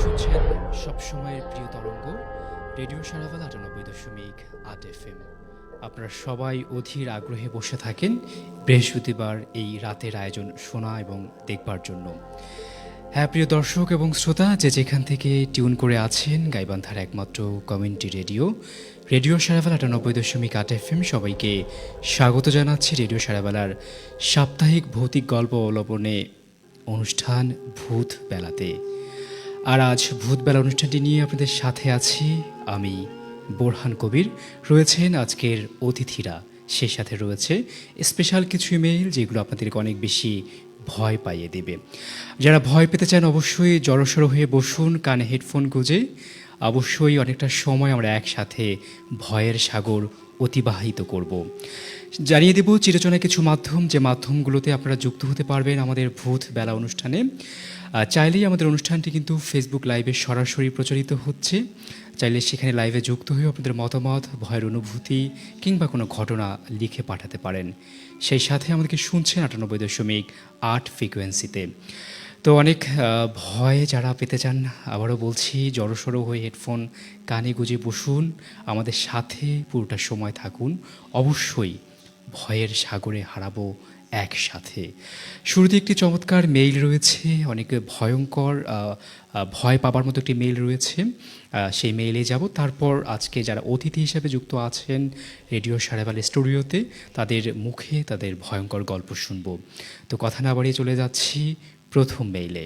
শুনছেন সবসময়ের প্রিয় তরঙ্গ রেডিও সারাভাল ৯৮.৮ FM। আপনারা সবাই অধীর আগ্রহে বসে থাকেন বৃহস্পতিবার এই রাতের আয়োজন শোনা এবং দেখবার জন্য। হ্যাঁ প্রিয় দর্শক এবং শ্রোতা, যে যেখান থেকে টিউন করে আছেন গাইবান্ধার একমাত্র কমিউনিটি রেডিও রেডিও সারাভাল ৯৮.৮ FM, সবাইকে স্বাগত জানাচ্ছি রেডিও সারাভালার সাপ্তাহিক ভৌতিক গল্প অবলম্বনে অনুষ্ঠান ভূত বেলাতে। আর আজ ভূতবেলা অনুষ্ঠানটি নিয়ে আপনাদের সাথে আছি আমি বোরহান কবির। রয়েছেন আজকের অতিথিরা, সে সাথে রয়েছে স্পেশাল কিছু ইমেইল যেগুলো আপনাদেরকে অনেক বেশি ভয় পাইয়ে দেবে। যারা ভয় পেতে চান অবশ্যই জড়সড় হয়ে বসুন, কানে হেডফোন গুঁজে। অবশ্যই অনেকটা সময় আমরা একসাথে ভয়ের সাগর অতিবাহিত করব। জানিয়ে দেব চিরচেনা কিছু মাধ্যম, যে মাধ্যমগুলোতে আপনারা যুক্ত হতে পারবেন আমাদের ভূত বেলা অনুষ্ঠানে। চাইলেই আমাদের অনুষ্ঠানটি কিন্তু ফেসবুক লাইভে সরাসরি প্রচারিত হচ্ছে। চাইলে সেখানে লাইভে যুক্ত হয়ে আপনাদের মতামত, ভয়ের অনুভূতি কিংবা কোনো ঘটনা লিখে পাঠাতে পারেন। সেই সাথে আমাদেরকে শুনছেন ৯৮.৮ ফ্রিকোয়েন্সিতে। তো অনেক ভয় যারা পেতে চান, আবারও বলছি জড়সড় হয়ে হেডফোন কানে গুঁজে বসুন, আমাদের সাথে পুরোটা সময় থাকুন। অবশ্যই ভয়ের সাগরে হারাবো একসাথে। শুরুতে একটি চমৎকার মেইল রয়েছে, অনেক ভয়ঙ্কর ভয় পাবার মতো একটি মেইল রয়েছে, সেই মেইলে যাব। তারপর আজকে যারা অতিথি হিসেবে যুক্ত আছেন রেডিও সারাভাল স্টুডিওতে, তাদের মুখে তাদের ভয়ঙ্কর গল্প শুনব। তো কথা না বাড়িয়ে চলে যাচ্ছি প্রথম মেইলে।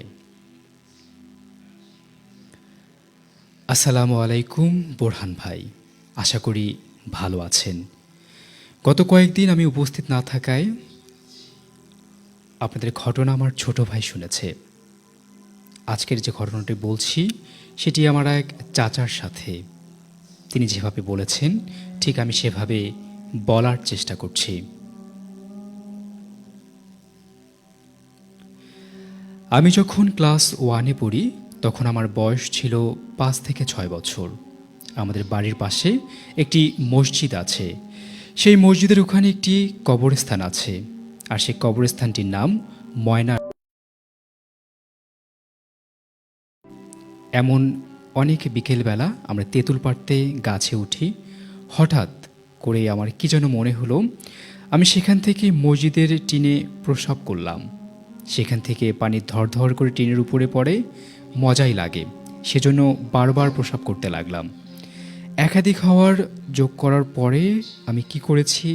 আসসালামু আলাইকুম বোরহান ভাই, আশা করি ভালো আছেন। গত কয়েকদিন আমি উপস্থিত না থাকায় আপনাদের ঘটনা আমার ছোট ভাই শুনেছে। আজকের যে ঘটনাটি বলছি সেটি আমার এক চাচার সাথে। তিনি যেভাবে বলেছেন ঠিক আমি সেভাবে বলার চেষ্টা করছি। আমি যখন ক্লাস 1-এ পড়ি তখন আমার বয়স ছিল 5 থেকে 6 বছর। আমাদের বাড়ির পাশে একটি মসজিদ আছে। সেই মসজিদের ওখানে একটি কবরস্থান আছে, আর সেই কবরস্থানটির নাম ময়না। এমন অনেক বিকেলবেলা আমরা তেঁতুল পাড়তে গাছে উঠি। হঠাৎ করে আমার কি যেন মনে হলো আমি সেখান থেকে মসজিদের টিনে প্রস্রাব করলাম। সেখান থেকে পানি ধরধর করে টিনের উপরে পড়ে, মজাই লাগে, সেজন্য বারবার প্রস্রাব করতে লাগলাম। একাধিক হওয়ার যোগ করার পরে আমি কি করেছি,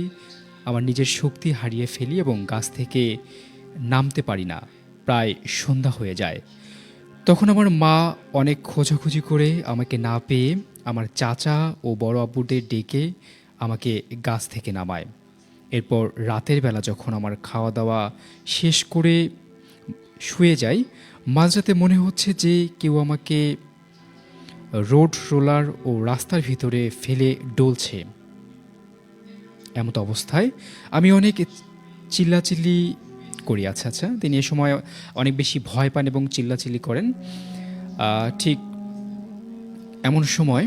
আমার নিজের শক্তি হারিয়ে ফেলি এবং গাছ থেকে নামতে পারি না। প্রায় সন্ধ্যা হয়ে যায়। তখন আমার মা অনেক খোঁজাখুঁজি করে আমাকে না পেয়ে আমার চাচা ও বড় আব্বুদের ডেকে আমাকে গাছ থেকে নামায়। এরপর রাতের বেলা যখন আমার খাওয়া দাওয়া শেষ করে শুয়ে যাই, মাঝরাতে মনে হচ্ছে যে কেউ আমাকে রোড রোলার ও রাস্তার ভিতরে ফেলে ডলছে। এমত অবস্থায় আমি অনেক চিল্লাচিল্লি করি। আচ্ছা, তিনি এ সময় অনেক বেশি ভয় পান এবং চিল্লাচিল্লি করেন। ঠিক এমন সময়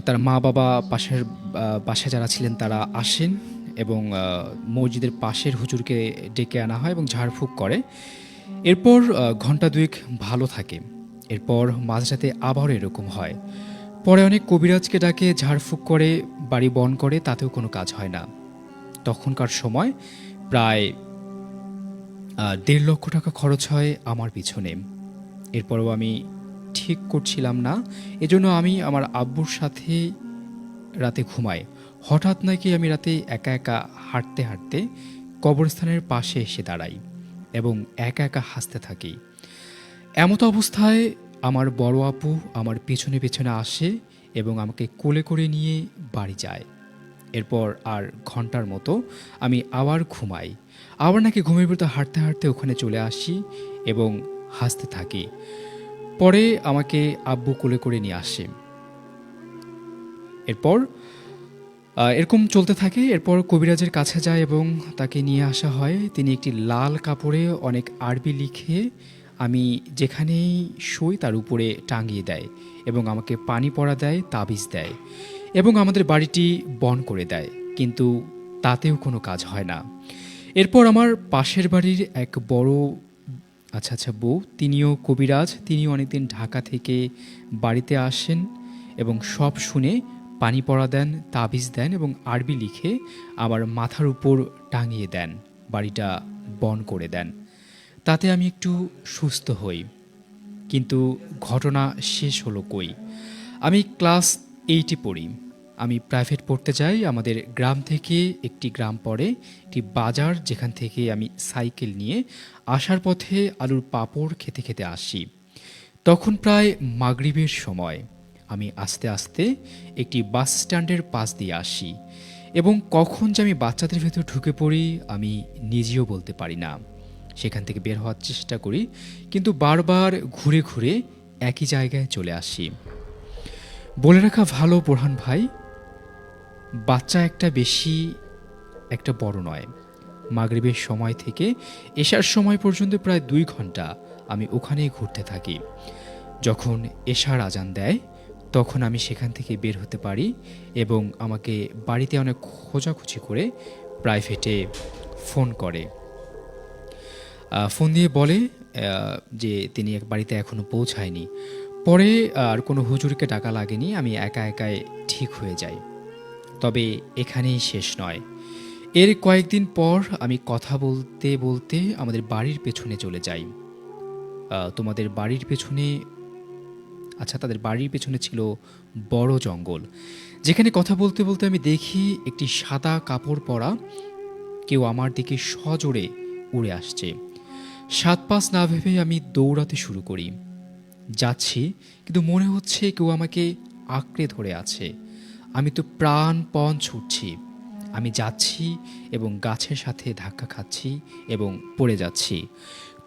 তার মা বাবা পাশে যারা ছিলেন তারা আসেন এবং মসজিদের পাশের হুজুরকে ডেকে আনা হয় এবং ঝাড়ফুঁক করে। এরপর ঘন্টা দুয়েক ভালো থাকে। এরপর মাঝরাতে আবার এরকম হয়। পরে অনেক কবিরাজকে ডাকে, ঝাড়ফুঁক করে, বাড়ি বন করে, তাতেও কোনো কাজ হয় না। তখনকার সময় প্রায় ১.৫ লক্ষ টাকা খরচ হয় আমার পিছনে। এরপরও আমি ঠিক করছিলাম না, এজন্য আমি আমার আব্বুর সাথে রাতে ঘুমাই। হঠাৎ নাকি আমি রাতে একা একা হাঁটতে হাঁটতে কবরস্থানের পাশে এসে দাঁড়াই এবং একা একা হাসতে থাকি। এমত অবস্থায় আমার বড় আপু আমার পেছনে পেছনে আসে এবং আমাকে কোলে করে নিয়ে বাড়ি যায়। এরপর আর ঘন্টার মতো আমি আবার ঘুমাই। আবার নাকি ঘুমের ভিতর হাঁটতে হাঁটতে ওখানে চলে আসি এবং হাসতে থাকি। পরে আমাকে আব্বু কোলে করে নিয়ে আসে। এরপর এরকম চলতে থাকে। এরপর কবিরাজের কাছে যায় এবং তাকে নিয়ে আসা হয়। তিনি একটি লাল কাপড়ে অনেক আরবি লিখে আমি যেখানেই শুই তার উপরে টাঙিয়ে দেয় এবং আমাকে পানি পড়া দেয়, তাবিজ দেয় এবং আমাদের বাড়িটি বন করে দেয়, কিন্তু তাতেও কোনো কাজ হয় না। এরপর আমার পাশের বাড়ির এক বড় আচ্ছা আচ্ছা বউ, তিনিও কবিরাজ, তিনিও অনেকদিন ঢাকা থেকে বাড়িতে আসেন এবং সব শুনে পানি পড়া দেন, তাবিজ দেন এবং আরবি লিখে আমার মাথার উপর টাঙিয়ে দেন, বাড়িটা বন করে দেন। তাতে আমি একটু সুস্থ হই। কিন্তু ঘটনা শেষ হলো কই? আমি ক্লাস 8-এ পড়ি। আমি প্রাইভেট পড়তে যাই। আমাদের গ্রাম থেকে একটি গ্রাম পড়ে, একটি বাজার, যেখান থেকে আমি সাইকেল নিয়ে আসার পথে আলুর পাঁপড় খেতে খেতে আসি। তখন প্রায় মাগরিবের সময়। আমি আস্তে আস্তে একটি বাস স্ট্যান্ডের পাশ দিয়ে আসি এবং কখন যে আমি বাচ্চাদের ভেতর ঢুকে পড়ি আমি নিজেও বলতে পারি না। সেখান থেকে বের হওয়ার চেষ্টা করি, কিন্তু বারবার ঘুরে ঘুরে একই জায়গায় চলে আসি। বলে রাখা ভালো বোরহান ভাই, বাচ্চা একটা বেশি একটা বড় নয়। মাগরিবের সময় থেকে এশার সময় পর্যন্ত প্রায় 2 ঘন্টা আমি ওখানেই ঘুরতে থাকি। যখন এশার আজান দেয় তখন আমি সেখান থেকে বের হতে পারি এবং আমাকে বাড়িতে অনেক খোঁজাখুঁজি করে প্রাইভেটে ফোন করে। ফোন দিয়ে বলে যে তিনি বাড়িতে এখনও পৌঁছায়নি। পরে আর কোনো হুজুরকে ডাকা লাগেনি, আমি একা একাই ঠিক হয়ে যাই। তবে এখানেই শেষ নয়। এর কয়েকদিন পর আমি কথা বলতে বলতে আমাদের বাড়ির পেছনে চলে যাই। তোমাদের বাড়ির পেছনে, আচ্ছা, তাদের বাড়ির পেছনে ছিল বড় জঙ্গল, যেখানে কথা বলতে বলতে আমি দেখি একটি সাদা কাপড় পরা কেউ আমার দিকে সজোরে উড়ে আসছে। 7-5 না ভেবে আমি দৌড়াতে শুরু করি। যাচ্ছি, কিন্তু মনে হচ্ছে কেউ আমাকে আঁকড়ে ধরে আছে। আমি তো প্রাণপণ ছুটছি। আমি যাচ্ছি এবং গাছের সাথে ধাক্কা খাচ্ছি এবং পড়ে যাচ্ছি।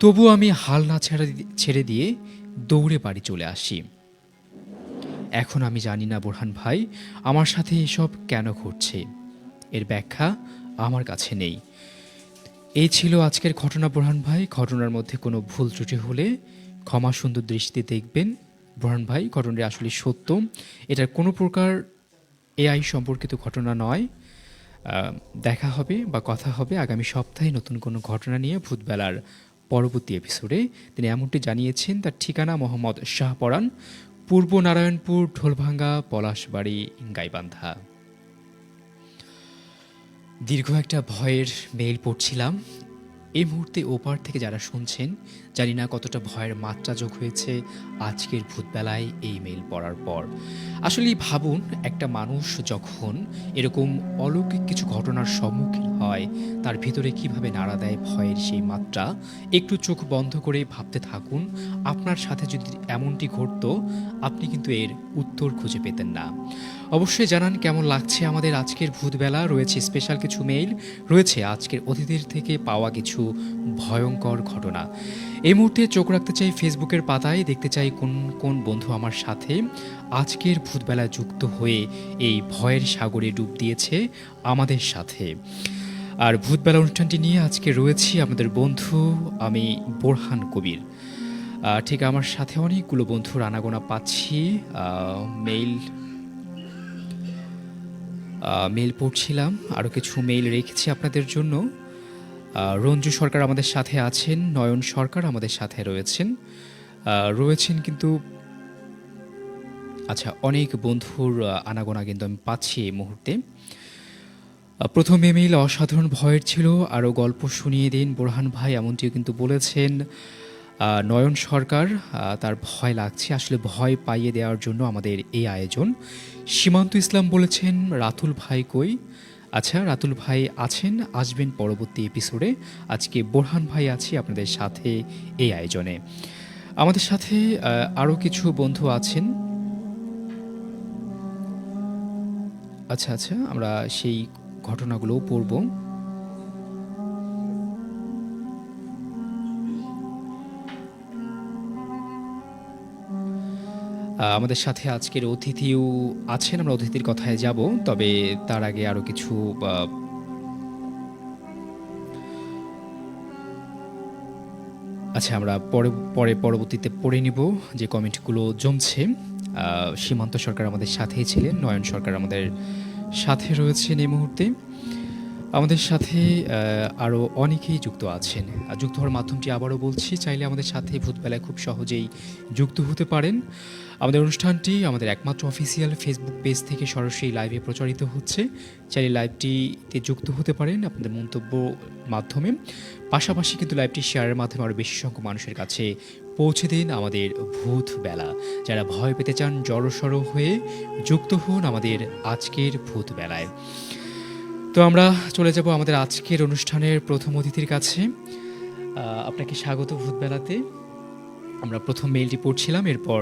তবু আমি হাল না ছেড়ে দিয়ে দৌড়ে বাড়ি চলে আসি। এখন আমি জানি না বোরহান ভাই, আমার সাথে এসব কেন ঘটছে। এর ব্যাখ্যা আমার কাছে নেই। এই ছিল আজকের ঘটনা বোরহান ভাই। ঘটনার মধ্যে কোনো ভুল ত্রুটি হলে ক্ষমা সুন্দর দৃষ্টিতে দেখবেন। বোরহান ভাই, ঘটনাটি আসলে সত্য। এটার কোনো প্রকার এআই সম্পর্কিত ঘটনা নয়। দেখা হবে বা কথা হবে আগামী সপ্তাহে নতুন কোনো ঘটনা নিয়ে ভূতবেলার পরবর্তী এপিসোডে। তিনি এমনটি জানিয়েছেন। তার ঠিকানা মোহাম্মদ শাহপরান, পূর্ব নারায়ণপুর, ঢোলভাঙ্গা, পলাশবাড়ি, গাইবান্ধা। দীর্ঘ একটা ভয়ের মেইল পড়ছিলাম। এই মুহূর্তে ওপার থেকে যারা শুনছেন, জানি না কতটা ভয়ের মাত্রা যোগ হয়েছে আজকের ভূতবেলায় এই মেইল পড়ার পর। আসলে ভাবুন, একটা মানুষ যখন এরকম অলৌকিক কিছু ঘটনার সম্মুখীন হয়, তার ভিতরে কিভাবে নাড়া দেয় ভয়ের সেই মাত্রা। একটু চোখ বন্ধ করে ভাবতে থাকুন, আপনার সাথে যদি এমনটি ঘটতো, আপনি কিন্তু এর উত্তর খুঁজে পেতেন না। অবশ্যই জানান কেমন লাগছে আমাদের আজকের ভূতবেলা। রয়েছে স্পেশাল কিছু মেইল, রয়েছে আজকের অতিথির থেকে পাওয়া কিছু ভয়ঙ্কর ঘটনা। এই মুহূর্তে চোখ রাখতে চাই ফেসবুকের পাতায়, দেখতে চাই কোন কোন বন্ধু আমার সাথে আজকের ভূতবেলা যুক্ত হয়ে এই ভয়ের সাগরে ডুব দিয়েছে আমাদের সাথে। আর ভূতবেলা অনুষ্ঠানটি নিয়ে আজকে রয়েছি আমাদের বন্ধু আমি বোরহান কবির। ঠিক আমার সাথে অনেকগুলো বন্ধুর আনাগোনা পাচ্ছি। মেইল পড়ছিলাম, আরও কিছু মেইল রেখেছি আপনাদের জন্য। রঞ্জু সরকার আমাদের সাথে আছেন, নয়ন সরকার আমাদের সাথে রয়েছেন কিন্তু আচ্ছা, অনেক বন্ধুর আনাগোনা কিন্তু আমি পাচ্ছি এই মুহূর্তে। প্রথম মেইল অসাধারণ ভয়ের ছিল, আরও গল্প শুনিয়ে দিন বোরহান ভাই, এমনটিও কিন্তু বলেছেন নয়ন সরকার। তার ভয় লাগছে, আসলে ভয় পাইয়ে দেওয়ার জন্য আমাদের এই আয়োজন। সীমান্ত ইসলাম বলেছেন রাতুল ভাই কই? আচ্ছা, রাতুল ভাই আছেন, আসবেন পরবর্তী এপিসোডে। আজকে বোরহান ভাই আছি আপনাদের সাথে এই আয়োজনে। আমাদের সাথে আরও কিছু বন্ধু আছেন। আচ্ছা আচ্ছা, আমরা সেই ঘটনাগুলোও পড়ব। আমাদের সাথে আজকের অতিথিও আছেন, আমরা অতিথির কথায় যাব, তবে তার আগে আরও কিছু আচ্ছা, আমরা পরবর্তীতে পড়ে নিব যে কমেন্টগুলো জমছে। সীমান্ত সরকার আমাদের সাথেই ছিলেন, নয়ন সরকার আমাদের সাথে রয়েছেন এই মুহূর্তে। আমাদের সাথে আরও অনেকেই যুক্ত আছেন। যুক্ত হওয়ার মাধ্যমটি আবারও বলছি, চাইলে আমাদের সাথে ভূতবেলায় খুব সহজেই যুক্ত হতে পারেন। আমাদের অনুষ্ঠানটি আমাদের একমাত্র অফিসিয়াল ফেসবুক পেজ থেকে সরাসরি লাইভে প্রচারিত হচ্ছে। চাইলে লাইভটিতে যুক্ত হতে পারেন আপনাদের মন্তব্য মাধ্যমে। পাশাপাশি কিন্তু লাইভটি শেয়ারের মাধ্যমে আরও বেশি সংখ্যক মানুষের কাছে পৌঁছে দিন আমাদের ভূতবেলা। যারা ভয় পেতে চান জড়সড় হয়ে যুক্ত হন আমাদের আজকের ভূতবেলায়। তো আমরা চলে যাব আমাদের আজকের অনুষ্ঠানের প্রথম অতিথির কাছে। আপনাকে স্বাগত ভূতবেলাতে। আমরা প্রথম মেইলটি পড়ছিলাম, এরপর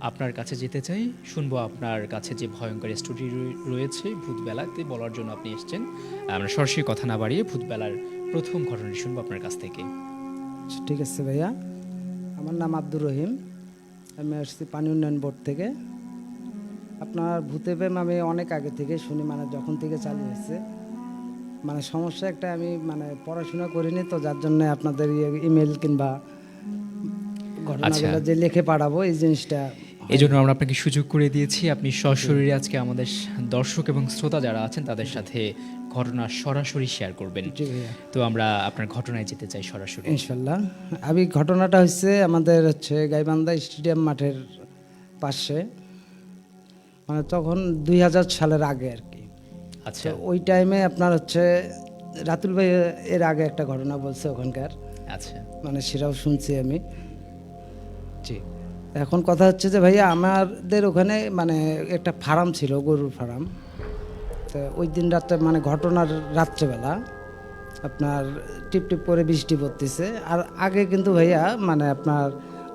আপনার কাছে যেতে চাই, শুনবো আপনার কাছে যে ভয়ঙ্কর স্টোরি রয়েছে ভূতবেলাতে বলার জন্য আপনি এসেছেন। আমরা সরাসরি কথা না বাড়িয়ে ভূতবেলার প্রথম ঘটনাটি শুনবো আপনার কাছ থেকে। ঠিক আছে ভাইয়া, আমার নাম আব্দুর রহিম, আমি আসছি পানি উন্নয়ন বোর্ড থেকে। আপনার ভূতে প্রেম আমি অনেক আগে থেকে শুনি, মানে যখন থেকে চালু হয়েছে। মানে সমস্যা একটা, আমি মানে পড়াশোনা করিনি তো, যার জন্য আপনাদের ইমেল কিংবা ঘটনাগুলো যে লিখে পাঠাবো এই জিনিসটা, এই জন্য আমরা আপনাকে সুযোগ করে দিয়েছি। আপনি সশরীরে আজকে আমাদের দর্শক এবং শ্রোতা যারা আছেন তাদের সাথে ঘটনা সরাসরি শেয়ার করবেন। তো আমরা আপনার ঘটনায় যেতে চাই সরাসরি ইনশাল্লাহ। আমি ঘটনাটা হচ্ছে আমাদের গাইবান্ধা স্টেডিয়াম মাঠের পাশে, মানে তখন 2000 সালের আগে আর কি। আচ্ছা, ওই টাইমে আপনার রাতুল ভাই এর আগে একটা ঘটনা বলছে ওখানকার। আচ্ছা, মানে সেটাও শুনছি আমি। জি, এখন কথা হচ্ছে যে ভাইয়া আমাদের ওখানে মানে একটা ফার্ম ছিল, গরুর ফার্ম। তো ওই দিন রাত্রে মানে ঘটনার রাত্রেবেলা আপনার টিপ টিপ করে বৃষ্টি পড়তেছে। আর আগে কিন্তু ভাইয়া মানে আপনার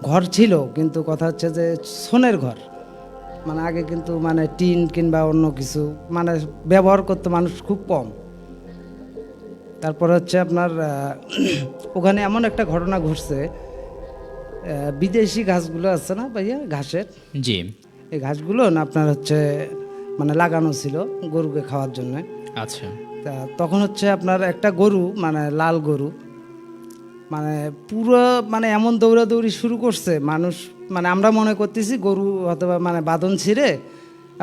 ঘর ছিল, কিন্তু কথা হচ্ছে যে সোনের ঘর। মানে আগে কিন্তু মানে টিন কিংবা অন্য কিছু মানে ব্যবহার করতো মানুষ খুব কম। তারপরে আপনার ওখানে এমন একটা ঘটনা ঘটছে, বিদেশি ঘাসগুলো আছে না ভাইয়া, ঘাসের, জি, এই ঘাসগুলো না আপনার মানে লাগানো ছিল গরুকে খাওয়ার জন্য। আচ্ছা, তা তখন আপনার একটা গরু, মানে লাল গরু, মানে পুরো মানে এমন দৌড়াদৌড়ি শুরু করছে মানুষ, মানে আমরা মনে করতেছি গরু অথবা মানে বাঁধন ছিঁড়ে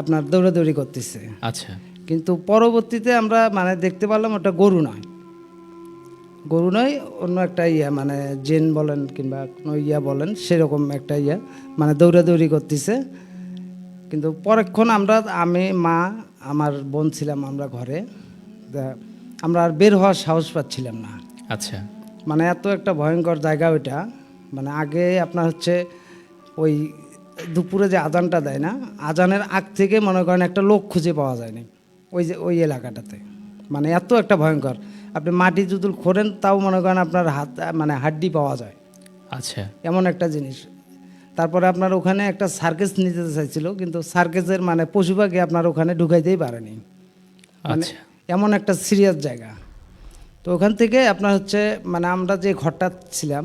আপনার দৌড়াদৌড়ি করতেছে। আচ্ছা, কিন্তু পরবর্তীতে আমরা মানে দেখতে পারলাম ওটা গরু নয়, গরু নয়, অন্য একটা মানে জেন বলেন কিংবা কোনো বলেন, সেরকম একটা মানে দৌড়াদৌড়ি করতেছে। কিন্তু পরক্ষণ আমি, মা, আমার বোন ছিলাম আমরা ঘরে। আমরা আর বের হওয়ার সাহস পাচ্ছিলাম না। আচ্ছা, মানে এত একটা ভয়ঙ্কর জায়গা ওইটা। মানে আগে আপনার ওই দুপুরে যে আজানটা দেয় না, আজানের আগ থেকে মনে করেন একটা লোক খুঁজে পাওয়া যায়নি ওই এলাকাটাতে। মানে এত একটা ভয়ঙ্কর, আপনি মাটি যদি খোঁড়েন তাও মনে করেন আপনার মানে হাড্ডি পাওয়া যায়, আচ্ছা, এমন একটা জিনিস। তারপরে আপনার ওখানে একটা সার্কেস নিতে চাইছিল, কিন্তু সার্কেসের মানে পশু পাখি আপনার ওখানে ঢুকাইতেই পারেনি। মানে এমন একটা সিরিয়াস জায়গা। তো ওখান থেকে আপনার মানে আমরা যে ঘরটা ছিলাম,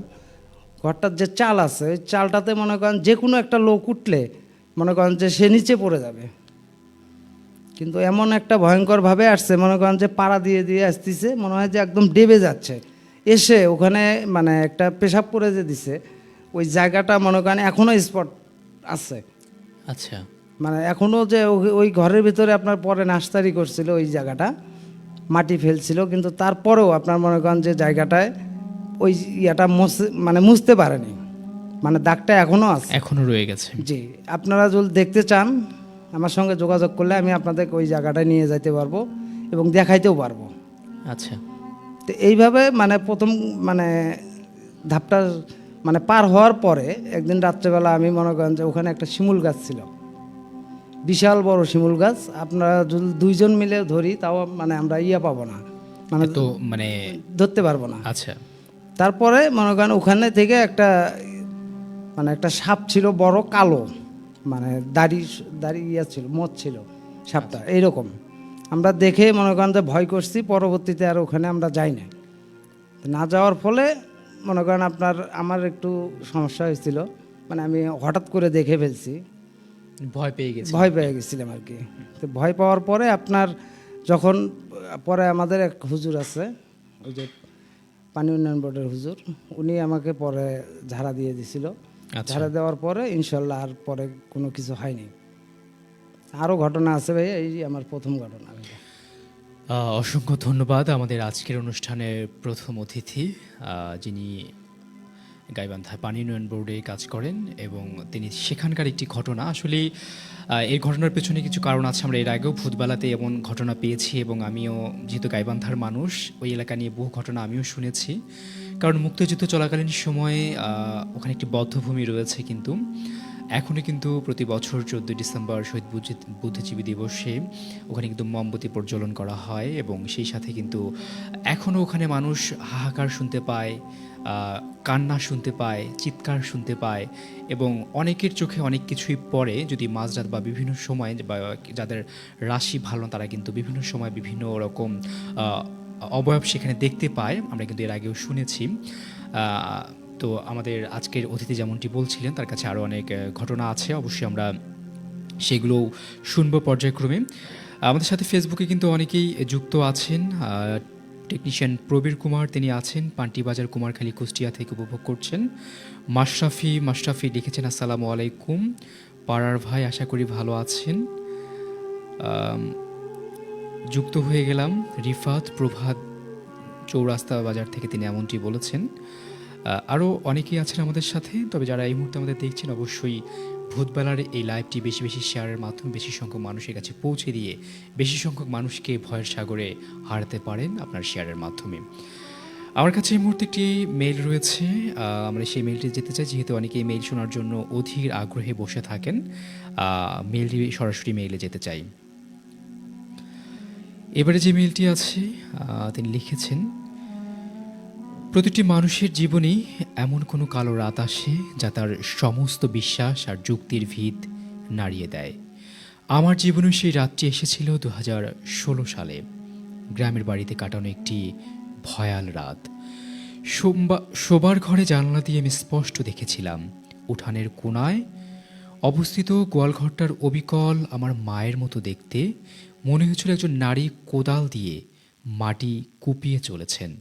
ঘরটার যে চাল আছে, ওই চালটাতে মনে করেন যে কোনো একটা লোক উঠলে মনে করেন যে সে নিচে পড়ে যাবে। কিন্তু এমন একটা ভয়ঙ্করভাবে আসছে, মনে করেন যে পাড়া দিয়ে দিয়ে আসতেছে, মনে হয় যে একদম ডেবে যাচ্ছে। এসে ওখানে মানে একটা পেশাব করে যে দিছে, ওই জায়গাটা মনে করেন এখনও স্পট আছে। আচ্ছা, মানে এখনও যে ওই ঘরের ভিতরে আপনার পরে নাশতারি করছিল, ওই জায়গাটা মাটি ফেলছিল, কিন্তু তারপরেও আপনার মনে করেন যে জায়গাটায় ওই মানে মুছতে পারেনি, মানে দাগটা এখনও আছে, এখনো রয়ে গেছে। জি, আপনারা যদি দেখতে চান আমার সঙ্গে যোগাযোগ করলে আমি আপনাদেরকে ওই জায়গাটায় নিয়ে যেতে পারবো এবং দেখাইতেও পারবো। আচ্ছা, তো এইভাবে মানে প্রথম মানে ধাপটা মানে পার হওয়ার পরে একদিন রাত্রেবেলা আমি মনে করেন যে ওখানে একটা শিমুল গাছ ছিল, বিশাল বড় শিমুল গাছ। আপনারা যদি দুইজন মিলে ধরি তাও মানে আমরা পাবো না, মানে তো মানে ধরতে পারবো না। আচ্ছা, তারপরে মনে করেন ওখানে থেকে মানে একটা সাপ ছিল বড় কালো, মানে দাড়ি ছিল, মোচ ছিল সাপটা এইরকম। আমরা দেখে মনে করেন যে ভয় করছি, পরবর্তীতে আর ওখানে আমরা যাই না যাওয়ার ফলে মনে করেন আমার একটু সমস্যা হয়েছিল, মানে আমি হঠাৎ করে দেখে ফেলছি, ভয় পেয়ে গেছিলাম আর কি। তো ভয় পাওয়ার পরে আপনার যখন পরে আমাদের এক হুজুর আছে, ওই যে পানি উন্নয়ন বোর্ডের হুজুর, উনি আমাকে পরে ঝাড়া দিয়ে দিছিল। ঝাড়া দেওয়ার পরে ইনশাল্লাহ আর পরে কোনো কিছু হয়নি। আরও ঘটনা আছে ভাই, এই আমার প্রথম ঘটনা। অসংখ্য ধন্যবাদ আমাদের আজকের অনুষ্ঠানের প্রথম অতিথি, যিনি গাইবান্ধা পানি উন্নয়ন বোর্ডে কাজ করেন এবং তিনি সেখানকার একটি ঘটনা আসলে এই ঘটনার পেছনে কিছু কারণ আছে। আমরা এর আগেও ভূতবেলাতে এমন ঘটনা পেয়েছি এবং আমিও যেহেতু গাইবান্ধার মানুষ, ওই এলাকা নিয়ে বহু ঘটনা আমিও শুনেছি। কারণ মুক্তিযুদ্ধ চলাকালীন সময়ে ওখানে একটি বদ্ধভূমি রয়েছে, কিন্তু এখনও কিন্তু প্রতি বছর 14 ডিসেম্বর শহীদ বুদ্ধিজীবী দিবসে ওখানে কিন্তু মোমবাতি প্রজ্বলন করা হয় এবং সেই সাথে কিন্তু এখনও ওখানে মানুষ হাহাকার শুনতে পায়, কান্না শুনতে পায়, চিৎকার শুনতে পায় এবং অনেকের চোখে অনেক কিছুই পড়ে যদি মাঝরাত বা বিভিন্ন সময়, বা যাদের রাশি ভালো না তারা কিন্তু বিভিন্ন সময় বিভিন্ন রকম অবয়ব সেখানে দেখতে পায়। আমরা কিন্তু এর আগেও শুনেছি। তো আমাদের আজকের অতিথি যেমনটি বলছিলেন তার কাছে আরও অনেক ঘটনা আছে, অবশ্যই আমরা সেগুলো শুনবো পর্যায়ক্রমে। আমাদের সাথে ফেসবুকে কিন্তু অনেকেই যুক্ত আছেন। টেকনিশিয়ান প্রবীর কুমার তিনি আছেন পান্টিবাজার কুমারখালী কুষ্টিয়া থেকে উপভোগ করছেন। মাশরাফি লিখেছেন আসসালামু আলাইকুম পাড়ার ভাই, আশা করি ভালো আছেন। যুক্ত হয়ে গেলাম রিফাত প্রভাত চৌরাস্তা বাজার থেকে, তিনি এমনটি বলেছেন। আরও অনেকেই আছেন আমাদের সাথে, তবে যারা এই মুহূর্তে আমাদের দেখছেন অবশ্যই ভূতবেলার এই লাইভটি বেশি বেশি শেয়ারের মাধ্যমে বেশি সংখ্যক মানুষের কাছে পৌঁছে দিয়ে বেশি সংখ্যক মানুষকে ভয়ের সাগরে হারাতে পারেন আপনার শেয়ারের মাধ্যমে। আমার কাছে এই মুহূর্তে একটি মেইল রয়েছে, আমরা সেই মেইলটি যেতে চাই, যেহেতু অনেকে এই মেইল শোনার জন্য অধীর আগ্রহে বসে থাকেন। মেইলটি সরাসরি মেইলে যেতে চাই। এবারে যে মেইলটি আছে তিনি লিখেছেন, প্রতিটি মানুষের জীবনেই এমন কোনো কালো রাত আসে যা তার সমস্ত বিশ্বাস আর যুক্তির ভিত নাড়িয়ে দেয়। আমার জীবনে সেই রাতটি এসেছিল 2016 সালে। গ্রামের বাড়িতে কাটানো একটি ভয়াল রাত। শোবার ঘরে জানলা দিয়ে আমি স্পষ্ট দেখেছিলাম উঠানের কোণায় অবস্থিত গোয়ালঘরটার অবিকল আমার মায়ের মতো দেখতে। মনে হচ্ছিল একজন নারী কোদাল দিয়ে মাটি কুপিয়ে চলেছেন।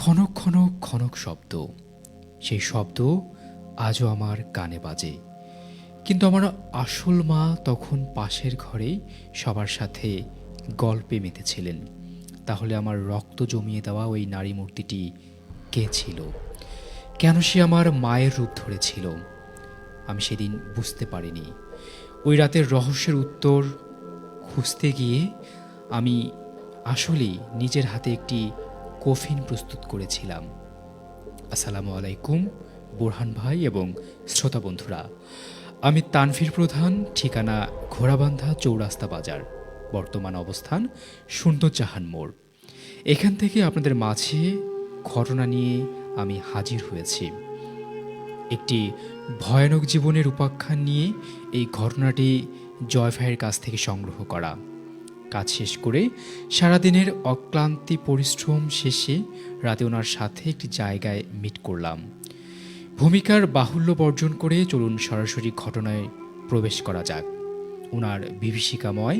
খনক খনক খনক শব্দ, সেই শব্দ আজও আমার কানে বাজে। কিন্তু আমার আসল মা তখন পাশের ঘরে সবার সাথে গল্পে মেতেছিলেন। তাহলে আমার রক্ত জমিয়ে দেওয়া ওই নারী মূর্তিটি কে ছিল? কেন সে আমার মায়ের রূপ ধরেছিল? আমি সেদিন বুঝতে পারিনি। ওই রাতের রহস্যের উত্তর খুঁজতে গিয়ে আমি আসলেই নিজের হাতে একটি কফিন প্রস্তুত করেছিলাম। আসসালামু আলাইকুম বোরহান ভাই এবং শ্রোতা বন্ধুরা, আমি তানভীর প্রধান, ঠিকানা ঘোড়াবান্ধা চৌরাস্তা বাজার, বর্তমান অবস্থান সুন্দরজাহান মোড়। এখান থেকে আপনাদের মাঝে ঘটনা নিয়ে আমি হাজির হয়েছি। একটি ভয়ানক জীবনের উপাখ্যান নিয়ে এই ঘটনাটি জয় ভাইয়ের কাছ থেকে সংগ্রহ করা। কাজ শেষ করে সারাদিনের অক্লান্তি পরিশ্রম শেষে রাতে ওনার সাথে একটি জায়গায় মিট করলাম। ভূমিকার বাহুল্য বর্জন করে চলুন সরাসরি ঘটনায় প্রবেশ করা যাক ওনার বিভীষিকাময়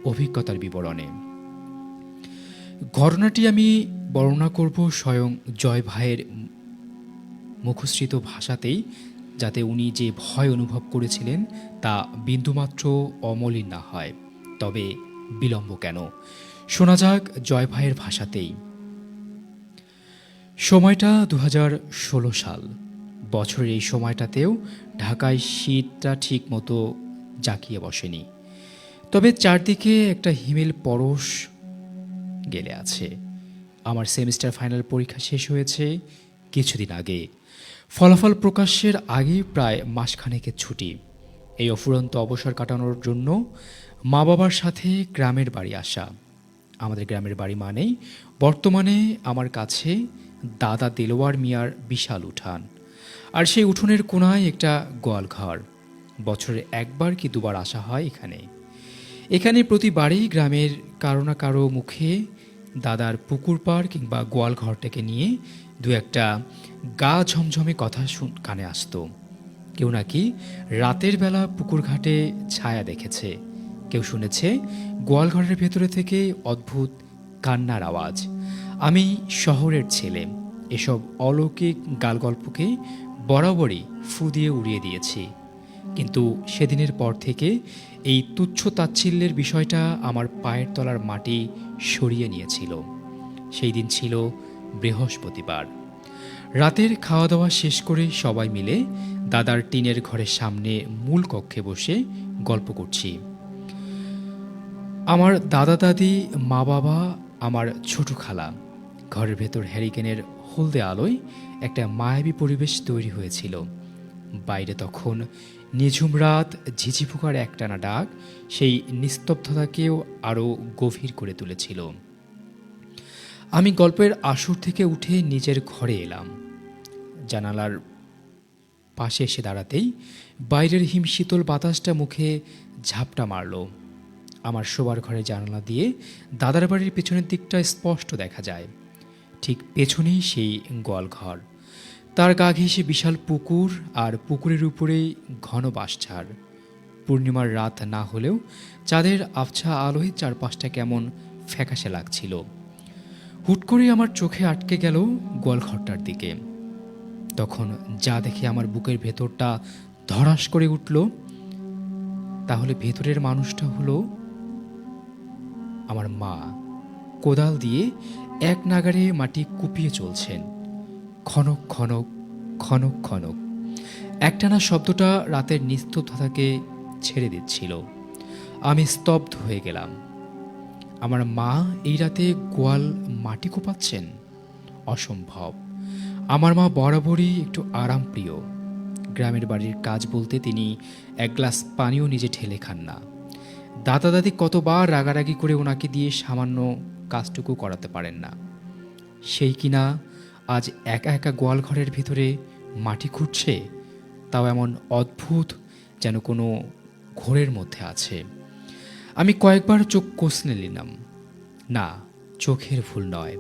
অভিজ্ঞতার বিবরণে। ঘটনাটি আমি বর্ণনা করব স্বয়ং জয় ভাইয়ের মুখশ্রিত ভাষাতেই, যাতে উনি যে ভয় অনুভব করেছিলেন তা বিন্দুমাত্র অমলিন না হয়। তবে বিলম্ব কেন, শোনা যাক জয় ভাইয়ের ভাষাতেই। সময়টা 2016 সাল। বছরের এই সময়টাতেও ঢাকায় শীতটা ঠিক মতো জাঁকিয়ে বসেনি, তবে চারদিকে একটা হিমেল পরশ গেলে আছে। আমার সেমিস্টার ফাইনাল পরীক্ষা শেষ হয়েছে কিছুদিন আগে। ফলাফল প্রকাশের আগেই প্রায় মাসখানেকের ছুটি। এই অফুরন্ত অবসর কাটানোর জন্য মা বাবার সাথে গ্রামের বাড়ি আসা। আমাদের গ্রামের বাড়ি মানেই বর্তমানে আমার কাছে দাদা দেলোয়ার মিয়ার বিশাল উঠান, আর সেই উঠোনের কোণায় একটা গোয়ালঘর। বছরে একবার কি দুবার আসা হয় এখানে প্রতিবারেই গ্রামের কারো না কারো মুখে দাদার পুকুর পাড় কিংবা গোয়ালঘরটাকে নিয়ে দু একটা গা ঝমঝমে কথা কানে আসতো। কেউ নাকি রাতের বেলা পুকুর ঘাটে ছায়া দেখেছে, কেউ শুনেছে গোয়ালঘরের ভেতরে থেকে অদ্ভুত কান্নার আওয়াজ। আমি শহরের ছেলে, এসব অলৌকিক গালগল্পকে বরাবরই ফু দিয়ে উড়িয়ে দিয়েছি। কিন্তু সেদিনের পর থেকে এই তুচ্ছ তাচ্ছিল্যের বিষয়টা আমার পায়ের তলার মাটি সরিয়ে নিয়েছিল। সেই দিন ছিল বৃহস্পতিবার। রাতের খাওয়া দাওয়া শেষ করে সবাই মিলে দাদার টিনের ঘরের সামনে মূল কক্ষে বসে গল্প করছি। আমার দাদা দাদি, মা বাবা, আমার ছোট খালা। ঘরের ভেতর হ্যারিকেনের হলদে আলোয় একটা মায়াবী পরিবেশ তৈরি হয়েছিল। বাইরে তখন নিঝুম রাত, ঝিঝি পোকার একটানা ডাক সেই নিস্তব্ধতাকেও আরও গভীর করে তুলেছিল। আমি গল্পের আসর থেকে উঠে নিজের ঘরে এলাম। জানালার পাশে এসে দাঁড়াতেই বাইরের হিমশীতল বাতাসটা মুখে ঝাপটা মারল। আমার শোবার ঘরে জানালা দিয়ে দাদার বাড়ির পেছনের দিকটা স্পষ্ট দেখা যায়। ঠিক পেছনেই সেই গোয়ালঘর, তার গা ঘেঁষে বিশাল পুকুর, আর পুকুরের উপরেই ঘন বাঁশঝাড়। পূর্ণিমার রাত না হলেও চাঁদের আবছা আলোয় চারপাশটা কেমন ফ্যাকাশে লাগছিল। হুট করে আমার চোখে আটকে গেল গোয়ালঘরটার দিকে। তখন যা দেখে আমার বুকের ভেতরটা ধড়াস করে উঠল। তাহলে ভেতরের মানুষটা হলো আমার মা। কোদাল দিয়ে এক নাগাড়ে মাটি কুপিয়ে চলছেন। খনক খনক খনক খনক একটানা শব্দটা রাতের নিস্তব্ধতাকে ছেড়ে দিচ্ছিল। আমি স্তব্ধ হয়ে গেলাম। আমার মা এই রাতে গোয়াল মাটি কোপাচ্ছেন? অসম্ভব। আমার মা বরাবরই একটু আরাম প্রিয়। গ্রামের বাড়ির কাজ বলতে তিনি এক গ্লাস পানিও নিজে ঢেলে খান না। দাদা দাদি কতবার রাগারাগি করে ওনাকে দিয়ে সামান্য কাজটুকু করাতে পারেন না। সেই কিনা আজ একা একা গোয়াল ঘরের ভিতরে মাটি খুঁড়ছে, তাও এমন অদ্ভুত, যেন কোনো ঘোরের মধ্যে আছে। আমি কয়েকবার চোখ কষলে নিলাম। না, চোখের ভুল নয়।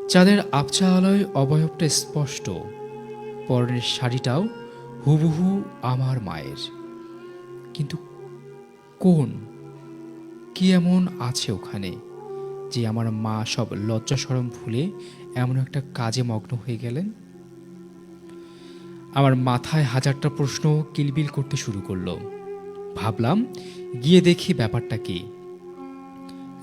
চাঁদের আবছা আলোয় অবয়বটা স্পষ্ট। পরনের শাড়িটাও হুবহু আমার মায়ের। কিন্তু কি এমন আছে ওখানে যে আমার মা সব লজ্জা শরম ভুলে এমন একটা কাজে মগ্ন হয়ে গেলেন? আমার মাথায় হাজারটা প্রশ্ন কিলবিল করতে শুরু করলো। ভাবলাম গিয়ে দেখি ব্যাপারটা কি।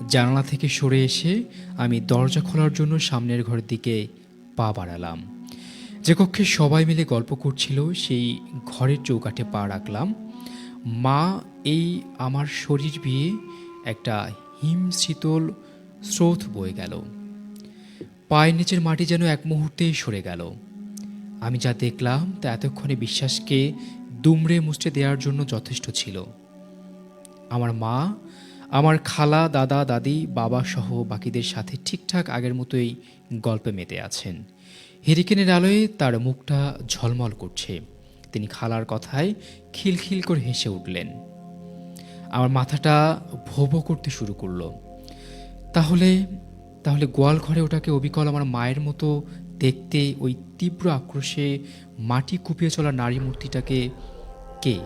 জানালা থেকে সরে এসে আমি দরজা খোলার জন্য সামনের ঘরের দিকে পা বাড়ালাম। যে কক্ষে সবাই মিলে গল্প করছিল সেই ঘরের চৌকাঠে পা রাখলাম। মা এই আমার শরীর বিয়ে একটা হিমশীতল স্রোত বয়ে গেল। পায়ের নিচের মাটি যেন এক মুহূর্তেই সরে গেল। আমি যা দেখলাম তা এতক্ষণে বিশ্বাসকে দুমড়ে মুচড়ে দেওয়ার জন্য যথেষ্ট ছিল। আমার মা, আমার খালা, দাদা, দাদি, বাবা সহ বাকিদের সাথে ঠিকঠাক আগের মতোই গল্পে মেতে আছেন। হেরিকেনের আলোয় তার মুখটা ঝলমল করছে। তিনি খালার কথায় খিলখিল করে হেসে উঠলেন। আমার মাথাটা ভো ভো করতে শুরু করলো। তাহলে তাহলে গোয়াল ঘরে ওটাকে অবিকল আমার মায়ের মতো দেখতে ওই তীব্র আক্রোশে মাটি কুপিয়ে চলা নারী মূর্তিটাকে কে,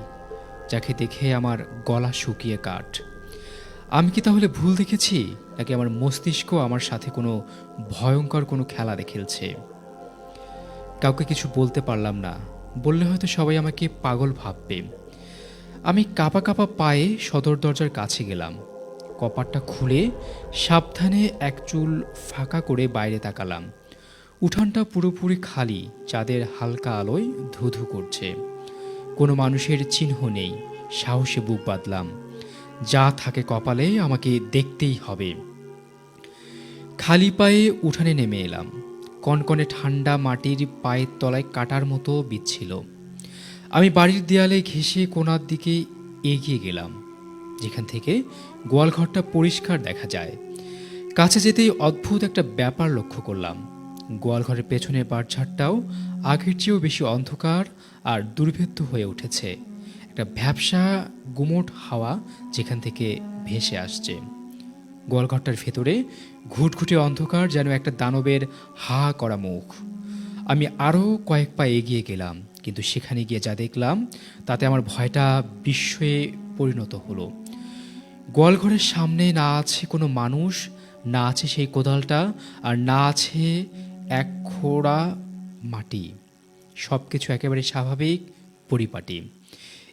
যাকে দেখে আমার গলা শুকিয়ে কাঠ? আমি কি তাহলে ভুল দেখেছি, নাকি আমার মস্তিষ্ক আমার সাথে কোনো ভয়ঙ্কর কোনো খেলা খেলছে? কাউকে কিছু বলতে পারলাম না। বললে হয়তো সবাই আমাকে পাগল ভাববে। আমি কাঁপা কাঁপা পায়ে সদর দরজার কাছে গেলাম। কপাটটা খুলে সাবধানে এক চুল ফাঁকা করে বাইরে তাকালাম। উঠানটা পুরোপুরি খালি, চাঁদের হালকা আলোয় ধুধু করছে। কোনো মানুষের চিহ্ন নেই। সাহসে বুক বাঁধলাম। যা থাকে কপালে আমাকে দেখতেই হবে। খালি পায়ে উঠানে নেমে এলাম। কনকনে ঠান্ডা মাটির পায়ের তলায় কাটার মতো বিচ্ছিল। আমি বাড়ির দেয়ালে ঘেঁষে কোণার দিকে এগিয়ে গেলাম, যেখান থেকে গোয়ালঘরটা পরিষ্কার দেখা যায়। কাছে যেতেই অদ্ভুত একটা ব্যাপার লক্ষ্য করলাম। গোয়ালঘরের পেছনের বাঁশঝাড়টাও আগের চেয়েও বেশি অন্ধকার আর দুর্ভেদ্য হয়ে উঠেছে। একটা ভ্যাপসা গুমোট হাওয়া যেখান থেকে ভেসে আসছে। গোয়ালঘরটার ভেতরে ঘুটঘুটে অন্ধকার, যেন একটা দানবের হা করা মুখ। আমি আরও কয়েক পা এগিয়ে গেলাম, কিন্তু সেখানে গিয়ে যা দেখলাম তাতে আমার ভয়টা বিস্ময়ে পরিণত হলো। গোয়ালঘরের সামনে না আছে কোনো মানুষ, না আছে সেই কোদালটা, আর না আছে এক খোঁড়া মাটি। সব কিছু একেবারে স্বাভাবিক, পরিপাটি।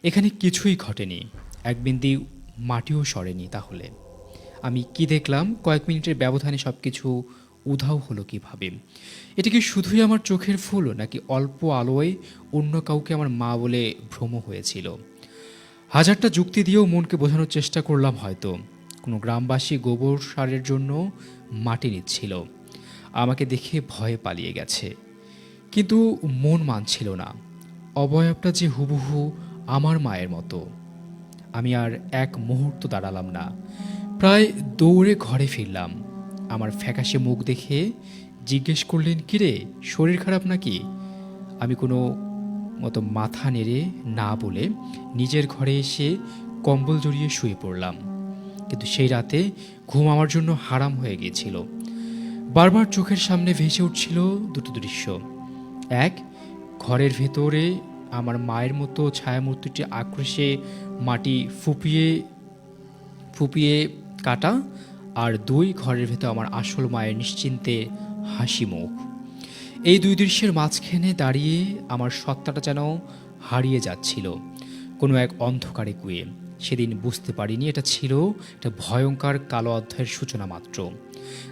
এখানে কিছুই ঘটেনি, এক বিন্দু মাটিও সরেনি। তাহলে আমি কি দেখলাম, কয়েক মিনিটের ব্যবধানে সব কিছু উধাও হলো কিভাবে? এটা কি শুধুই আমার চোখের ভুল, নাকি অল্প আলোয় অন্য কাউকে আমার মা বলে ভ্রম হয়েছিল? হাজারটা যুক্তি দিয়েও মনকে বোঝানোর চেষ্টা করলাম, হয়তো কোনো গ্রামবাসী গোবর সারের জন্য মাটি নিচ্ছিল, আমাকে দেখে ভয়ে পালিয়ে গেছে। কিন্তু মন মানছিল না, অবয়বটা যে হুবহু আমার মায়ের মতো। আমি আর এক মুহূর্ত দাঁড়ালাম না, প্রায় দৌড়ে ঘরে ফিরলাম। আমার ফ্যাকাশে মুখ দেখে জিজ্ঞেস করলেন, কিরে, শরীর খারাপ নাকি? আমি কোনো মতো মাথা নেড়ে না বলে নিজের ঘরে এসে কম্বল জড়িয়ে শুয়ে পড়লাম। কিন্তু সেই রাতে ঘুম আমার জন্য হারাম হয়ে গিয়েছিল। বারবার চোখের সামনে ভেসে উঠছিল দুটো দৃশ্য। এক, ঘরের ভেতরে আমার মায়ের মতো ছায়ামূর্তিটি আক্রোশে মাটি ফুপিয়ে ফুপিয়ে কাটা, আর দুই, ঘরের ভেতর আমার আসল মায়ের নিশ্চিন্তে হাসি মুখ। এই দুই দৃশ্যের মাঝখানে দাঁড়িয়ে আমার সত্তাটা যেন হারিয়ে যাচ্ছিল কোনো এক অন্ধকারে কুয়ে। সেদিন বুঝতে পারিনি এটা ছিল একটা ভয়ঙ্কর কালো অধ্যায়ের সূচনা মাত্র,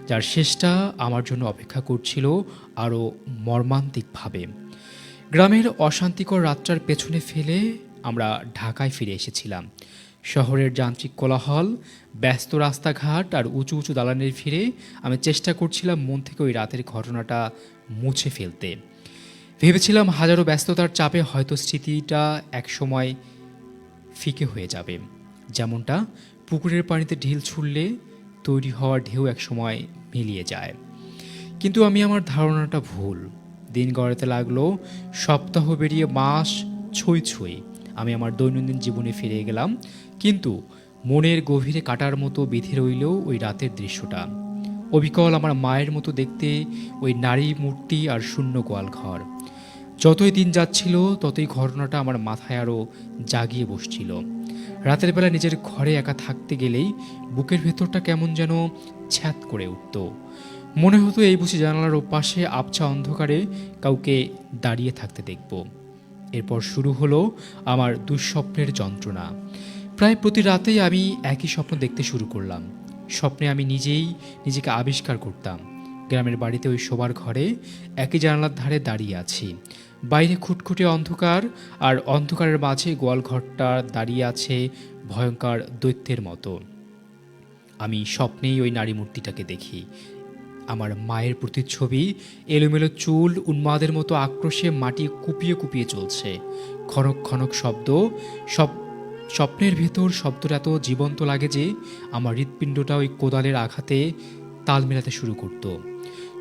যার শেষটা আমার জন্য অপেক্ষা করছিল আরও মর্মান্তিকভাবে। গ্রামের অশান্তিকর রাতটার পেছনে ফেলে আমরা ঢাকায় ফিরে এসেছিলাম। শহরের যান্ত্রিক কোলাহল, ব্যস্ত রাস্তাঘাট আর উঁচু উঁচু দালানের ফিরে আমি চেষ্টা করছিলাম মন থেকে ওই রাতের ঘটনাটা মুছে ফেলতে। ভেবেছিলাম হাজারো ব্যস্ততার চাপে হয়তো স্মৃতিটা একসময় ফিকে হয়ে যাবে, যেমনটা পুকুরের পানিতে ঢিল ছুড়লে তৈরি হওয়ার ঢেউ একসময় মিলিয়ে যায়। কিন্তু আমি আমার ধারণাটা ভুল। দিন গড়াতে লাগলো, সপ্তাহ বেরিয়ে মাস ছুঁই ছুঁই। আমি আমার দৈনন্দিন জীবনে ফিরে গেলাম, কিন্তু মনের গভীরে কাটার মতো বিধে রইল ওই রাতের দৃশ্যটা। অবিকল আমার মায়ের মতো দেখতে ওই নারী মূর্তি আর শূন্য গোয়াল ঘর। যতই দিন যাচ্ছিল ততই ঘটনাটা আমার মাথায় আরও জাগিয়ে বসছিল। রাতের বেলা নিজের ঘরে একা থাকতে গেলেই বুকের ভেতরটা কেমন যেন ছ্যাঁত করে উঠত। মনে হতো এই বুঝি জানালার ওপাশে আবছা অন্ধকারে কাউকে দাঁড়িয়ে থাকতে দেখব। এরপর শুরু হলো আমার দুঃস্বপ্নের যন্ত্রণা। প্রায় প্রতি রাতেই আমি একই স্বপ্ন দেখতে শুরু করলাম। স্বপ্নে আমি নিজেই নিজেকে আবিষ্কার করতাম। গ্রামের বাড়িতে ওই শোবার ঘরে একই জানালার ধারে দাঁড়িয়ে আছি। বাইরে খুটখুটে অন্ধকার, আর অন্ধকারের মাঝে গোয়ালঘরটা দাঁড়িয়ে আছে ভয়ঙ্কর দৈত্যের মতো। আমি স্বপ্নেই ওই নারী মূর্তিটাকে দেখি। আমার মায়ের প্রতিচ্ছবি, এলোমেলো চুল উন্মাদের মতো আক্রোশে মাটি কুপিয়ে কুপিয়ে চলছে। খনক খনক শব্দ, সব স্বপ্নের ভেতর শব্দটা এত জীবন্ত লাগে যে আমার হৃৎপিণ্ডটা ওই কোদালের আঘাতে তাল মেলাতে শুরু করত।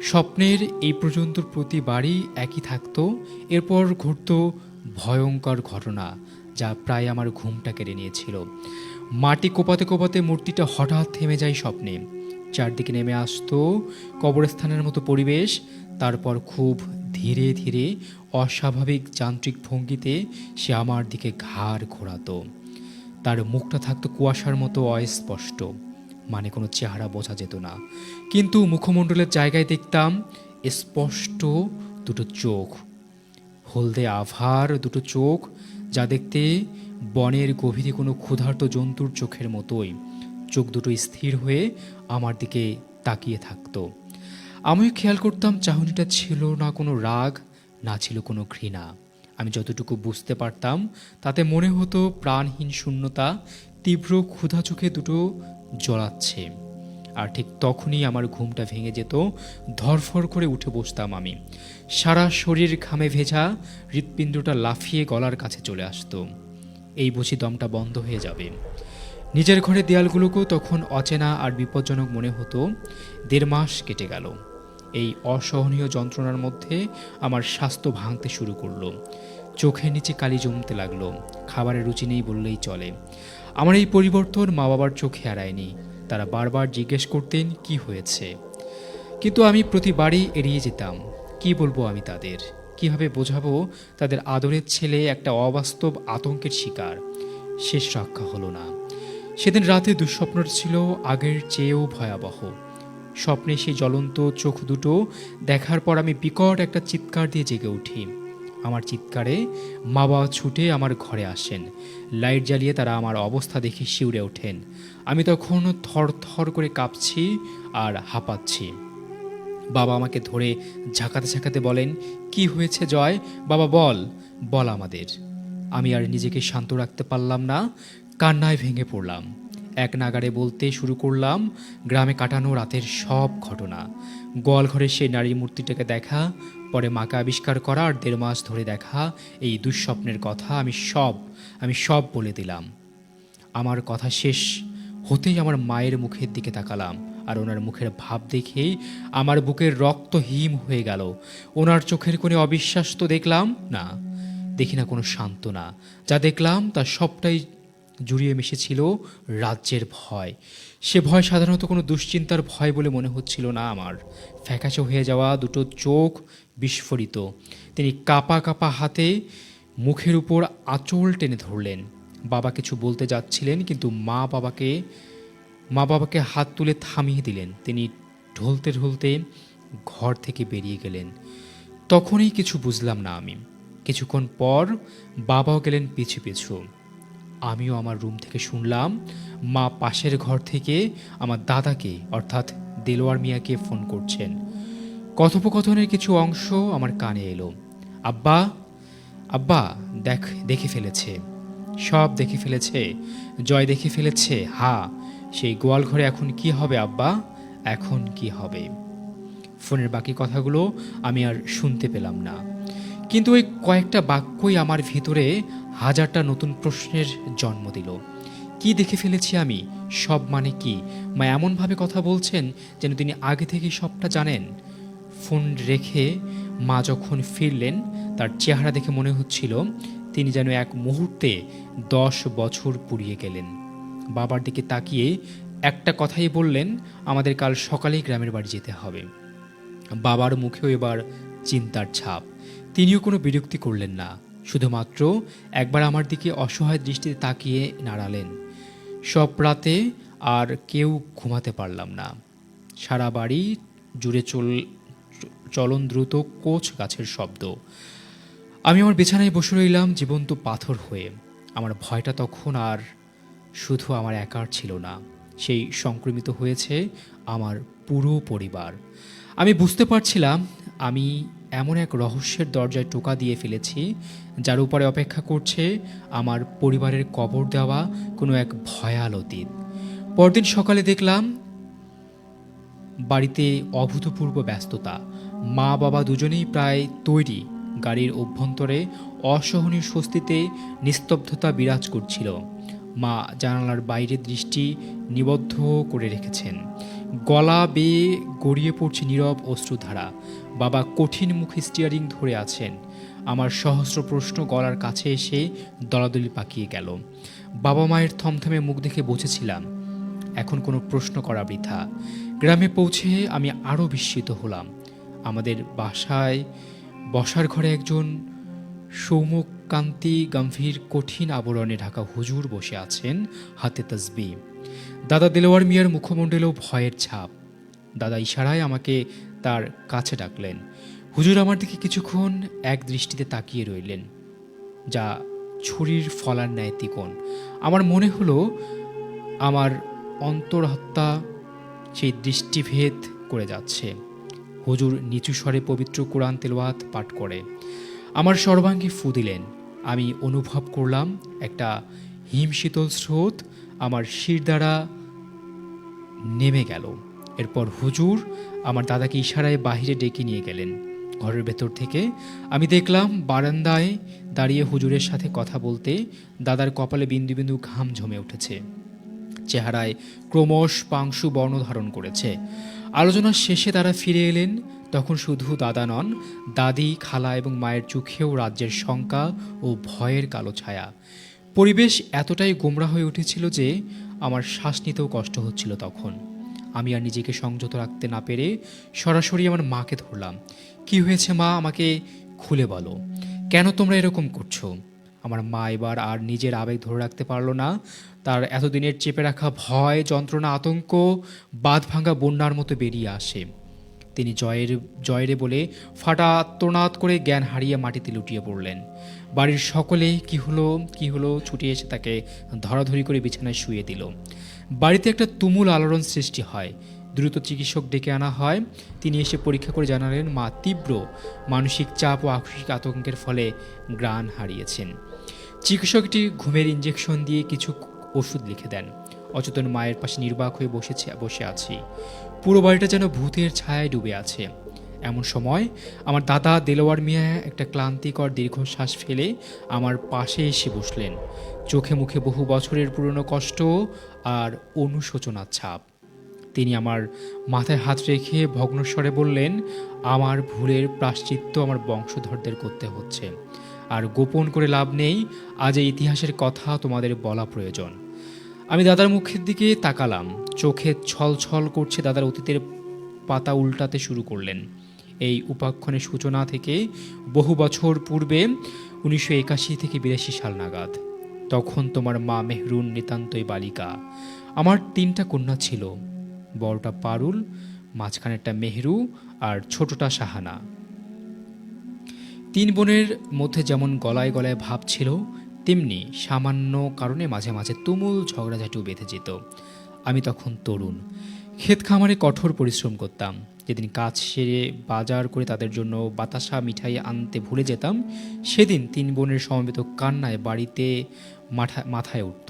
স্বপ্নের এই পর্যন্ত প্রতিবারই একই থাকতো। এরপর ঘটত ভয়ঙ্কর ঘটনা, যা প্রায় আমার ঘুমটা কেড়ে নিয়েছিল। মাটি কোপাতে কোপাতে মূর্তিটা হঠাৎ থেমে যায় স্বপ্নে। চারদিকে নেমে আসতো কবরস্থানের মতো পরিবেশ। তারপর খুব ধীরে ধীরে অস্বাভাবিক যান্ত্রিক ভঙ্গিতে সে আমার দিকে ঘাড় ঘোরাতো। তার মুখটা থাকতো কুয়াশার মতো অস্পষ্ট, মানে কোনো চেহারা বোঝা যেত না। কিন্তু মুখমণ্ডলের জায়গায় দেখতাম স্পষ্ট দুটো চোখ, হলদে আভার দুটো চোখ, যা দেখতে বনের গভীরে কোনো ক্ষুধার্ত জন্তুর চোখের মতোই। চোখ দুটো স্থির হয়ে আমার দিকে তাকিয়ে থাকতো। আমিও খেয়াল করতাম চাহনিটা ছিল না কোনো রাগ, না ছিল কোনো ঘৃণা। আমি যতটুকু বুঝতে পারতাম তাতে মনে হতো প্রাণহীন শূন্যতা তীব্র ক্ষুধা চোখে দুটো জ্বলাচ্ছে। আর ঠিক তখনই আমার ঘুমটা ভেঙে যেত। ধরফর করে উঠে বসতাম আমি। সারা শরীর ঘামে ভেজা, হৃৎপিণ্ডটা লাফিয়ে গলার কাছে চলে আসতো। এই বুঝি দমটা বন্ধ হয়ে যাবে। নিজের ঘরের দেয়ালগুলোকেও তখন অচেনা আর বিপজ্জনক মনে হতো। 1.5 মাস কেটে গেল। এই অসহনীয় যন্ত্রণার মধ্যে আমার স্বাস্থ্য ভাঙতে শুরু করলো। চোখের নিচে কালি জমতে লাগলো। খাবারের রুচি নেই বললেই চলে। আমার এই পরিবর্তন মা বাবার চোখে এড়ায়নি। তারা বারবার জিজ্ঞেস করতেন কি হয়েছে, কিন্তু আমি প্রতিবারই এড়িয়ে যেতাম। কি বলবো আমি তাদের? কিভাবে বোঝাবো তাদের আদরের ছেলে একটা অবাস্তব আতঙ্কের শিকার? শেষ রক্ষা হলো না। সেদিন রাতে দুঃস্বপ্ন ছিল আগের চেয়েও ভয়াবহ। স্বপ্নে সেই জ্বলন্ত চোখ দুটো দেখার পর আমি বিকট একটা চিৎকার দিয়ে জেগে উঠি। আমার চিৎকারে মা বাবা ছুটে আমার ঘরে আসেন। লাইট জ্বালিয়ে তারা আমার অবস্থা দেখে শিউরে ওঠেন। আমি তখন থর থর করে কাঁপছি আর হাঁপাচ্ছি। বাবা আমাকে ধরে ঝাঁকাতে ঝাঁকাতে বলেন, কি হয়েছে জয়? বাবা বল, বল আমাদের। আমি আর নিজেকে শান্ত রাখতে পারলাম না, কান্নায় ভেঙে পড়লাম। এক নাগাড়ে বলতে শুরু করলাম গ্রামে কাটানো রাতের সব ঘটনা। গোয়ালঘরের সেই নারী মূর্তিটাকে দেখা, পরে মাকে আবিষ্কার করা, আর 1.5 মাস ধরে দেখা এই দুঃস্বপ্নের কথা আমি সব বলে দিলাম। আমার কথা শেষ হতেই আমার মায়ের মুখের দিকে তাকালাম, আর ওনার মুখের ভাব দেখেই আমার বুকের রক্ত হিম হয়ে গেল। ওনার চোখের কোণে অবিশ্বাস তো দেখলাম না, দেখি না কোনো সান্ত্বনা। যা দেখলাম তা সবটাই জুড়িয়ে মিশেছিল রাজ্যের ভয়। সে ভয় সাধারণত কোনো দুশ্চিন্তার ভয় বলে মনে হচ্ছিল না আমার। ফ্যাকাশে হয়ে যাওয়া দুটো চোখ বিস্ফোরিত। তিনি কাঁপা কাঁপা হাতে মুখের উপর আঁচল টেনে ধরলেন। বাবা কিছু বলতে যাচ্ছিলেন, কিন্তু মা বাবাকে হাত তুলে থামিয়ে দিলেন। তিনি ঢলতে ঢলতে ঘর থেকে বেরিয়ে গেলেন। তখনই কিছু বুঝলাম না আমি। কিছুক্ষণ পর বাবাও গেলেন পিছু পিছু। আমিও আমার রুম থেকে শুনলাম মা পাশের ঘর থেকে আমার দাদাকে অর্থাৎ দেলোয়ার মিয়াকে ফোন করছেন। কথোপকথনের কিছু অংশ আমার কানে এলো। আব্বা, আব্বা, দেখে ফেলেছে, সব দেখে ফেলেছে, জয় দেখে ফেলেছে। হ্যাঁ, সেই গোয়াল ঘরে এখন কি হবে আব্বা, এখন কি হবে? ফোনের বাকি কথাগুলো আমি আর শুনতে পেলাম না, কিন্তু ওই কয়েকটা বাক্যই আমার ভিতরে হাজারটা নতুন প্রশ্নের জন্ম দিল। কি দেখে ফেলেছি আমি? সব মানে কি? মা এমনভাবে কথা বলছেন যেন তিনি আগে থেকেই সবটা জানেন। ফোন রেখে মা যখন ফিরলেন, তার চেহারা দেখে মনে হচ্ছিল তিনি যেন এক মুহূর্তে 10 বছর পুড়িয়ে গেলেন। বাবার দিকে তাকিয়ে একটা কথাই বললেন, আমাদের কাল সকালেই গ্রামের বাড়ি যেতে হবে। বাবার মুখেও এবার চিন্তার ছাপ। তিনিও কোনো বিরক্তি করলেন না, শুধুমাত্র একবার আমার দিকে অসহায় দৃষ্টিতে তাকিয়ে নাড়ালেন। সব রাতে আর কেউ ঘুমাতে পারলাম না। সারা বাড়ি জুড়ে চলন দ্রুত কোচ গাছের শব্দ। আমি আমার বিছানায় বসে রইলাম জীবন্ত পাথর হয়ে। আমার ভয়টা তখন আর শুধু আমার একার ছিল না, সেই সংক্রমিত হয়েছে আমার পুরো পরিবার। আমি বুঝতে পারছিলাম আমি এমন এক রহস্যের দরজায় টোকা দিয়ে ফেলেছি, যার উপরে অপেক্ষা করছে আমার পরিবারের কবর দেওয়া কোনো এক ভয়াল অতীত। পরদিন সকালে দেখলাম বাড়িতে অভূতপূর্ব ব্যস্ততা। মা বাবা দুজনেই প্রায় তৈরি। গাড়ির অভ্যন্তরে অসহনীয় স্বস্তিতে নিস্তব্ধতা বিরাজ করছিল। মা জানালার বাইরে দৃষ্টি নিবদ্ধ করে রেখেছেন। গলা বেয়ে গড়িয়ে পড়ছে নীরব অশ্রুধারা। বাবা কঠিন মুখে স্টিয়ারিং ধরে আছেন। আমার সহস্র প্রশ্ন গলার কাছে এসে দলাদলি পাকিয়ে গেল। বাবা মায়ের থমথমে মুখ দেখে বুঝেছিলাম এখন কোনো প্রশ্ন করা বৃথা। গ্রামে পৌঁছে আমি আরও বিস্মিত হলাম। আমাদের বাসায় বসার ঘরে একজন সৌম্যকান্তি গম্ভীর কঠিন আবরণে ঢাকা হুজুর বসে আছেন, হাতে তসবিহ। দাদা দেলোয়ার মিয়ার মুখমণ্ডলেও ভয়ের ছাপ। দাদা ইশারায় আমাকে তার কাছে ডাকলেন। হুজুর আমার দিকে কিছুক্ষণ এক দৃষ্টিতে তাকিয়ে রইলেন, যা ছুরির ফলার ন্যায় তীক্ষ্ণ। আমার মনে হলো আমার অন্তরহত্যা সেই দৃষ্টিভেদ করে যাচ্ছে। হুজুর নিচু স্বরে পবিত্র কোরআন তেলাওয়াত পাঠ করে আমার সর্বাঙ্গে ফু দিলেন। আমি অনুভব করলাম একটা হিমশীতল স্রোত আমার শির দ্বারা নেমে গেল। এরপর হুজুর আমার দাদাকে ইশারায় বাহিরে ডেকে নিয়ে গেলেন। ঘরের ভেতর থেকে আমি দেখলাম বারান্দায় দাঁড়িয়ে হুজুরের সাথে কথা বলতে দাদার কপালে বিন্দু বিন্দু ঘাম জমে উঠেছে। চেহারায় ক্রমশ পাংশু বর্ণ ধারণ করেছে। আলোচনার শেষে তারা ফিরে এলেন। তখন শুধু দাদা নন, দাদি, খালা এবং মায়ের চোখেও রাজ্যের শঙ্কা ও ভয়ের কালো ছায়া। পরিবেশ এতটাই গোমরা হয়ে উঠেছিল যে আমার শ্বাস নিতেও কষ্ট হচ্ছিল তখন। আমি আর নিজেকে সংযত রাখতে না পেরে সরাসরি আমার মাকে ধরলাম। কি হয়েছে মা, আমাকে খুলে বলো, কেন তোমরা এরকম করছো? আমার মা এবার আর নিজের আবেগ ধরে রাখতে পারল না। তার এতদিনের চেপে রাখা ভয়, যন্ত্রণা, আতঙ্ক বাঁধ ভাঙা বন্যার মতো বেরিয়ে আসে। তিনি জয়ের বলে ফাটা আত্মনাদ করে জ্ঞান হারিয়ে মাটিতে লুটিয়ে পড়লেন। বাড়ির সকলে কি হলো ছুটে এসে তাকে ধরাধরি করে বিছানায় শুয়ে দিল। বাড়িতে একটা তুমুল আলোড়ন সৃষ্টি হয়। দ্রুত চিকিৎসক ডেকে আনা হয়। তিনি এসে পরীক্ষা করে জানালেন মা তীব্র মানসিক চাপ ও আকস্মিক আতঙ্কের ফলে জ্ঞান হারিয়েছেন। চিকিৎসকটি ঘুমের ইঞ্জেকশন দিয়ে কিছু ওষুধ লিখে দেন। অচেতন মায়ের পাশে নির্বাক হয়ে বসে আছি। পুরো বাড়িটা যেন ভূতের ছায়ায় ডুবে আছে। এমন সময় আমার দাদা দেলোয়ার মিয়া একটা ক্লান্তিকর দীর্ঘশ্বাস ফেলে আমার পাশে এসে বসলেন। চোখে মুখে বহু বছরের পুরনো কষ্ট আর অনুশোচনার ছাপ। তিনি আমার মাথায় হাত রেখে ভগ্নস্বরে বললেন, আমার ভুলের প্রায়শ্চিত্ত আমার বংশধরদের করতে হচ্ছে, আর গোপন করে লাভ নেই। আজ এই ইতিহাসের কথা তোমাদের বলা প্রয়োজন। আমি দাদার মুখের দিকে তাকালাম। চোখে ছলছল করছে। দাদার অতীতের পাতা উল্টাতে শুরু করলেন। এই উপাখ্যানের সূচনা থেকে বহু বছর পূর্বে 1981 থেকে 82 সাল নাগাদ। তখন তোমার মা মেহরুন নিতান্তই বালিকা। আমার 3টা কন্যা ছিল। বড়টা পারুল, মাঝখানেরটা মেহরু আর ছোটটা শাহানা। 3 বোনের মধ্যে যেমন গলায় গলায় ভাব ছিল, তেমনি সামান্য কারণে মাঝে মাঝে তুমুল ঝগড়াঝাটিও বেঁধে যেত। আমি তখন তরুণ। ক্ষেত খামারে কঠোর পরিশ্রম করতাম। যেদিন কাজ সেরে বাজার করে তাদের জন্য বাতাসা মিঠাই আনতে ভুলে যেতাম, সেদিন 3 বোনের সমবেত কান্নায় বাড়িতে মাথায় উঠত।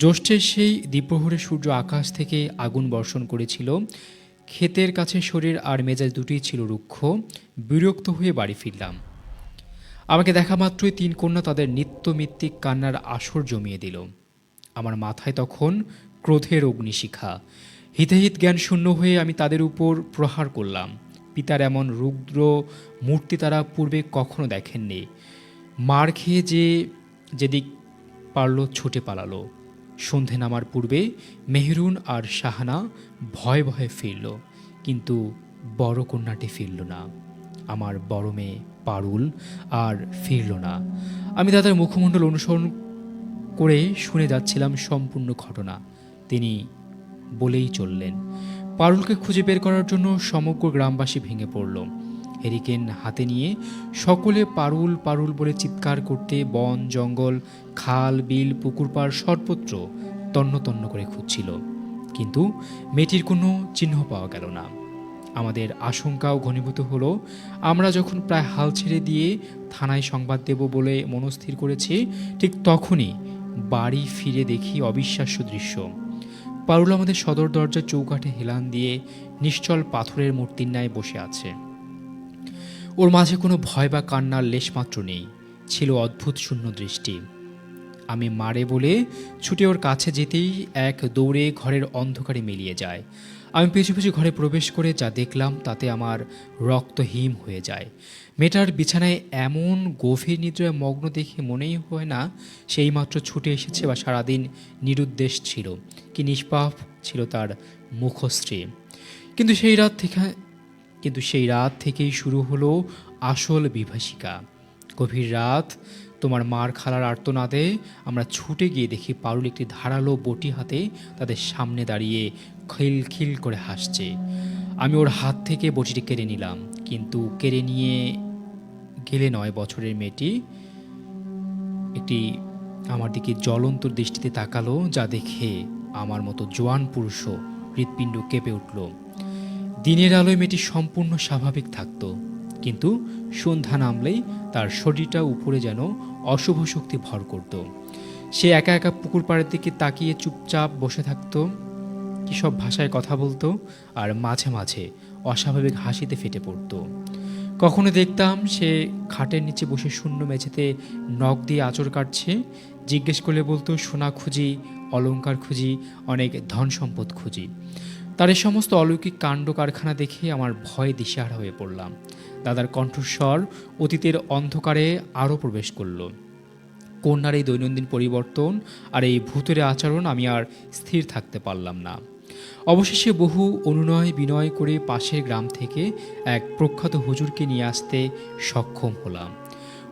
জ্যৈষ্ঠের সেই দ্বিপ্রহরে সূর্য আকাশ থেকে আগুন বর্ষণ করেছিল। ক্ষেতের কাছে শরীর আর মেজাজ দুটিই ছিল রুক্ষ। বিরক্ত হয়ে বাড়ি ফিরলাম। আমাকে দেখা মাত্রই 3 কন্যা তাদের নিত্যমিত্তিক কান্নার আসর জমিয়ে দিল। আমার মাথায় তখন ক্রোধের অগ্নিশিখা। হিতাহিত জ্ঞান শূন্য হয়ে আমি তাদের উপর প্রহার করলাম। পিতার এমন রুদ্র মূর্তি তারা পূর্বে কখনো দেখেননি। মার খেয়ে যেদিক পারল ছুটে পালালো। সন্ধে নামার পূর্বে মেহরুন আর শাহানা ভয়ে ভয়ে ফিরল, কিন্তু বড় কন্যাটি ফিরল না। আমার বড় মেয়ে পারুল আর ফিরল না। আমি দাদার মুখমণ্ডল অনুসরণ করে শুনে যাচ্ছিলাম সম্পূর্ণ ঘটনা। তিনি বলেই চললেন। পারুলকে খুঁজে বের করার জন্য সমগ্র গ্রামবাসী ভেঙে পড়ল। হেরিকেন হাতে নিয়ে সকলে পারুল পারুল বলে চিৎকার করতে বন জঙ্গল খাল বিল পুকুর পাড় সর্বত্র তন্ন তন্ন করে খুঁজছিল, কিন্তু মেয়েটির কোনো চিহ্ন পাওয়া গেল না। আমাদের আশঙ্কাও ঘনীভূত হলো। আমরা যখন প্রায় হাল ছেড়ে দিয়ে থানায় সংবাদ দেব বলে মনস্থির করেছি, ঠিক তখনই বাড়ি ফিরে দেখি অবিশ্বাস্য দৃশ্য। পারুল আমাদের সদর দরজার চৌকাঠে হেলান দিয়ে নিশ্চল পাথরের মূর্তির ন্যায় বসে আছে। ওর মাঝে কোনো ভয় বা কান্নার লেশমাত্র নেই, ছিল অদ্ভুত শূন্য দৃষ্টি। আমি মারে বলে ছুটে ওর কাছে যেতেই এক দৌড়ে ঘরের অন্ধকারে মিলিয়ে যায়। আমি পিছু পিছু ঘরে প্রবেশ করে যা দেখলাম তাতে আমার রক্ত হিম হয়ে যায়। মেয়েটার বিছানায় এমন গভীর নিদ্রায় মগ্ন দেখে মনেই হয় না সেই মাত্র ছুটে এসেছে বা সারাদিন নিরুদ্দেশ ছিল। কি নিষ্পাপ ছিল তার মুখশ্রী। কিন্তু সেই রাত থেকেই শুরু হলো আসল বিভীষিকা। গভীর রাত, তোমার মার খালার আর্তনাদে আমরা ছুটে গিয়ে দেখি পারুল একটি ধারালো বটি হাতে তাদের সামনে দাঁড়িয়ে খিলখিল করে হাসছে। আমি ওর হাত থেকে বটিটি কেড়ে নিলাম, কিন্তু কেড়ে নিয়ে গেলে 9 বছরের মেয়েটি একটি আমার দিকে জ্বলন্ত দৃষ্টিতে তাকালো, যা দেখে আমার মতো জোয়ান পুরুষও হৃৎপিণ্ড কেঁপে উঠল। দিনের আলোয় মেয়েটি সম্পূর্ণ স্বাভাবিক থাকত, কিন্তু সন্ধ্যা নামলেই তার শরীরটা উপরে যেন অশুভ শক্তি ভর করত। সে একা একা পুকুর পাড়ের দিকে তাকিয়ে চুপচাপ বসে থাকত, কি সব ভাষায় কথা বলতো, আর মাঝে মাঝে অস্বাভাবিক হাসিতে ফেটে পড়ত। কখনো দেখতাম সে খাটের নিচে বসে শূন্য মেঝেতে নখ দিয়ে আঁচড় কাটছে। জিজ্ঞেস করলে বলতো, সোনা খুঁজি, অলংকার খুঁজি, অনেক ধন সম্পদ খুঁজি। তার এই সমস্ত অলৌকিক কাণ্ড কারখানা দেখে আমার ভয়ে দিশেহারা হয়ে পড়লাম। দাদার কণ্ঠস্বর অতীতের অন্ধকারে আরও প্রবেশ করল। কন্যার এই দৈনন্দিন পরিবর্তন আর এই ভূতের আচরণ আমি আর স্থির থাকতে পারলাম না। অবশেষে বহু অনুনয় বিনয় করে পাশের গ্রাম থেকে এক প্রখ্যাত হুজুরকে নিয়ে আসতে সক্ষম হলাম।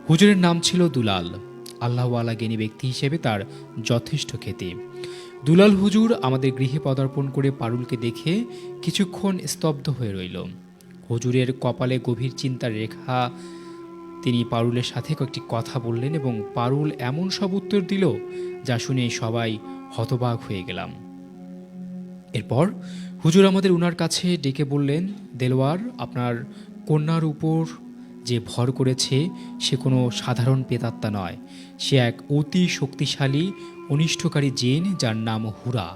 হুজুরের নাম ছিল দুলাল। আল্লাহওয়ালা জ্ঞানী ব্যক্তি হিসেবে তার যথেষ্ট খ্যাতি। দুলাল হুজুর আমাদের গৃহে পদার্পণ করে পারুলকে দেখে কিছুক্ষণ স্তব্ধ হয়ে রইল। হুজুরের কপালে গভীর চিন্তার রেখা। তিনি পারুলের সাথে কয়েকটি কথা বললেন এবং পারুল এমন সব উত্তর দিল যা শুনে সবাই হতবাক হয়ে গেলাম। এরপর হুজুর আমাদের উনার কাছে ডেকে বললেন, দেলোয়ার, আপনার কন্যার উপর যে ভর করেছে সে কোনো সাধারণ প্রেতাত্মা নয়, সে এক অতি শক্তিশালী অনিষ্টকারী জিন যার নাম হুরা।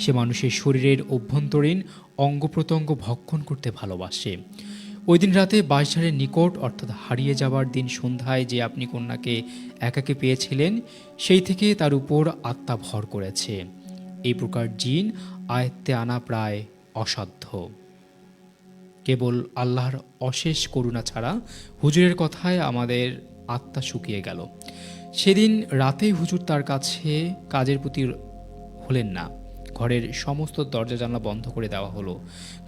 সে মানুষের শরীরের অভ্যন্তরীণ অঙ্গ প্রত্যঙ্গ ভক্ষণ করতে ভালোবাসে। ওই দিন রাতে বাঁশঝাড়ের নিকট, অর্থাৎ হারিয়ে যাওয়ার দিন সন্ধ্যায় যে আপনি কন্যাকে একাকে পেয়েছিলেন, সেই থেকে তার উপর আত্মা ভর করেছে। এই প্রকার জিন আয়ত্তে আনা প্রায় অসাধ্য। কেবল আল্লাহর অশেষ করুণা ছাড়া হুজুরের কথায় আমাদের আত্মা শুকিয়ে গেল। সেদিন রাতেই হুজুর তার কাছে কাজের প্রতি হলেন না। ঘরের সমস্ত দরজা জানলা বন্ধ করে দেওয়া হলো।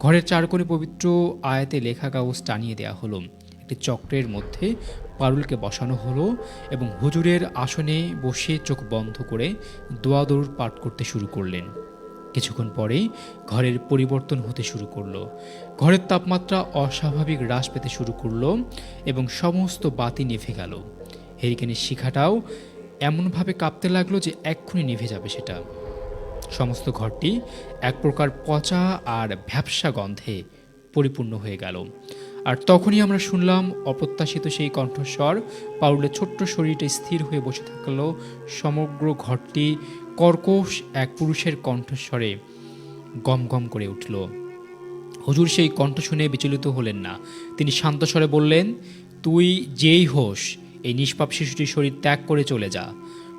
ঘরের চারকোণে পবিত্র আয়াতে লেখা কাগজ টানিয়ে দেওয়া হলো। একটি চক্রের মধ্যে পারুলকে বসানো হলো এবং হুজুরের আসনে বসে চোখ বন্ধ করে দোয়া দরুদ পাঠ করতে শুরু করলেন। কিছুক্ষণ পরেই ঘরের পরিবর্তন হতে শুরু করলো। ঘরের তাপমাত্রা অস্বাভাবিক হ্রাস পেতে শুরু করলো এবং সমস্ত বাতি নিভে গেল। হেরিকেনের শিখাটাও এমনভাবে কাঁপতে লাগলো যে এক্ষুনি নিভে যাবে সেটা। সমস্ত ঘরটি এক প্রকার পচা আর ভ্যাপসা গন্ধে পরিপূর্ণ হয়ে গেল। আর তখনই আমরা শুনলাম অপ্রত্যাশিত সেই কণ্ঠস্বর। পারুলের ছোট্ট শরীরটা স্থির হয়ে বসে থাকলো। সমগ্র ঘরটি কর্কশ এক পুরুষের কণ্ঠস্বরে গম গম করে উঠল। হুজুর সেই কণ্ঠ শুনে বিচলিত হলেন না। তিনি শান্ত স্বরে বললেন, তুই যেই হোস, এই নিষ্পাপ শিশুটির শরীর ত্যাগ করে চলে যা।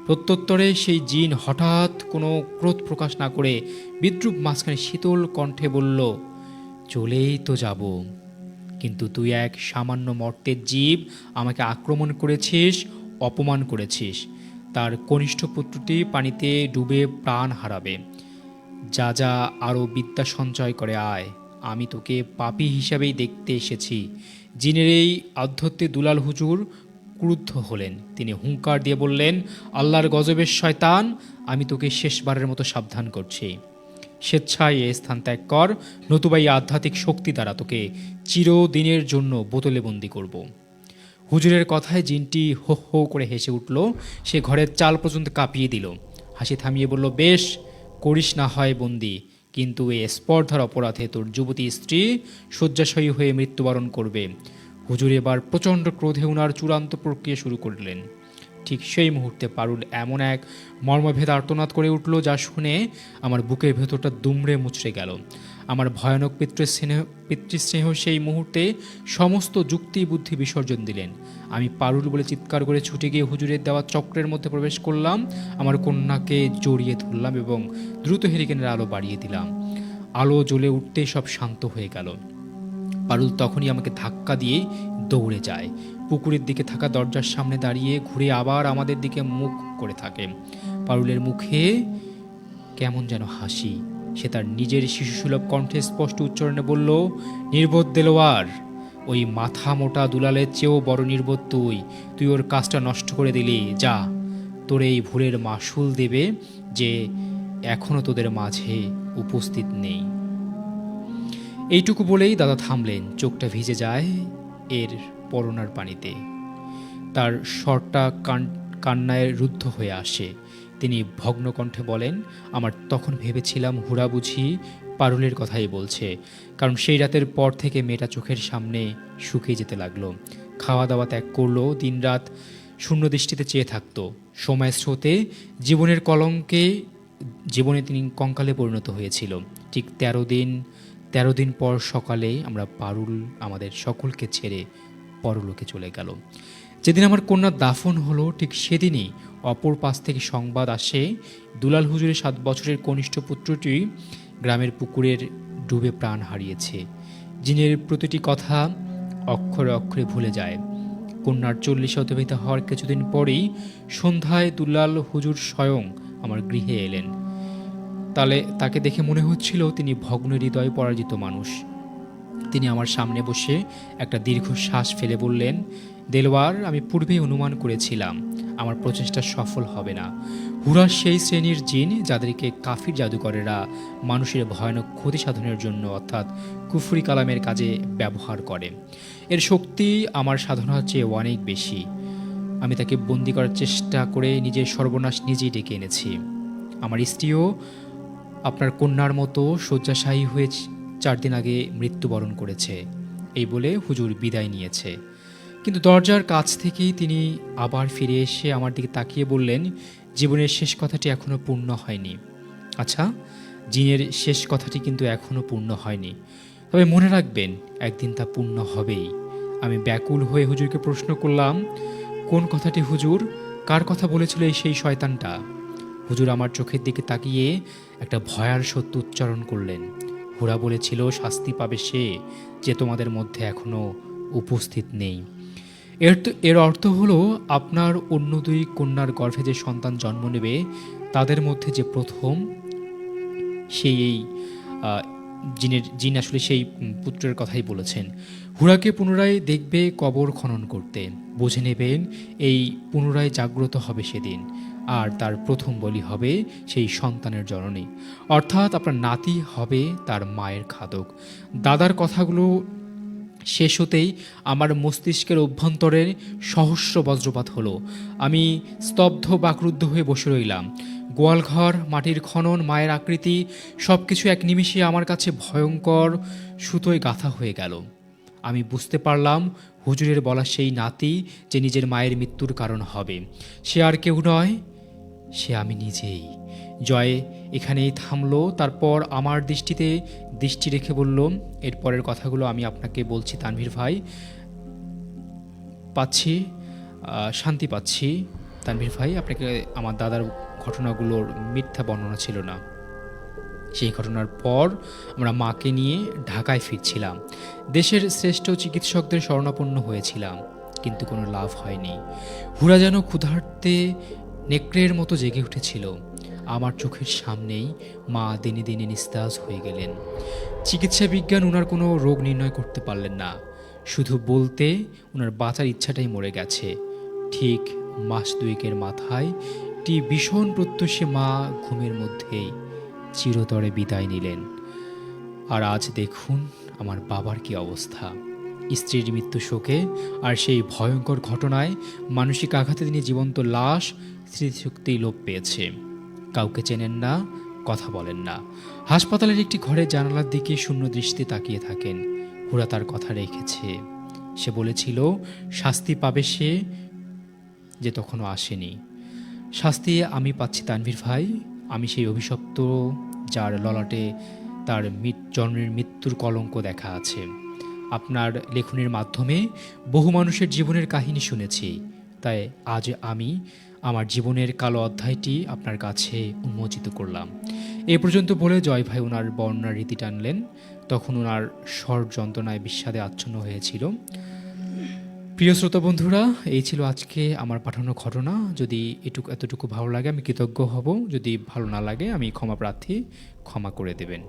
প্রত্যুত্তরে সেই জিন হঠাৎ কোনো ক্রোধ প্রকাশ না করে বিদ্রুপ মাঝখানে শীতল কণ্ঠে বলল, চলেই তো যাব, কিন্তু তুই এক সামান্য মর্তের জীব, আমাকে আক্রমণ করেছিস, অপমান করেছিস। তার কনিষ্ঠ পুত্রটি পানিতে ডুবে প্রাণ হারাবে। যা যা আরও বিদ্যা সঞ্চয় করে আয়, আমি তোকে পাপী হিসাবেই দেখতে এসেছি। জিনের এই আধ্যাত্মিক দুলাল হুজুর ক্রুদ্ধ হলেন। তিনি হুঙ্কার দিয়ে বললেন, আল্লাহর গজবের শয়তান, আমি তোকে শেষবারের মতো সাবধান করছি। স্বেচ্ছায় এ স্থান ত্যাগ কর, নতুবা এই আধ্যাত্মিক শক্তি দ্বারা তোকে চিরদিনের জন্য বোতলে বন্দি করব। হুজুরের কথায় জিনটি হো হো করে হেসে উঠল। সে ঘরের চাল পর্যন্ত কাঁপিয়ে দিল। হাসি থামিয়ে বলল, বেশ, করিস না হয় বন্দি, কিন্তু এই স্পর্ধার অপরাধে তোর যুবতী স্ত্রী শয্যাশয়ী হয়ে মৃত্যুবরণ করবে। হুজুর এবার প্রচণ্ড ক্রোধে উনার চূড়ান্ত প্রক্রিয়া শুরু করলেন। ঠিক সেই মুহূর্তে পারুল এমন এক মর্মভেদ আর্তনাদ করে উঠল যা শুনে আমার বুকের ভেতরটা দুমড়ে মুচড়ে গেল। আমার ভয়ানক পিতৃস্নেহ সেই মুহূর্তে সমস্ত যুক্তি বুদ্ধি বিসর্জন দিলেন। আমি পারুল বলে চিৎকার করে ছুটে গিয়ে হুজুরের দেওয়া চক্রের মধ্যে প্রবেশ করলাম। আমার কন্যাকে জড়িয়ে ধরলাম এবং দ্রুত হেরিকেনের আলো বাড়িয়ে দিলাম। আলো জ্বলে উঠতেই সব শান্ত হয়ে গেল। পারুল তখনই আমাকে ধাক্কা দিয়ে দৌড়ে যায়। পুকুরের দিকে থাকা দরজার সামনে দাঁড়িয়ে ঘুরে আবার আমাদের দিকে মুখ করে থাকে। পারুলের মুখে কেমন যেন হাসি। সে তার নিজের শিশুসুলভ কণ্ঠে স্পষ্ট উচ্চারণে বলল, নির্বোধ দেলোয়ার, ওই মাথা মোটা দুলালের চেয়েও বড় নির্বোধ তুই। তুই ওর কাজটা নষ্ট করে দিলি। যা, তোর এই ভুলের মাসুল দেবে যে এখনো তোদের মাঝে উপস্থিত নেই। এইটুকু বলেই দাদা থামলেন। চোখটা ভিজে যায় এর পরনার পানিতে। তার স্বরটা কান্নায় রুদ্ধ হয়ে আসে। তিনি ভগ্ন কণ্ঠে বলেন, আমার তখন ভেবেছিলাম হুরা বুঝি পারুলের কথাই বলছে, কারণ সেই রাতের পর থেকে মেয়েটা চোখের সামনে শুকিয়ে যেতে লাগলো। খাওয়া দাওয়া ত্যাগ করলো, দিনরাত শূন্য দৃষ্টিতে চেয়ে থাকতো। সময়ের স্রোতে জীবনের কলঙ্কে জীবনে তিনি কঙ্কালে পরিণত হয়েছিল। ঠিক 13 দিন পর সকালে আমরা পারুল আমাদের সকলকে ছেড়ে পরলোকে চলে গেল। যেদিন আমার কন্যার দাফন হলো, ঠিক সেদিনই অপর পাশ থেকে সংবাদ আসে, দুলাল হুজুরের 7 বছরের কনিষ্ঠ পুত্রটি গ্রামের পুকুরের ডুবে প্রাণ হারিয়েছে। জিনের প্রতিটি কথা অক্ষরে অক্ষরে ভুলে যায়। কন্যার 40 অতিবাহিত হওয়ার কিছুদিন পরেই সন্ধ্যায় দুলাল হুজুর স্বয়ং আমার গৃহে এলেন। তাকে দেখে মনে হচ্ছিল তিনি ভগ্ন হৃদয় পরাজিত মানুষ। তিনি আমার সামনে বসে একটা দীর্ঘ শ্বাস ফেলে বললেন, দেলোয়ার, আমি পূর্বেই অনুমান করেছিলাম আমার প্রচেষ্টা সফল হবে না। হুরা সেই শ্রেণীর জিন যাদেরকে কাফির জাদুকরেরা মানুষের ভয়ানক ক্ষতি সাধনের জন্য অর্থাৎ কুফরি কালামের কাজে ব্যবহার করে। এর শক্তি আমার সাধনার চেয়ে অনেক বেশি। আমি তাকে বন্দি করার চেষ্টা করে নিজের সর্বনাশ নিজেই ডেকে এনেছি। আমার স্ত্রীও আপনার কন্যার মতো শয্যাশায়ী হয়ে 4 দিন আগে মৃত্যুবরণ করেছে। এই বলে হুজুর বিদায় নিয়েছে। কিন্তু দরজার কাছ থেকেই তিনি আবার ফিরে এসে আমার দিকে তাকিয়ে বললেন, জীবনের শেষ কথাটি এখনো পূর্ণ হয়নি। আচ্ছা, জিনের শেষ কথাটি কিন্তু এখনো পূর্ণ হয়নি, তবে মনে রাখবেন একদিন তা পূর্ণ হবেই। আমি ব্যাকুল হয়ে হুজুরকে প্রশ্ন করলাম, কোন কথাটি হুজুর? কার কথা বলেছিল এই সেই শয়তানটা? হুজুর আমার চোখের দিকে তাকিয়ে একটা ভয়ার সত্য উচ্চারণ করলেন। হুরা বলেছিল, শাস্তি পাবে সে যে তোমাদের মধ্যে এখনো উপস্থিত নেই। এর অর্থ হলো আপনার অন্য 2 কন্যার গর্ভে যে সন্তান জন্ম নেবে তাদের মধ্যে যে প্রথম, সেই এই জিন আসলে সেই পুত্রের কথাই বলেছেন। হুরাকে পুনরায় দেখবে কবর খনন করতে, বুঝে নেবেন এই পুনরায় জাগ্রত হবে সেদিন, আর তার প্রথম বলি হবে সেই সন্তানের জননী, অর্থাৎ আপনার নাতি হবে তার মায়ের খাদক। দাদার কথাগুলো শেষ হতেই আমার মস্তিষ্কের অভ্যন্তরে সহস্র বজ্রপাত হলো। আমি স্তব্ধ বাকরুদ্ধ হয়ে বসে রইলাম। গোয়ালঘর, মাটির খনন, মায়ের আকৃতি সব কিছু এক নিমিষে আমার কাছে ভয়ঙ্কর সুতোয় গাঁথা হয়ে গেল। আমি বুঝতে পারলাম হুজুরের বলা সেই নাতি যে নিজের মায়ের মৃত্যুর কারণ হবে, সে আর কেউ নয়, সে আমি নিজেই। জয় এখানেই থামলো, তারপর আমার দৃষ্টি রেখে বলল, এরপরের কথাগুলো আমি আপনাকে বলছি তানভীর ভাই, শান্তি পাচ্ছি। তানভীর ভাই, আপনাকে আমার দাদার ঘটনাগুলোর মিথ্যা বর্ণনা ছিল না। সেই ঘটনার পর আমরা মাকে নিয়ে ঢাকায় ফিরছিলাম। দেশের শ্রেষ্ঠ চিকিৎসকদের শরণাপন্ন হয়েছিলাম, কিন্তু কোনো লাভ হয়নি। হুরা যেন ক্ষুধার্তে নেকড়ের মতো জেগে উঠেছিল। আমার চোখের সামনেই মা দিনে দিনে নিস্তেজ হয়ে গেলেন। চিকিৎসা বিজ্ঞান ওনার কোনো রোগ নির্ণয় করতে পারলেন না, শুধু বলতে ওনার বাঁচার ইচ্ছাটাই মরে গেছে। ঠিক মাস 2 মাথায় একটি ভীষণ প্রত্যুষে মা ঘুমের মধ্যেই চিরতরে বিদায় নিলেন। আর আজ দেখুন আমার বাবার কি অবস্থা। স্ত্রীর মৃত্যু শোকে আর সেই ভয়ঙ্কর ঘটনায় মানসিক আঘাতে তিনি জীবন্ত লাশ, স্মৃতিশক্তি লোপ পেয়েছে। কাউকে চেনেন না, কথা বলেন না। হাসপাতালের একটি ঘরে জানালার দিকে শূন্য দৃষ্টি তাকিয়ে থাকেন। হুরা তার কথা রেখেছে। সে বলেছিল শাস্তি পাবে সে যে তখনও আসেনি। শাস্তি আমি পাচ্ছি তানভীর ভাই। আমি সেই অভিশপ্ত যার ললাটে তার জন্মের মৃত্যুর কলঙ্ক দেখা আছে। আপনার লেখনের মাধ্যমে বহু মানুষের জীবনের কাহিনী শুনেছি, তাই আজ আমি আমার জীবনের কালো অধ্যায়টি আপনার কাছে উন্মোচিত করলাম। এ পর্যন্ত বলে জয় ভাই ওনার বর্ণনার রীতি টানলেন। তখন ওনার স্বর যন্ত্রণায় বিস্বাদে আচ্ছন্ন হয়েছিল। প্রিয় শ্রোতা বন্ধুরা, এই ছিল আজকে আমার পাঠানো ঘটনা। যদি এতটুকু ভালো লাগে আমি কৃতজ্ঞ হব, যদি ভালো না লাগে আমি ক্ষমা প্রার্থী, ক্ষমা করে দেবেন।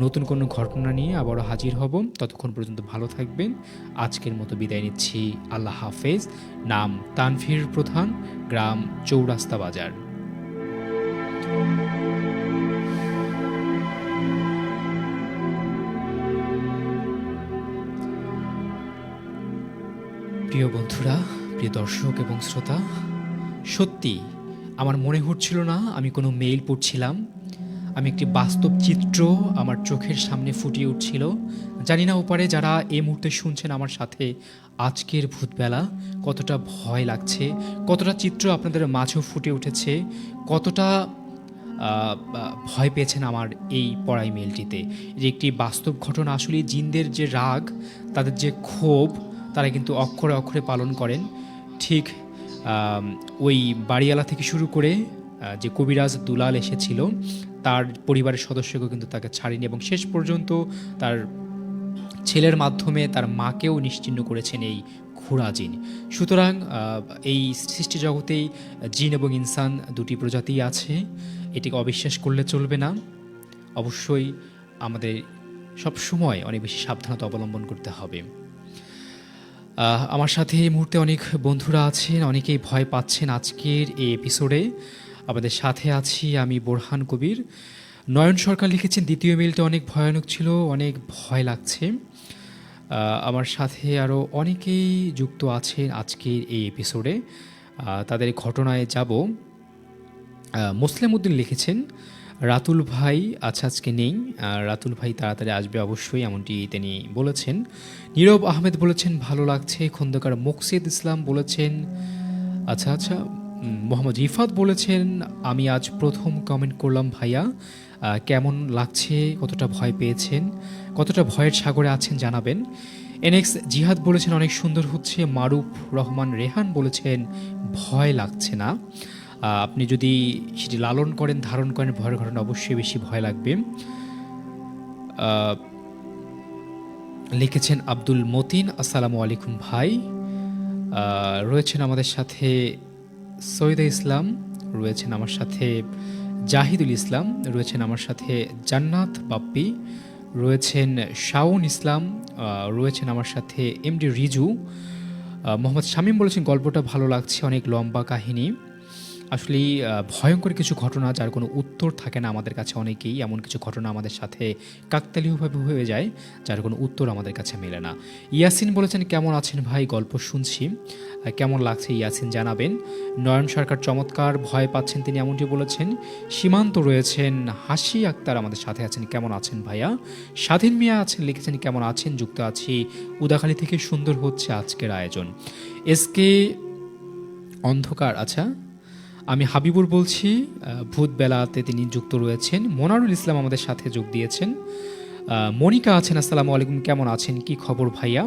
নতুন কোনো ঘটনা নিয়ে আবারও হাজির হব, ততক্ষণ পর্যন্ত ভালো থাকবেন। আজকের মতো বিদায় নিচ্ছি, আল্লাহ হাফেজ। নাম তানভীর প্রধান, গ্রাম চৌরাস্তা বাজার। প্রিয় বন্ধুরা, প্রিয় দর্শক এবং শ্রোতা, সত্যি আমার মনে হচ্ছিল না আমি কোনো মেইল পড়ছিলাম। আমি একটি বাস্তব চিত্র আমার চোখের সামনে ফুটিয়ে উঠছিল। জানি না ওপারে যারা এই মুহূর্তে শুনছেন আমার সাথে আজকের ভূতবেলা, কতটা ভয় লাগছে, কতটা চিত্র আপনাদের মাঝেও ফুটে উঠেছে, কতটা ভয় পেয়েছেন আমার এই পড়াই মেলটিতে। যে একটি বাস্তব ঘটনা। আসলে জিনদের যে রাগ, তাদের যে ক্ষোভ, তারা কিন্তু অক্ষরে অক্ষরে পালন করেন। ঠিক ওই বাড়িওয়ালা থেকে শুরু করে যে কবিরাজ দুলাল এসেছিল, তার পরিবারের সদস্যকেও কিন্তু তাকে ছাড়েনি, এবং শেষ পর্যন্ত তার ছেলের মাধ্যমে তার মাকেও নিশ্চিহ্ন করেছেন এই ঘোড়া জিন। সুতরাং এই সৃষ্টি জগতেই জিন এবং ইনসান দুটি প্রজাতি আছে, এটিকে অবিশ্বাস করলে চলবে না। অবশ্যই আমাদের সব সময় অনেক বেশি সাবধানতা অবলম্বন করতে হবে। আমার সাথে এই মুহূর্তে অনেক বন্ধুরা আছেন, অনেকেই ভয় পাচ্ছেন আজকের এই এপিসোডে। আমাদের সাথে আছি আমি, বোরহান কবির। নয়ন সরকার লিখেছেন দ্বিতীয় মেইলটা অনেক ভয়ানক ছিল, অনেক ভয় লাগছে। আমার সাথে আরও অনেকেই যুক্ত আছেন আজকের এই এপিসোডে, তাদের ঘটনায় যাব। মুসলিম উদ্দিন লিখেছেন রাতুল ভাই আচ্ছা আজকে নেই, রাতুল ভাই তাড়াতাড়ি আসবে অবশ্যই, এমনটি তিনি বলেছেন। নীরব আহমেদ বলেছেন ভালো লাগছে। খন্দকার মুকসিদ ইসলাম বলেছেন আচ্ছা আচ্ছা। মোহাম্মদ রিফাত বলেছেন আমি আজ প্রথম কমেন্ট করলাম ভাইয়া, কেমন লাগছে, কতটা ভয় পেয়েছেন, কতটা ভয়ের সাগরে আছেন জানাবেন। এনএক্স জিহাদ বলেছেন অনেক সুন্দর হচ্ছে। মারুফ রহমান রেহান বলেছেন ভয় লাগছে না, আপনি যদি সেটি লালন করেন, ধারণ করেন, ভয়ের ঘটনা অবশ্যই বেশি ভয় লাগবে। লিখেছেন আব্দুল মতিন আসসালামু আলাইকুম ভাই। রয়েছেন আমাদের সাথে সৈয়দা ইসলাম, রয়েছেন আমার সাথে জাহিদুল ইসলাম, রয়েছেন আমার সাথে জান্নাত বাপ্পি, রয়েছেন শাওন ইসলাম, রয়েছেন আমার সাথে এমডি রিজু। মোহাম্মদ শামীম বলেছেন গল্পটা ভালো লাগছে, অনেক লম্বা কাহিনী, আসলেই ভয়ঙ্কর কিছু ঘটনা যার কোনো উত্তর থাকে না আমাদের কাছে। অনেকেই এমন কিছু ঘটনা আমাদের সাথে কাকতালীয়ভাবে হয়ে যায় যার কোনো উত্তর আমাদের কাছে মেলে না। ইয়াসিন বলেছেন কেমন আছেন ভাই, গল্প শুনছি, কেমন লাগছে ইয়াসিন জানাবেন। নয়ন সরকার চমৎকার, ভয় পাচ্ছেন তিনি এমনটি বলেছেন। সীমান্ত রয়েছেন, হাসি আক্তার আমাদের সাথে আছেন, কেমন আছেন ভাইয়া। স্বাধীন মিয়া আছেন, লিখেছেন কেমন আছেন, যুক্ত আছি উদাখালী থেকে, সুন্দর হচ্ছে আজকের আয়োজন। এসকে অন্ধকার আচ্ছা, আমি হাবিবুর বলছি, ভূত বেলাতে তিনি যুক্ত রয়েছেন। মোনারুল ইসলাম আমাদের সাথে যোগ দিয়েছেন। মনিকা আছেন আসসালামু আলাইকুম, কেমন আছেন, কি খবর ভাইয়া।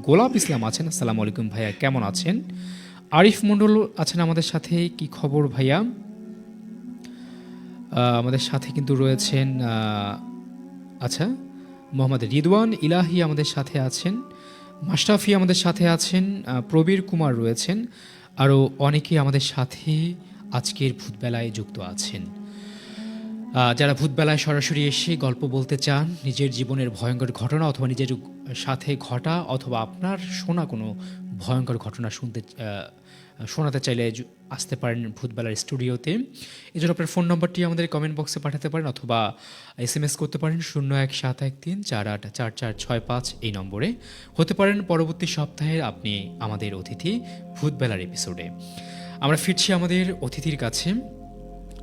গোলাপ ইসলাম আছেন আসসালামু আলাইকুম ভাইয়া, কেমন আছেন। আরিফ মণ্ডল আছেন আমাদের সাথে, কি খবর ভাইয়া। আমাদের সাথে কিন্তু রয়েছেন আচ্ছা মোহাম্মদ রিদওয়ান ইলাহি আমাদের সাথে আছেন, মাশরাফি আমাদের সাথে আছেন, প্রবীর কুমার রয়েছেন, আরও অনেকেই আমাদের সাথে আজকের ভূতবেলায় যুক্ত আছেন। যারা ভূতবেলায় সরাসরি এসে গল্প বলতে চান, নিজের জীবনের ভয়ঙ্কর ঘটনা অথবা নিজের সাথে ঘটা অথবা আপনার শোনা কোনো ভয়ঙ্কর ঘটনা শোনাতে চাইলে আসতে পারেন ভূতবেলার স্টুডিওতে। এই জন্য আপনার ফোন নম্বরটি আমাদের কমেন্ট বক্সে পাঠাতে পারেন অথবা SMS করতে পারেন 0171344465 এই নম্বরে। হতে পারেন পরবর্তী সপ্তাহের আপনি আমাদের অতিথি ভূতবেলার এপিসোডে। আমরা ফিরছি আমাদের অতিথির কাছে।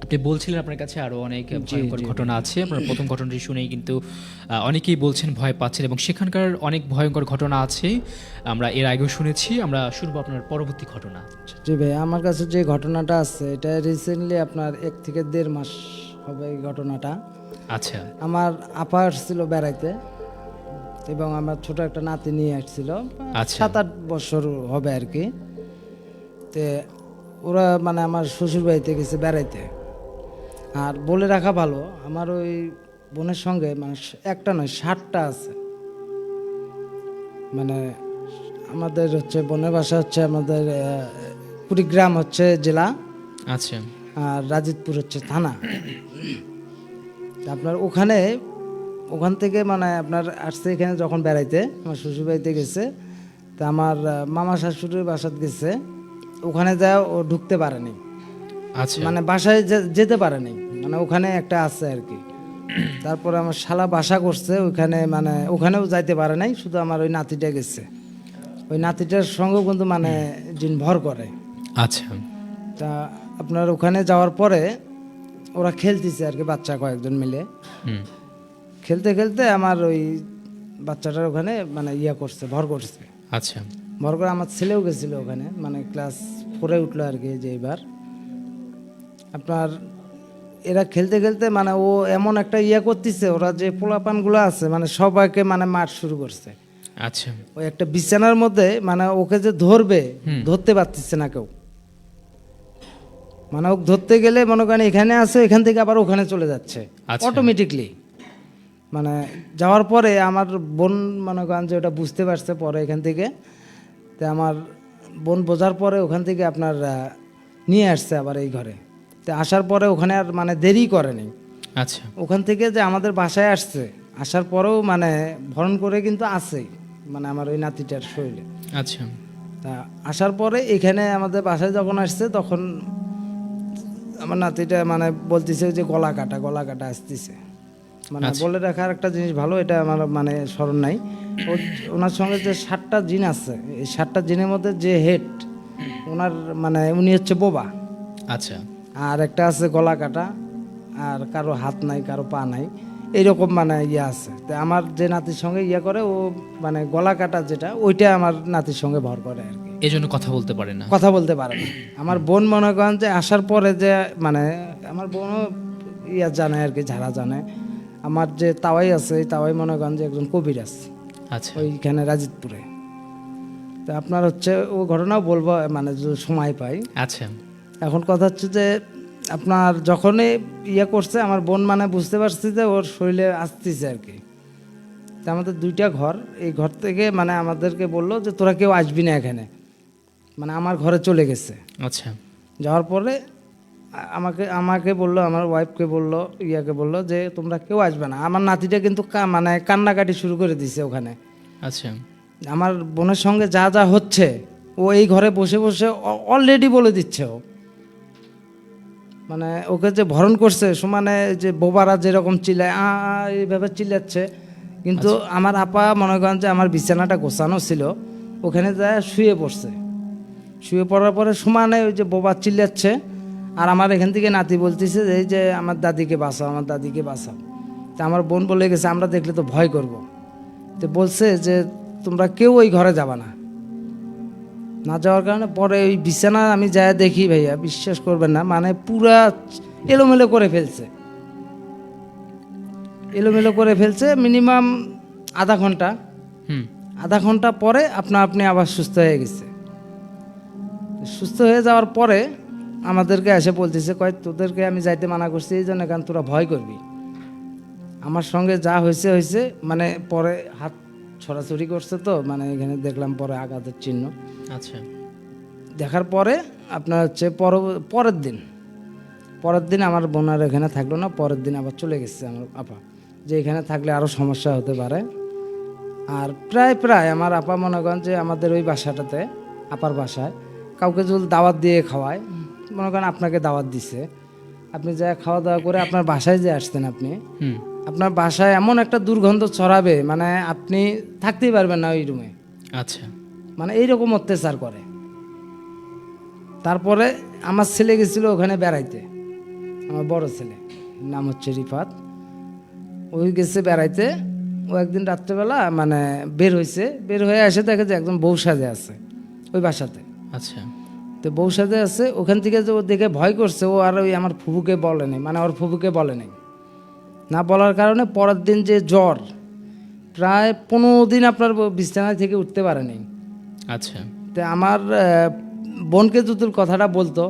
আপনি বলছিলেন আপনার কাছে আরও অনেক ভয়ঙ্কর ঘটনা আছে। আপনার প্রথম ঘটনাটি শুনেই কিন্তু অনেকেই বলছেন ভয় পাচ্ছেন এবং সেখানকার অনেক ভয়ঙ্কর ঘটনা আছে, আমরা এর আগেও শুনেছি। আমরা শুনবো আপনার পরবর্তী ঘটনা। জি ভাই, আমার কাছে যে ঘটনাটা আছে এটা রিসেন্টলি আপনার 1 থেকে 1.5 মাস হবে এই ঘটনাটা। আচ্ছা। আমার আপা আসছিল বেড়াইতে এবং আমার ছোট একটা নাতি নিয়ে আসছিল, 7-8 বছর হবে আর কি। তে ওরা মানে আমার শ্বশুর বাড়িতে গেছে বেড়াইতে। আর বলে রাখা ভালো, আমার ওই বোনের সঙ্গে মানে একটা নয় 7টা আছে। মানে আমাদের হচ্ছে বোনের বাসা হচ্ছে আমাদের কুড়িগ্রাম হচ্ছে জেলা, আচ্ছা, আর রাজিতপুর হচ্ছে থানা। আপনার ওখান থেকে মানে আপনার আসছে এখানে যখন বেড়াইতে, আমার শ্বশুর বাড়িতে গেছে, তা আমার মামা শাশুড়ির বাসাত গেছে, ওখানে যা ও ঢুকতে পারেনি। আচ্ছা, মানে বাসায় যেতে পারেনি, মানে ওখানে একটা আছে আর কি। তারপরে আমার শালা বাসা করছে ওইখানে, মানে ওখানেও যাইতে পারে নাই, শুধু আমার ওই নাতিটা গেছে। ওই নাতিটার সঙ্গেও কিন্তু মানে জিন ভর করে। আচ্ছা। তা আপনার ওখানে যাওয়ার পরে ওরা খেলতেছে আর কি, বাচ্চা কয়েকজন মিলে খেলতে খেলতে আমার ওই বাচ্চাটার ওখানে মানে করছে, ভর করছে। আচ্ছা। ভর করে আমার ছেলেও গেছিল ওখানে, মানে ক্লাস 4-এ উঠলো আর কি যে এবার। আপনার এরা খেলতে খেলতে মানে ও এমন একটা করতেছে, ওরা যে পোলাপানগুলো আছে মানে সবাইকে মানে মার শুরু করছে। আচ্ছা। ওই একটা বিছানার মধ্যে মানে ওকে যে ধরতে পারতেছে না কেউ। মানে ওকে ধরতে গেলে মনে করেন এখানে আছে, এখান থেকে আবার ওখানে চলে যাচ্ছে অটোমেটিকলি। মানে যাওয়ার পরে আমার বোন মনে করেন যে ওটা বুঝতে পারছে পরে এখান থেকে। তো আমার বোন বোঝার পরে ওখান থেকে আপনার নিয়ে আসছে আবার এই ঘরে। তো আসার পরে ওখানে আর মানে দেরি করেনি। আচ্ছা। ওখান থেকে যে আমাদের বাসায় আসছে, আসার পরেও মানে ভরণ করে কিন্তু আছে, মানে আমার ওই নাতিটার শরীরে। আচ্ছা তা আসার পরে এখানে আমাদের বাসায় যখন আসছে তখন আমার নাতিটা মানে বলতেছে যে গলা কাটা আসতেছে। মানে আচ্ছা। বলে রাখার একটা জিনিস ভালো, এটা আমার মানে স্মরণ নাই। ওনার সঙ্গে যে 7টা জিন আছে, এই 7টা জিনের মধ্যে যে হেড ওনার মানে উনি হচ্ছে বোবা, আচ্ছা আর একটা আছে গলা কাটা, আর কারো হাত নাই কারো পা নাই, এইরকম মানে ইয়ে আছে। তো আমার যে নাতির সঙ্গে ইয়ে করে ও মানে গলা কাটা যেটা ওইটা আমার নাতির সঙ্গে ভর করে আর কি, এই জন্য কথা বলতে পারে না। কথা বলতে পারে না। আমার বোন মনে করেন যে আসার পরে যে মানে আমার বোনও ইয়া জানে আর কি, ঝাড়া জানে। আমার যে তাওয়াই আছে, এই তাওয়াই মনে করেন যে একজন কবিরাজ আচ্ছা ওইখানে রাজিতপুরে। তো আপনার হচ্ছে ও ঘটনাও বলবো মানে যদি সময় পাই। আচ্ছা এখন কথা হচ্ছে যে আপনার যখনই ইয়ে করছে আমার বোন মানে বুঝতে পারছি যে ওর শরীরে আসতেছে আর কি। তো আমাদের 2টা ঘর, এই ঘর থেকে মানে আমাদেরকে বললো যে তোরা কেউ আসবি না এখানে, মানে আমার ঘরে চলে গেছে। আচ্ছা যাওয়ার পরে আমাকে বললো, আমার ওয়াইফকে বললো, ইয়াকে বললো যে তোমরা কেউ আসবে না। আমার নাতিটা কিন্তু মানে কান্নাকাটি শুরু করে দিছে ওখানে। আচ্ছা আমার বোনের সঙ্গে যা যা হচ্ছে ও এই ঘরে বসে বসে অলরেডি বলে দিচ্ছে। ও মানে ওকে যে ভরণ করছে সমানে, যে বোবারা যেরকম চিল্লায় এইভাবে চিল্লাচ্ছে, কিন্তু আমার আপা মনে করেন যে আমার বিছানাটা গোছানো ছিল, ওখানে যায় শুয়ে পড়ছে। শুয়ে পড়ার পরে সমানে ওই যে বোবা চিল্লাচ্ছে, আর আমার এখান থেকে নাতি বলতেছে যে এই যে আমার দাদিকে বাঁচাও, আমার দাদিকে বাঁচাও। তা আমার বোন বলে গেছে আমরা দেখলে তো ভয় করব। তো বলছে যে তোমরা কেউ ওই ঘরে যাবা না। না যাওয়ার কারণে পরে ওই বিছানা আমি যাই দেখি ভাইয়া, বিশ্বাস করবেন না, মানে পুরা এলোমেলো করে ফেলছে, এলোমেলো করে ফেলছে। মিনিমাম আধা ঘন্টা, হুম আধা ঘন্টা পরে আপনি আবার সুস্থ হয়ে গেছে। সুস্থ হয়ে যাওয়ার পরে আমাদেরকে এসে বলতেছে কয় তোদেরকে আমি যাইতে মানা করছি এই জন্য, কারণ তোরা ভয় করবি। আমার সঙ্গে যা হয়েছে হয়েছে, মানে পরে হাত ছড়াছড়ি করছে, তো মানে এখানে দেখলাম পরে আঘাতের চিহ্ন। আচ্ছা দেখার পরে আপনার হচ্ছে পরের দিন আমার বোনার এখানে থাকলো না, পরের দিন আবার চলে গেছে আমার আপা, যে এখানে থাকলে আরও সমস্যা হতে পারে। আর প্রায় আমার আপা মনে করেন যে আমাদের ওই বাসাটাতে, আপার বাসায় কাউকে যদি দাওয়াত দিয়ে খাওয়ায়, মনে করেন আপনাকে দাওয়াত দিছে, আপনি যা খাওয়া দাওয়া করে আপনার বাসায় যে আসতেন, আপনি হুম আপনার বাসায় এমন একটা দুর্গন্ধ ছড়াবে, মানে আপনি থাকতেই পারবেন না ওই রুমে, আচ্ছা মানে এইরকম অত্যাচার করে। তারপরে আমার ছেলে গেছিল ওখানে বেড়াইতে, আমার বড় ছেলে, নাম হচ্ছে রিফাত। ওই গেছে বেড়াইতে, ও একদিন রাত্রেবেলা মানে বের হয়ে এসে দেখে যে একদম বউ সাজে আছে ওই বাসাতে। আচ্ছা তো বউ সাজে আছে, ওখান থেকে যে ও দেখে ভয় করছে, ও আর ওই আমার ফুফুকে বলে নাই, মানে ওর ফুফুকে বলে নাই। না বলার কারণে পরের দিন যে জ্বর, প্রায় 15 দিন আপনার বিছানা থেকে উঠতে পারেনি। আচ্ছা তো আমার বোনকে যদি কথাটা বলতো,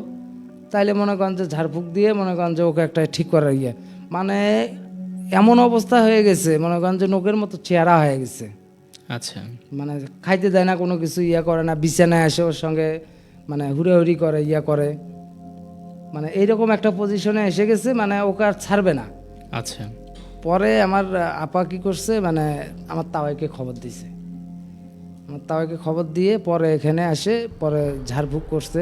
তাইলে মনে করেন যে ঝাড়ফুঁক দিয়ে মনে করেন যে ওকে একটা ঠিক করার ইয়ে, মানে এমন অবস্থা হয়ে গেছে, মনে করেন যে নোকের মতো চেহারা হয়ে গেছে। আচ্ছা মানে খাইতে দেয় না, কোনো কিছু ইয়া করে না, বিছানায় আসে ওর সঙ্গে মানে হুড়াহুড়ি করে, ইয়া করে, মানে এইরকম একটা পজিশনে এসে গেছে, মানে ওকে আর ছাড়বে না। আচ্ছা পরে আমার আপা কি করছে, মানে আমার তাওয়াইকে খবর দিছে। আমার তাওয়াইকে খবর দিয়ে পরে এখানে আসে, পরে ঝাড়ফুঁক করছে,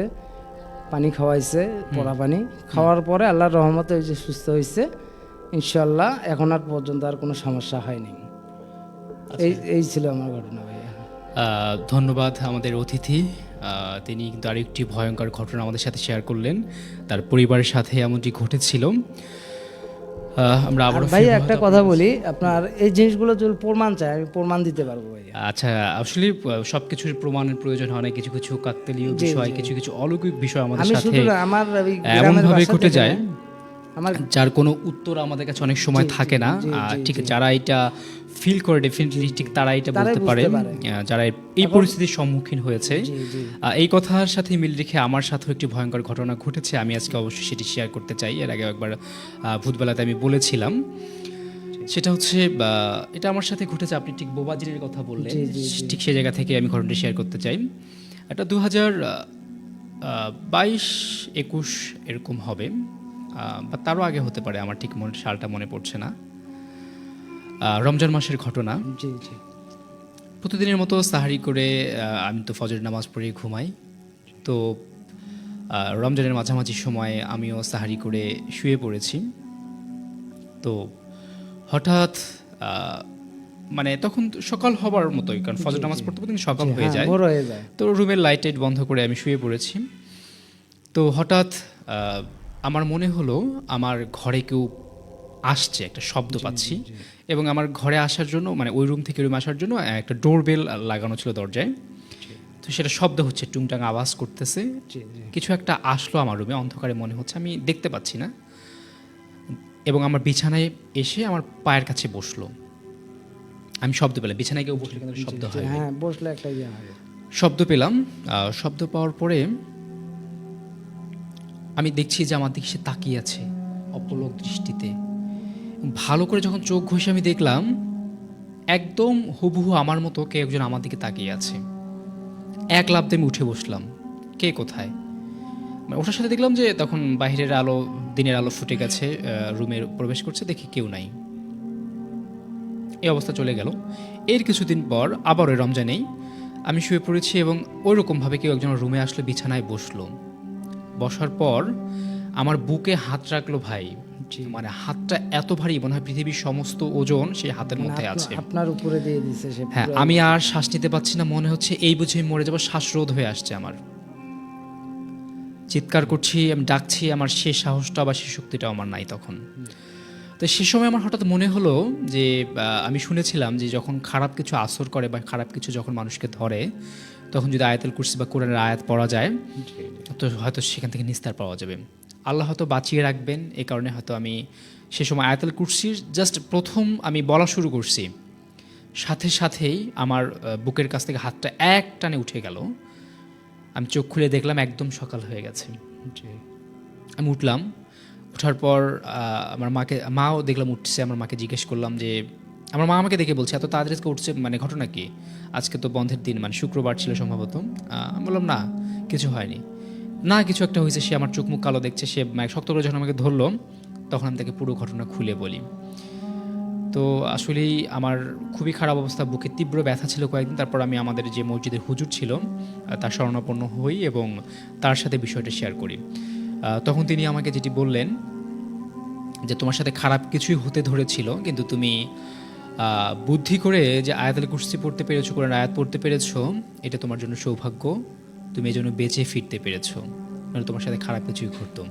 পানি খাওয়াইছে, পড়া পানি খাওয়ার পরে আল্লাহর রহমতে ওই যে সুস্থ হয়েছে ইনশাল্লাহ। এখন আর পর্যন্ত আর কোনো সমস্যা হয়নি। এই ছিল আমার ঘটনা ভাইয়া। ধন্যবাদ আমাদের অতিথি। তিনি কিন্তু আরেকটি ভয়ঙ্কর ঘটনা আমাদের সাথে শেয়ার করলেন, তার পরিবারের সাথে এমনটি ঘটেছিল। আমরা আবার ভাইয়া একটা কথা বলি, আপনার এই জিনিসগুলো যদি প্রমাণ চাই আমি প্রমাণ দিতে পারবো ভাইয়া। আচ্ছা, আসলে সবকিছুর প্রমাণের প্রয়োজন হয় না, কিছু কিছু কাকতালীয় বিষয়, কিছু কিছু অলৌকিক বিষয় আমাদের আমি সাথে শুধু না, আমার ওই এমন গ্রামের ভাবে বাসা ঘটে থেকে যায় আমার যার কোনো উত্তর আমাদের কাছে অনেক সময় থাকে না। ঠিক যারা এটা ফিল করে ডেফিনেটলি ঠিক তারা এটা বলতে পারে, যারা এই পরিস্থিতির সম্মুখীন হয়েছে। এই কথার সাথে মিল রেখে আমার সাথেও একটি ভয়ঙ্কর ঘটনা ঘটেছে, আমি আজকে অবশ্যই সেটি শেয়ার করতে চাই। এর আগে একবার ভূতবেলাতে আমি বলেছিলাম, সেটা হচ্ছে এটা আমার সাথে ঘটেছে। আপনি ঠিক বোবাজিরের কথা বললেন, ঠিক সেই জায়গা থেকে আমি ঘটনাটি শেয়ার করতে চাই। এটা 2022-21 এরকম হবে, বা তারও আগে হতে পারে, আমার ঠিক সালটা মনে পড়ছে না। রমজান মাসের ঘটনা। প্রতিদিনের মতো সাহারি করে আমি তো ফজরের নামাজ পড়ে ঘুমাই। তো রমজানের মাঝামাঝি সময়ে আমিও সাহারি করে শুয়ে পড়েছি। তো হঠাৎ মানে তখন তো সকাল হবার মতোই, কারণ ফজর নামাজ পড়তে পড়তে কিন্তু সকাল হয়ে যায়। ভোর হয়ে যায়। তো রুমের লাইট টাইট বন্ধ করে আমি শুয়ে পড়েছি। তো হঠাৎ আমার মনে হলো আমার ঘরে কেউ আসছে, একটা শব্দ পাচ্ছি। এবং আমার ঘরে আসার জন্য, মানে ওই রুম থেকে রুমে আসার জন্য একটা ডোরবেল লাগানো ছিল দরজায়। তো সেটা শব্দ হচ্ছে, টুংটাং আওয়াজ করতেছে। কিছু একটা আসলো আমার রুমে, অন্ধকারে মনে হচ্ছে, আমি দেখতে পাচ্ছি না। এবং আমার বিছানায় এসে আমার পায়ের কাছে বসলো। আমি শব্দ পেলাম, বিছানায় কেউ বসলে কিন্তু শব্দ হয়। হ্যাঁ, বসলে একটা ইয়ে হয়। শব্দ পেলাম। শব্দ পাওয়ার পরে আমি দেখছি যে আমার দিকে সে তাকিয়ে আছে অপলক দৃষ্টিতে। ভালো করে যখন চোখ ঘষে আমি দেখলাম একদম হুবহু আমার মতো কে একজন আমার দিকে তাকিয়ে আছে। এক লাফ দিয়ে আমি উঠে বসলাম, কে কোথায়। মানে ওটার সাথে দেখলাম যে তখন বাইরের আলো, দিনের আলো ফুটে গেছে, রুমে প্রবেশ করছে, দেখি কেউ নাই। এই অবস্থা চলে গেল। এর কিছুদিন পর আবার ওই রমজানেই আমি শুয়ে পড়েছি এবং ওই রকমভাবে কেউ একজন রুমে আসলে, বিছানায় বসলো। বসার পর আমার বুকে হাত রাখলো ভাই। মানে হাতটা এত ভারী, মনে হয় পৃথিবীর সমস্ত ওজন সেই হাতের মধ্যে আছে। আপনার উপরে দিয়ে দিছে সে। হ্যাঁ, আমি আর শ্বাস নিতে পারছি না, মনে হচ্ছে এই বুঝে মরে যাবো, শ্বাসরোধ হয়ে আসছে আমার। চিৎকার করছি, আমি ডাকছি, আমার সে সাহসটা বা সে শক্তিটাও আমার নাই তখন। তো সে সময় আমার হঠাৎ মনে হলো যে আমি শুনেছিলাম যে যখন খারাপ কিছু আসর করে বা খারাপ কিছু যখন মানুষকে ধরে, তখন যদি আয়াতুল কুরসি বা কোরআনের আয়াত পড়া যায় তো হয়তো সেখান থেকে নিস্তার পাওয়া যাবে। আল্লাহ হয়তো বাঁচিয়ে রাখবেন, এই কারণে হয়তো আমি সে সময় আয়াতুল কুরসির জাস্ট প্রথম আমি বলা শুরু করছি, সাথে সাথেই আমার বুকের কাছ থেকে হাতটা এক টানে উঠে গেল। আমি চোখ খুলে দেখলাম একদম সকাল হয়ে গেছে। আমি উঠলাম, ওঠার পর আমার মাও দেখলাম উঠছে। আমার মাকে জিজ্ঞেস করলাম যে, আমার মা আমাকে দেখে বলছে এত তাড়াতাড়ি উঠছে, মানে ঘটনা কি, আজকে তো বন্ধের দিন, মানে শুক্রবার ছিল সম্ভবত। আমি বললাম না, কিছু হয়নি। না, কিছু একটা হয়েছে। সে আমার চোখ মুখ কালো দেখছে। সে শক্ত করে যখন আমাকে ধরলো তখন আমি তাকে পুরো ঘটনা খুলে বলি। তো আসলেই আমার খুবই খারাপ অবস্থা, বুকে তীব্র ব্যথা ছিল কয়েকদিন। তারপর আমি আমাদের যে মসজিদের হুজুর ছিল তার শরণাপন্ন হই এবং তার সাথে বিষয়টা শেয়ার করি। তখন তিনি আমাকে যেটি বললেন যে তোমার সাথে খারাপ কিছুই হতে ধরেছিল, কিন্তু তুমি বুদ্ধি করে যে আয়াতুল কুরসি পড়তে পেরেছো, কোরআন আয়াত পড়তে পেরেছো, এটা তোমার জন্য সৌভাগ্য। তুমি এই জন্য বেঁচে ফিরতে পেরেছো, মানে তোমার সাথে খারাপ কিছুই ঘটতো।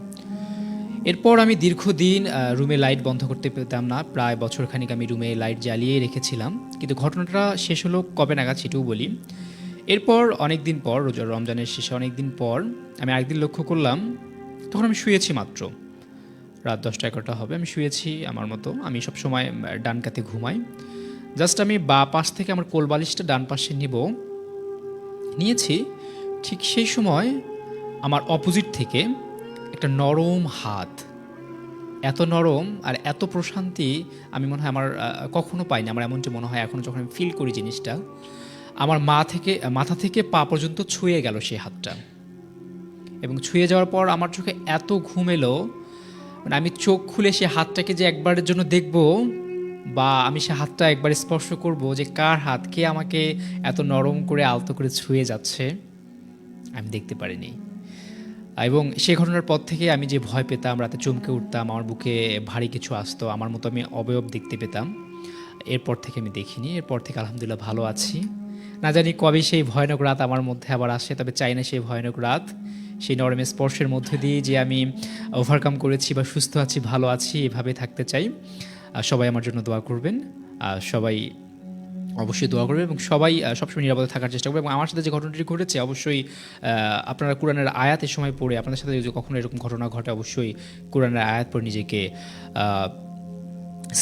এরপর আমি দীর্ঘদিন রুমে লাইট বন্ধ করতে পেতাম না। প্রায় বছরখানিক আমি রুমে লাইট জ্বালিয়ে রেখেছিলাম। কিন্তু ঘটনাটা শেষ হলো কবে নাগাদ সেটাও বলি। এরপর অনেক দিন পর, রমজানের শেষে অনেক দিন পর আমি আরেকদিন লক্ষ্য করলাম, তখন আমি শুয়েছি মাত্র রাত 10টা-11টা হবে। আমি শুয়েছি আমার মতো। আমি সব সময় ডান কাতে ঘুমাই। জাস্ট আমি বা পাশ থেকে আমার কোলবালিশটা ডান পাশে নিয়েছি। ঠিক সেই সময় আমার অপোজিট থেকে একটা নরম হাত, এত নরম আর এত প্রশান্তি আমি মনে হয় আমার কখনো পাইনি। আমার এমনটি মনে হয় এখনও যখন আমি ফিল করি জিনিসটা, আমার মাথা থেকে পা পর্যন্ত ছুঁয়ে গেল সেই হাতটা। এবং ছুঁয়ে যাওয়ার পর আমার চোখে এত ঘুম এলো, মানে আমি চোখ খুলে সে হাতটাকে যে একবারের জন্য দেখব বা আমি সে হাতটা একবার স্পর্শ করব যে কার হাত, কে আমাকে এত নরম করে আলতো করে ছুঁয়ে যাচ্ছে, আমি দেখতে পারিনি। এবং সেই ঘটনার পর থেকে আমি যে ভয় পেতাম, রাতে চমকে উঠতাম, আমার বুকে ভারী কিছু আসতো, আমার মতো আমি অবয়ব দেখতে পেতাম, এরপর থেকে আমি দেখিনি। এরপর থেকে আলহামদুলিল্লাহ ভালো আছি। না জানি কবে সেই ভয়ানক রাত আমার মধ্যে আবার আসে, তবে চাই না সেই ভয়ানক রাত। সেই নরম স্পর্শের মধ্যে দিয়ে যে আমি ওভারকাম করেছি বা সুস্থ আছি, ভালো আছি, এভাবে থাকতে চাই। সবাই আমার জন্য দোয়া করবেন, সবাই অবশ্যই দোয়া করবে এবং সবাই সবসময় নিরাপদে থাকার চেষ্টা করবে। এবং আমার সাথে যে ঘটনাটি ঘটেছে, অবশ্যই আপনারা কোরআনের আয়াতের সময় পড়ে, আপনাদের সাথে যদি কখনো এরকম ঘটনা ঘটে, অবশ্যই কোরআনের আয়াত পড়ে নিজেকে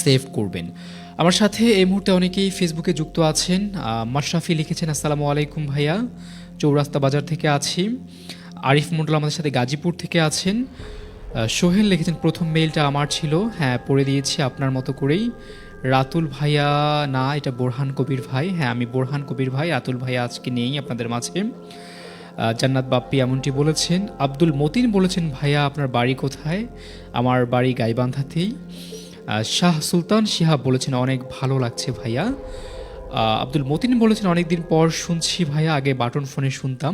সেভ করবেন। আমার সাথে এই মুহূর্তে অনেকেই ফেসবুকে যুক্ত আছেন। মাশরাফি লিখেছেন, আসসালামু আলাইকুম ভাইয়া, চৌরাস্তা বাজার থেকে আছি। আরিফ মন্ডল আমাদের সাথে গাজীপুর থেকে আছেন। সোহেল লিখেছেন, প্রথম মেইলটা আমার ছিল, হ্যাঁ পড়ে দিয়েছি আপনার মতো করেই। রাতুল ভাইয়া, না এটা বোরহান কবির ভাই, হ্যাঁ আমি বোরহান কবির ভাই। রাতুল ভাইয়া আজকে নেই আপনাদের মাঝে। জান্নাত বাপ্পি এমনটি বলেছেন। আব্দুল মতিন বলেছেন, ভাইয়া আপনার বাড়ি কোথায়? আমার বাড়ি গাইবান্ধাতেই। শাহ সুলতান শিহাব বলেছেন, অনেক ভালো লাগছে ভাইয়া। আব্দুল মতিন বলেছেন অনেকদিন পর শুনছি ভাইয়া, আগে বাটন ফোনে শুনতাম,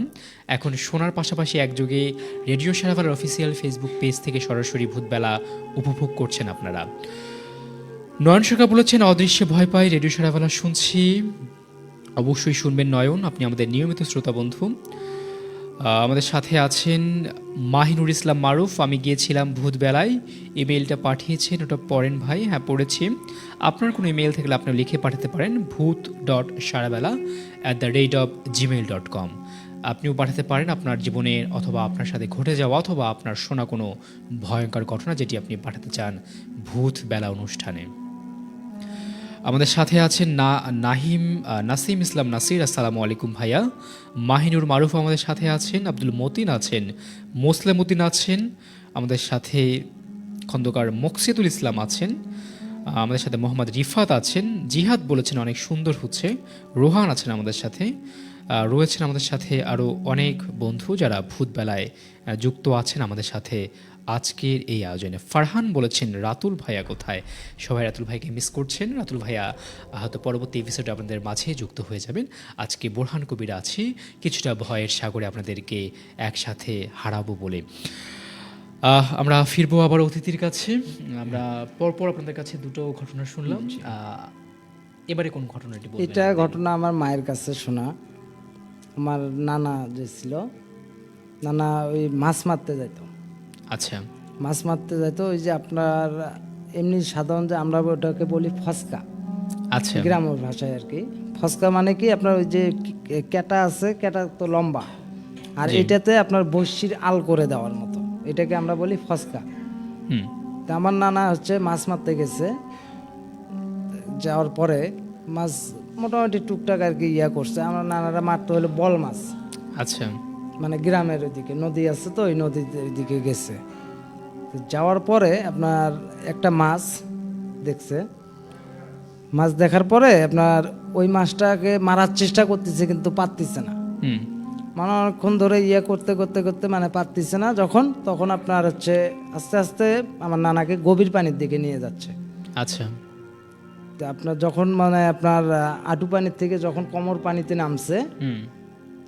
এখন শোনার পাশাপাশি একযোগে রেডিও সারাভালার অফিসিয়াল ফেসবুক পেজ থেকে সরাসরি ভূতবেলা উপভোগ করছেন আপনারা। নয়ন সরকার বলেছেন অদৃশ্যে ভয় পাই, রেডিও সারাভালা শুনছি। অবশ্যই শুনবেন নয়ন, আপনি আমাদের নিয়মিত শ্রোতা বন্ধু। আমাদের সাথে আছেন মাহিনুর ইসলাম মারুফ, আমি গিয়েছিলাম ভূতবেলায়, ইমেইলটা পাঠিয়েছেন, ওটা পড়েন ভাই। হ্যাঁ পড়েছি। আপনার কোনো ইমেইল থাকলে আপনি লিখে পাঠাতে পারেন ভূত.সারাবেলা@gmail.com। আপনিও পাঠাতে পারেন আপনার জীবনের অথবা আপনার সাথে ঘটে যাওয়া অথবা আপনার শোনা কোনো ভয়ঙ্কর ঘটনা যেটি আপনি পাঠাতে চান ভূতবেলা অনুষ্ঠানে। আমাদের সাথে আছেন নাসিম ইসলাম নাসির, আসসালামু আলাইকুম ভাইয়া। মাহিনুর মারুফ আমাদের সাথে আছেন, আব্দুল মতিন আছেন, মোসলেম উদ্দিন আছেন, আমাদের সাথে খন্দকার মকসিদুল ইসলাম আছেন, আমাদের সাথে মোহাম্মদ রিফাত আছেন, জিহাদ বলেছেন অনেক সুন্দর হচ্ছে, রোহান আছেন আমাদের সাথে, রয়েছেন আমাদের সাথে আরও অনেক বন্ধু যারা ভূতবেলায় যুক্ত আছেন আমাদের সাথে আজকের এই আয়োজনে। ফারহান বলেছেন রাতুল ভাইয়া কোথায়? সবাই রাতুল ভাইকে মিস করছেন। রাতুল ভাইয়া হয়তো পরবর্তী এপিসোডে আপনাদের মাঝে যুক্ত হয়ে যাবেন। আজকে বোরহান কবির আছি, কিছুটা ভয়ের সাগরে আপনাদেরকে একসাথে হারাবো বলে। আমরা ফিরবো আবার অতিথির কাছে। আমরা পরপর আপনাদের কাছে দুটো ঘটনা শুনলাম, এবারে কোন ঘটনাটি বলবেন? এটা ঘটনা আমার মায়ের কাছে শোনা। আমার নানা যে ছিল, নানা ওই মাছ মারতে যেত। আচ্ছা। মাছ মারতে যেত, ওই যে আপনার এমনি সাধারণ যে আমরা ওটাকে বলি ফসকা, আচ্ছা। গ্রামের ভাষায় আর কি। ফসকা মানে কি আপনার ওই যে ক্যাটা আছে, ক্যাটা তো লম্বা, আর এটাতে আপনার বড়শির আল করে দেওয়ার মতো, এটাকে আমরা বলি ফসকা। তা আমার নানা হচ্ছে মাছ মারতে গেছে, যাওয়ার পরে মাছ মোটামুটি টুকটাক আর কি করছে। আমার নানারা মারতে হলো বল মাছ। আচ্ছা। মানে গ্রামের ওইদিকে নদী আছে, তো ওই নদীর দিকে গেছে। তো যাওয়ার পরে আপনার একটা মাছ দেখছে। মাছ দেখার পরে আপনার ওই মাছটাকে মারার চেষ্টা করতেছে, কিন্তু পারতেছে না। মানে অনেকক্ষণ ধরে করতে করতে করতে মানে পারতেছে না। তখন আপনার হচ্ছে আস্তে আস্তে আমার নানাকে গভীর পানির দিকে নিয়ে যাচ্ছে। আচ্ছা। তো আপনার যখন মানে আপনার আঁটু পানির থেকে যখন কোমর পানিতে নামছে,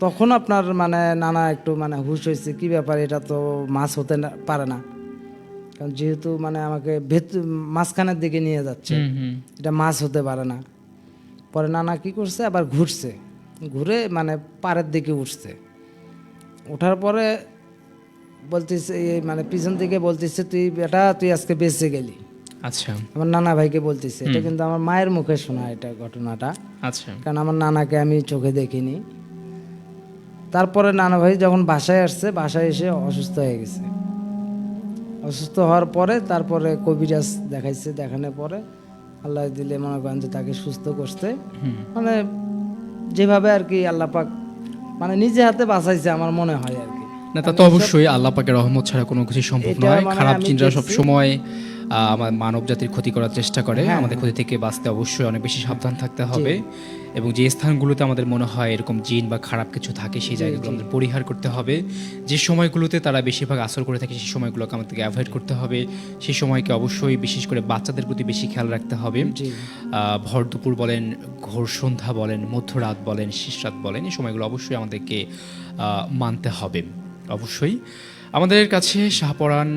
তখন আপনার মানে নানা একটু মানে হুশ হয়েছে, কি ব্যাপার, এটা তো মাছ হতে পারে না, কারণ যেহেতু মানে আমাকে মাঝখানের দিকে নিয়ে যাচ্ছে, এটা মাছ হতে পারে না। পরে নানা কি করছে, আবার ঘুরে মানে পাড়ের দিকে উঠছে। ওঠার পরে বলতেছে মানে পিছন দিকে বলতেছে, তুই আজকে বেঁচে গেলি। আচ্ছা। আমার নানা ভাইকে বলতেছে। এটা কিন্তু আমার মায়ের মুখে শোনা এটা ঘটনাটা। আচ্ছা। কারণ আমার নানাকে আমি চোখে দেখিনি। তারপরে নানা ভাই যখন বাসায় আসছে, বাসায় এসে অসুস্থ হয়ে গেছে। অসুস্থ হওয়ার পরে তারপরে কবিরাজ দেখাইছে, দেখানোর পরে আল্লাহ দিলে মনে করেন যে তাকে সুস্থ করতে, মানে যেভাবে আর কি আল্লাহ পাক মানে নিজে হাতে বাঁচাইছে আমার মনে হয় আর কি। না, তা তো অবশ্যই আল্লাহ পাকের রহমত ছাড়া কোনো কিছু সম্ভব নয়। খারাপ চিন্তা সব সময় আমার মানব জাতির ক্ষতি করার চেষ্টা করে। আমাদের ক্ষতি থেকে বাঁচতে অবশ্যই অনেক বেশি সাবধান থাকতে হবে, এবং যে স্থানগুলোতে আমাদের মনে হয় এরকম জিন বা খারাপ কিছু থাকে সেই জায়গাগুলো আমাদের পরিহার করতে হবে। যে সময়গুলোতে তারা বেশিরভাগ আসর করে থাকে সেই সময়গুলোকে আমাদেরকে অ্যাভয়েড করতে হবে। সেই সময়কে অবশ্যই বিশেষ করে বাচ্চাদের প্রতি বেশি খেয়াল রাখতে হবে। ভর দুপুর বলেন, ঘোর সন্ধ্যা বলেন, মধ্যরাত বলেন, শেষ রাত বলেন, এই সময়গুলো অবশ্যই আমাদেরকে মানতে হবে অবশ্যই। আমাদের কাছে শাহপরান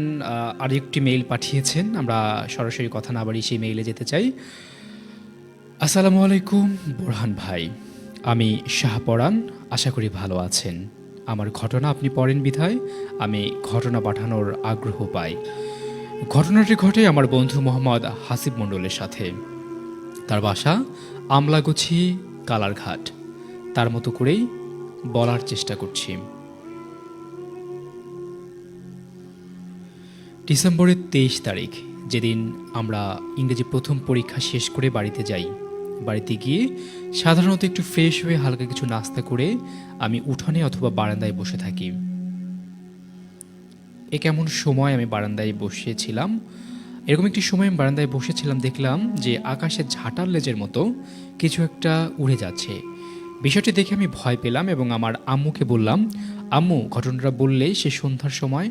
আরেকটি মেইল পাঠিয়েছেন, আমরা সরাসরি কথা না বাড়িয়ে সেই মেইলে যেতে চাই। আসসালামু আলাইকুম বোরহান ভাই, আমি শাহপরান, আশা করি ভালো আছেন। আমার ঘটনা আপনি পড়েন বিধায় আমি ঘটনা পাঠানোর আগ্রহ পাই। ঘটনাটি ঘটে আমার বন্ধু মোহাম্মদ হাসিব মণ্ডলের সাথে। তার বাসা আমলাগুছি, কালারঘাট। তার মতো করেই বলার চেষ্টা করছি। ডিসেম্বরের 23 তারিখ, যেদিন আমরা ইংরেজি প্রথম পরীক্ষা শেষ করে বাড়িতে যাই। বাড়িতে গিয়ে সাধারণত একটু ফ্রেশ হয়ে হালকা কিছু নাস্তা করে আমি উঠোনে অথবা বারান্দায় বসে থাকি। এ কেমন সময় আমি বারান্দায় বসেছিলাম, এরকম একটি সময় আমি বারান্দায় বসেছিলাম, দেখলাম যে আকাশে ঝাঁটার লেজের মতো কিছু একটা উড়ে যাচ্ছে। বিষয়টি দেখে আমি ভয় পেলাম এবং আমার আম্মুকে বললাম, আম্মু ঘটনাটা বললে সে সন্ধ্যার সময়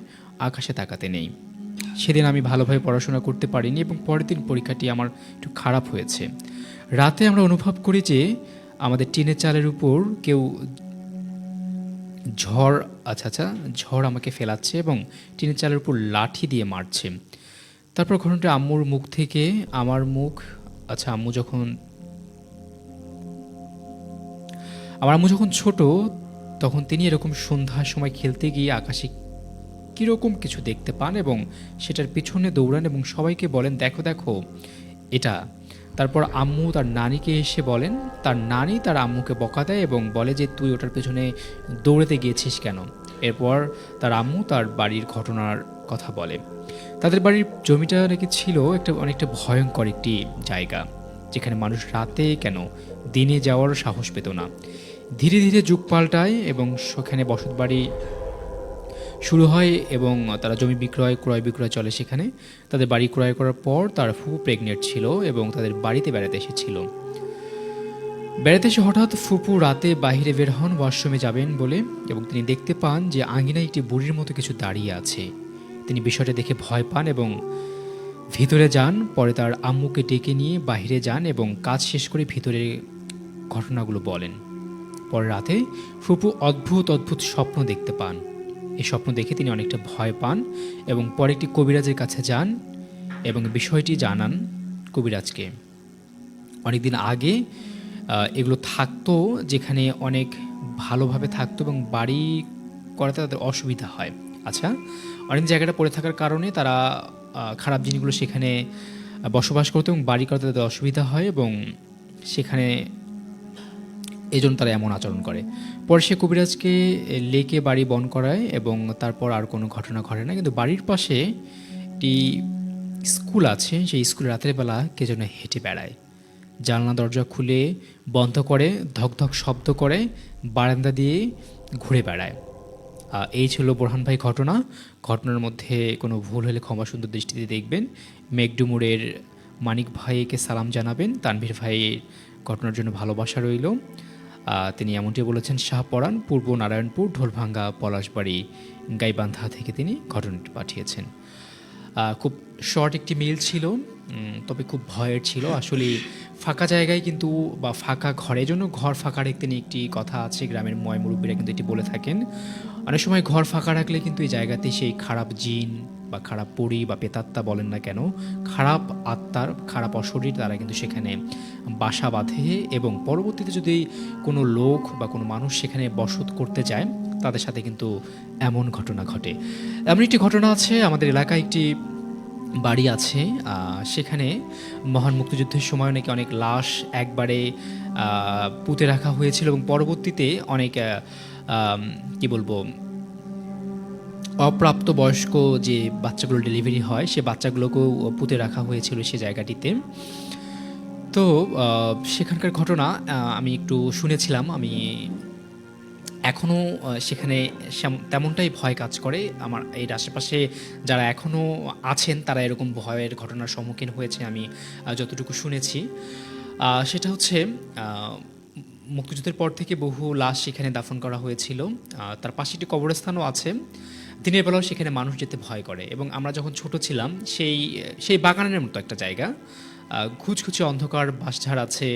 আকাশে তাকাতে নেই। সেদিন আমি ভালোভাবে পড়াশোনা করতে পারিনি এবং পরের দিন পরীক্ষাটি আমার একটু খারাপ হয়েছে। রাতে আমরা অনুভব করি যে আমাদের টিনের চালের উপর কেউ ঝড় ঝড় আমাকে ফেলাচ্ছে এবং টিনের চালের উপর লাঠি দিয়ে মারছে। তারপর ঘটনাটা আম্মুর মুখ থেকে আমার মুখ, আমার আম্মু যখন ছোট তখন তিনি এরকম সন্ধ্যার সময় খেলতে গিয়ে আকাশে কীরকম কিছু দেখতে পান এবং সেটার পিছনে দৌড়ান এবং সবাইকে বলেন দেখো দেখো এটা। তারপর আম্মু তার নানিকে এসে বলেন, তার নানি তার আম্মুকে বকা দেয় এবং বলে যে তুই ওটার পেছনে দৌড়াতে গিয়েছিস কেন। এরপর তার আম্মু তার বাড়ির ঘটনার কথা বলে। তাদের বাড়ির জমিটা নাকি ছিল অনেকটা ভয়ঙ্কর একটি জায়গা, যেখানে মানুষ রাতে কেন দিনে যাওয়ার সাহস পেত না। ধীরে ধীরে যুগ পাল্টায় এবং সেখানে বসত বাড়ি শুরু হয় এবং তারা জমি ক্রয় বিক্রয় চলে সেখানে। তাদের বাড়ি ক্রয় করার পর তার ফুপু প্রেগনেন্ট ছিল এবং তাদের বাড়িতে বেড়াতে এসেছিল। বেড়াতে এসে হঠাৎ ফুপু রাতে বাইরে বের হন ওয়াশরুমে যাবেন বলে এবং তিনি দেখতে পান যে আঙিনায় একটি বুড়ির মতো কিছু দাঁড়িয়ে আছে। তিনি বিষয়টা দেখে ভয় পান এবং ভিতরে যান। পরে তার আম্মুকে ডেকে নিয়ে বাইরে যান এবং কাজ শেষ করে ভিতরে ঘটনাগুলো বলেন। পরে রাতে ফুপু অদ্ভুত স্বপ্ন দেখতে পান। এই স্বপ্ন দেখে তিনি অনেকটা ভয় পান এবং পরে একটি কবিরাজের কাছে যান এবং বিষয়টি জানান কবিরাজকে। অনেকদিন আগে এগুলো থাকতো, যেখানে অনেক ভালোভাবে থাকতো এবং বাড়ি করাতে তাদের অসুবিধা হয়। অনেক জায়গাটা পড়ে থাকার কারণে তারা খারাপ জিনিসগুলো সেখানে বসবাস করতো এবং বাড়ি করাতে তাদের অসুবিধা হয় এবং সেখানে এই জন্য তারা এমন আচরণ করে। পরে সে কবিরাজকে লেকে বাড়ি বন করায় এবং তারপর আর কোনো ঘটনা ঘটে না। কিন্তু বাড়ির পাশে একটি স্কুল আছে, সেই স্কুলে রাতের বেলা কে যেন হেঁটে বেড়ায়, জানলা দরজা খুলে বন্ধ করে ধকধক শব্দ করে বারান্দা দিয়ে ঘুরে বেড়ায়। এই ছিল বোরহান ভাই ঘটনার মধ্যে কোনো ভুল হলে ক্ষমা সুন্দর দৃষ্টিতে দেখবেন। মেঘডুমুরের মানিক ভাইকে সালাম জানাবেন। তানভীর ভাইয়ের ঘটনার জন্য ভালোবাসা রইল। তিনি এমনটি বলেছেন। শাহপরান, পূর্ব নারায়ণপুর, ঢোলভাঙ্গা, পলাশবাড়ি, গাইবান্ধা থেকে তিনি ঘটনাটি পাঠিয়েছেন। খুব শর্ট একটি মেইল ছিল, তবে খুব ভয়ের ছিল। আসলে ফাঁকা জায়গায় কিন্তু বা ফাঁকা ঘরের জন্য ঘর ফাঁকা রাখতে নিয়ে একটি কথা আছে, গ্রামের ময় মুরব্বীরা কিন্তু এটি বলে থাকেন। অনেক সময় ঘর ফাঁকা রাখলে কিন্তু এই জায়গাতে সেই খারাপ জিন বা খারাপ পরি বা পেতাত্তা বলেন না কেন, খারাপ আত্মার খারাপ অশরীর তারা কিন্তু সেখানে বাসা বাঁধে এবং পরবর্তীতে যদি কোনো লোক বা কোনো মানুষ সেখানে বসত করতে যায় তাদের সাথে কিন্তু এমন ঘটনা ঘটে। এমন একটি ঘটনা আছে, আমাদের এলাকায় একটি বাড়ি আছে, সেখানে মহান মুক্তিযুদ্ধের সময় নাকি অনেক লাশ একবারে পুঁতে রাখা হয়েছিল এবং পরবর্তীতে অনেক অপ্রাপ্ত বয়স্ক যে বাচ্চাগুলো ডেলিভারি হয় সে বাচ্চাগুলোকেও পুঁতে রাখা হয়েছিল সে জায়গাটিতে। তো সেখানকার ঘটনা আমি একটু শুনেছিলাম। আমি এখনও সেখানে তেমনটাই ভয় কাজ করে। আমার এর আশেপাশে যারা এখনও আছেন তারা এরকম ভয়ের ঘটনার সম্মুখীন হয়েছে আমি যতটুকু শুনেছি। সেটা হচ্ছে মুক্তিযুদ্ধের পর থেকে বহু লাশ সেখানে দাফন করা হয়েছিল। তার পাশে একটি কবরস্থানও আছে। দিনের বেলাও সেখানে মানুষ যেতে ভয় করে এবং আমরা যখন ছোট ছিলাম সেই বাগানের মতো একটা জায়গা, ঘুচঘুচে অন্ধকার বাঁশঝাড় আছে,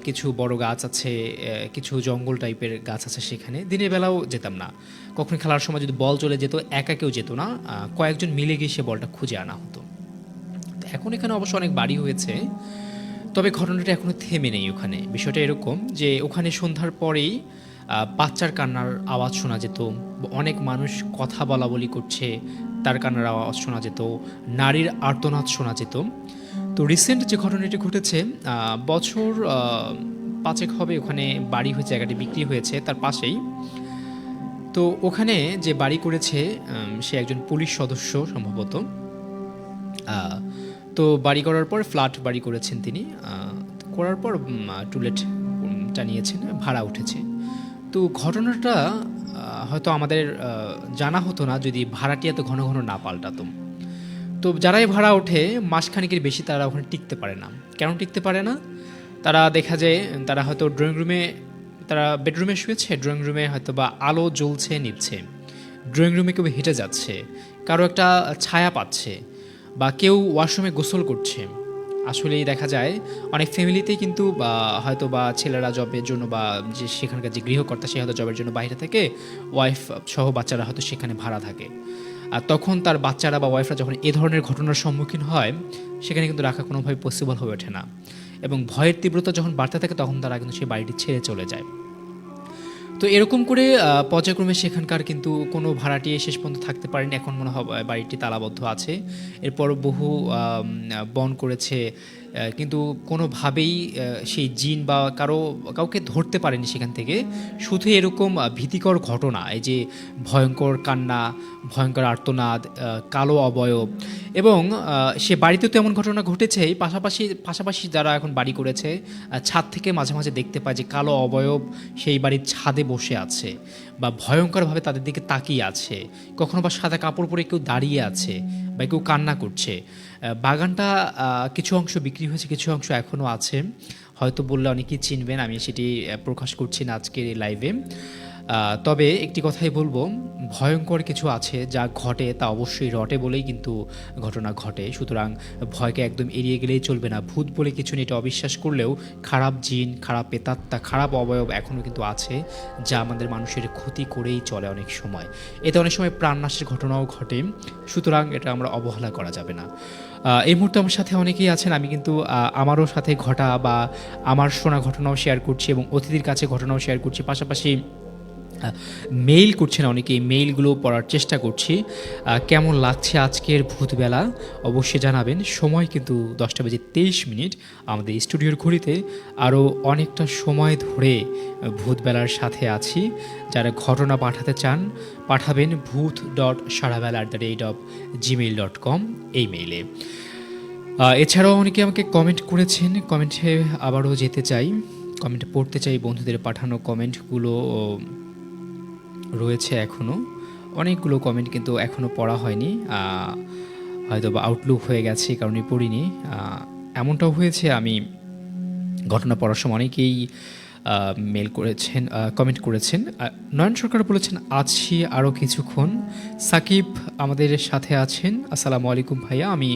কিছু বড় গাছ আছে, কিছু জঙ্গল টাইপের গাছ আছে। সেখানে দিনের বেলাও যেতাম না। কখনো খেলার সময় যদি বল চলে যেত একা কেউ যেত না, কয়েকজন মিলে গিয়ে সে বলটা খুঁজে আনা হতো। এখন এখানে অবশ্য অনেক বাড়ি হয়েছে, তবে ঘটনাটা এখনও থেমে নেই ওখানে। বিষয়টা এরকম যে ওখানে সন্ধ্যার পরেই বাচ্চার কান্নার আওয়াজ শোনা যেত, অনেক মানুষ কথা বলা বলি করছে তার কান্নার আওয়াজ শোনা যেত, নারীর আর্তনাদ শোনা যেত। তো রিসেন্ট যে ঘটনাটি ঘটেছে, বছর 5 হবে ওখানে বাড়ি হয়েছে, জায়গাটি বিক্রি হয়েছে তার পাশেই। তো ওখানে যে বাড়ি করেছে সে একজন পুলিশ সদস্য সম্ভবত। তো বাড়ি করার পর ফ্ল্যাট বাড়ি করেছেন তিনি, করার পর টুলেট টানিয়েছেন, ভাড়া উঠেছে। তো ঘটনাটা হয়তো আমাদের জানা হতো না যদি ভাড়াটি এত ঘন ঘন না পাল্টাতো। তো যারাই ভাড়া ওঠে মাসখানেকের বেশি তারা ওখানে টিকতে পারে না। কেন টিকতে পারে না? তারা দেখা যায় তারা হয়তো ড্রয়িং রুমে, তারা বেডরুমে শুয়েছে, ড্রয়িং রুমে হয়তো বা আলো জ্বলছে নিচ্ছে, ড্রয়িং রুমে কেউ হেঁটে যাচ্ছে, কারো একটা ছায়া পাচ্ছে, বা কেউ ওয়াশরুমে গোসল করছে, আসলেই দেখা যায় অনেক ফ্যামিলিতেই কিন্তু হয়তো বা ছেলেরা জবের জন্য বা যে সেখানকার যে গৃহকর্তা সে হয়তো জবের জন্য বাইরে থেকে, ওয়াইফ সহ বাচ্চারা হয়তো সেখানে ভাড়া থাকে। আর তখন তার বাচ্চারা বা ওয়াইফরা যখন এ ধরনের ঘটনার সম্মুখীন হয়, সেখানে কিন্তু রাখা কোনোভাবে পসিবল হয়ে ওঠে না, এবং ভয়ের তীব্রতা যখন বাড়তে থাকে তখন তারা কিন্তু সেই বাড়িটি ছেড়ে চলে যায়। তো এরকম করে পর্যায়ক্রমে সেখানকার কিন্তু কোনো ভাড়াটিয়ে শেষ পর্যন্ত থাকতে পারেনি, এখন মনে হয় বাড়িটি তালাবদ্ধ আছে। এরপর বহু বন করেছে, কিন্তু কোনোভাবেই সেই জিন বা কাউকে ধরতে পারেনি সেখান থেকে। শুধু এরকম ভীতিকর ঘটনা, এই যে ভয়ঙ্কর কান্না, ভয়ঙ্কর আর্তনাদ, কালো অবয়ব, এবং সে বাড়িতে তো এমন ঘটনা ঘটেছেই, পাশাপাশি যারা এখন বাড়ি করেছে ছাদ থেকে মাঝে মাঝে দেখতে পায় যে কালো অবয়ব সেই বাড়ির ছাদে বসে আছে বা ভয়ঙ্করভাবে তাদের দিকে তাকিয়ে আছে, কখনো বা সাদা কাপড় পরে কেউ দাঁড়িয়ে আছে বা কেউ কান্না করছে। বাগানটা কিছু অংশ বিক্রি হয়েছে, কিছু অংশ এখনও আছে, হয়তো বললে অনেকেই চিনবেন, আমি সেটি প্রকাশ করছি না আজকের এই লাইভে। তবে একটি কথাই বলবো, ভয়ঙ্কর কিছু আছে যা ঘটে তা অবশ্যই রটে বলেই কিন্তু ঘটনা ঘটে, সুতরাং ভয়কে একদম এড়িয়ে গেলেই চলবে না। ভূত বলে কিছু নেই এটা অবিশ্বাস করলেও খারাপ জিন, খারাপ পেতাত্তা, খারাপ অবয়ব এখনও কিন্তু আছে, যা আমাদের মানুষের ক্ষতি করেই চলে অনেক সময়। এতে অনেক সময় প্রাণনাশের ঘটনাও ঘটে, সুতরাং এটা আমরা অবহেলা করা যাবে না। এই মুহূর্তে আমার সাথে অনেকেই আছেন, আমি কিন্তু আমারও সাথে ঘটা বা আমার শোনা ঘটনাও শেয়ার করছি এবং অতিথির কাছে ঘটনাও শেয়ার করছি, পাশাপাশি মেইল করছেন অনেকে, এই মেইলগুলো পড়ার চেষ্টা করছি। কেমন লাগছে আজকের ভূতবেলা অবশ্যই জানাবেন। সময় কিন্তু 10:23। আমাদের স্টুডিওর ঘড়িতে আরও অনেকটা সময় ধরে ভূতবেলার সাথে আছি। যারা ঘটনা পাঠাতে চান পাঠাবেন booth.saravel@gmail.com এই মেইলে। এছাড়াও অনেকে আমাকে কমেন্ট করেছেন, কমেন্টে আবারও যেতে চাই, কমেন্ট পড়তে চাই, বন্ধুদের পাঠানো কমেন্টগুলো রয়েছে এখনও অনেকগুলো কমেন্ট, কিন্তু এখনও পড়া হয়নি, হয়তো বা আউটলুক হয়ে গেছে কারণে পড়িনি। এমনটাও হয়েছে, আমি ঘটনা পড়ার সময় অনেকেই মেল করেছেন, কমেন্ট করেছেন। নয়ন সরকার বলেছেন আছি আরও কিছুক্ষণ। সাকিব আমাদের সাথে আছেন, আসসালামু আলাইকুম ভাইয়া, আমি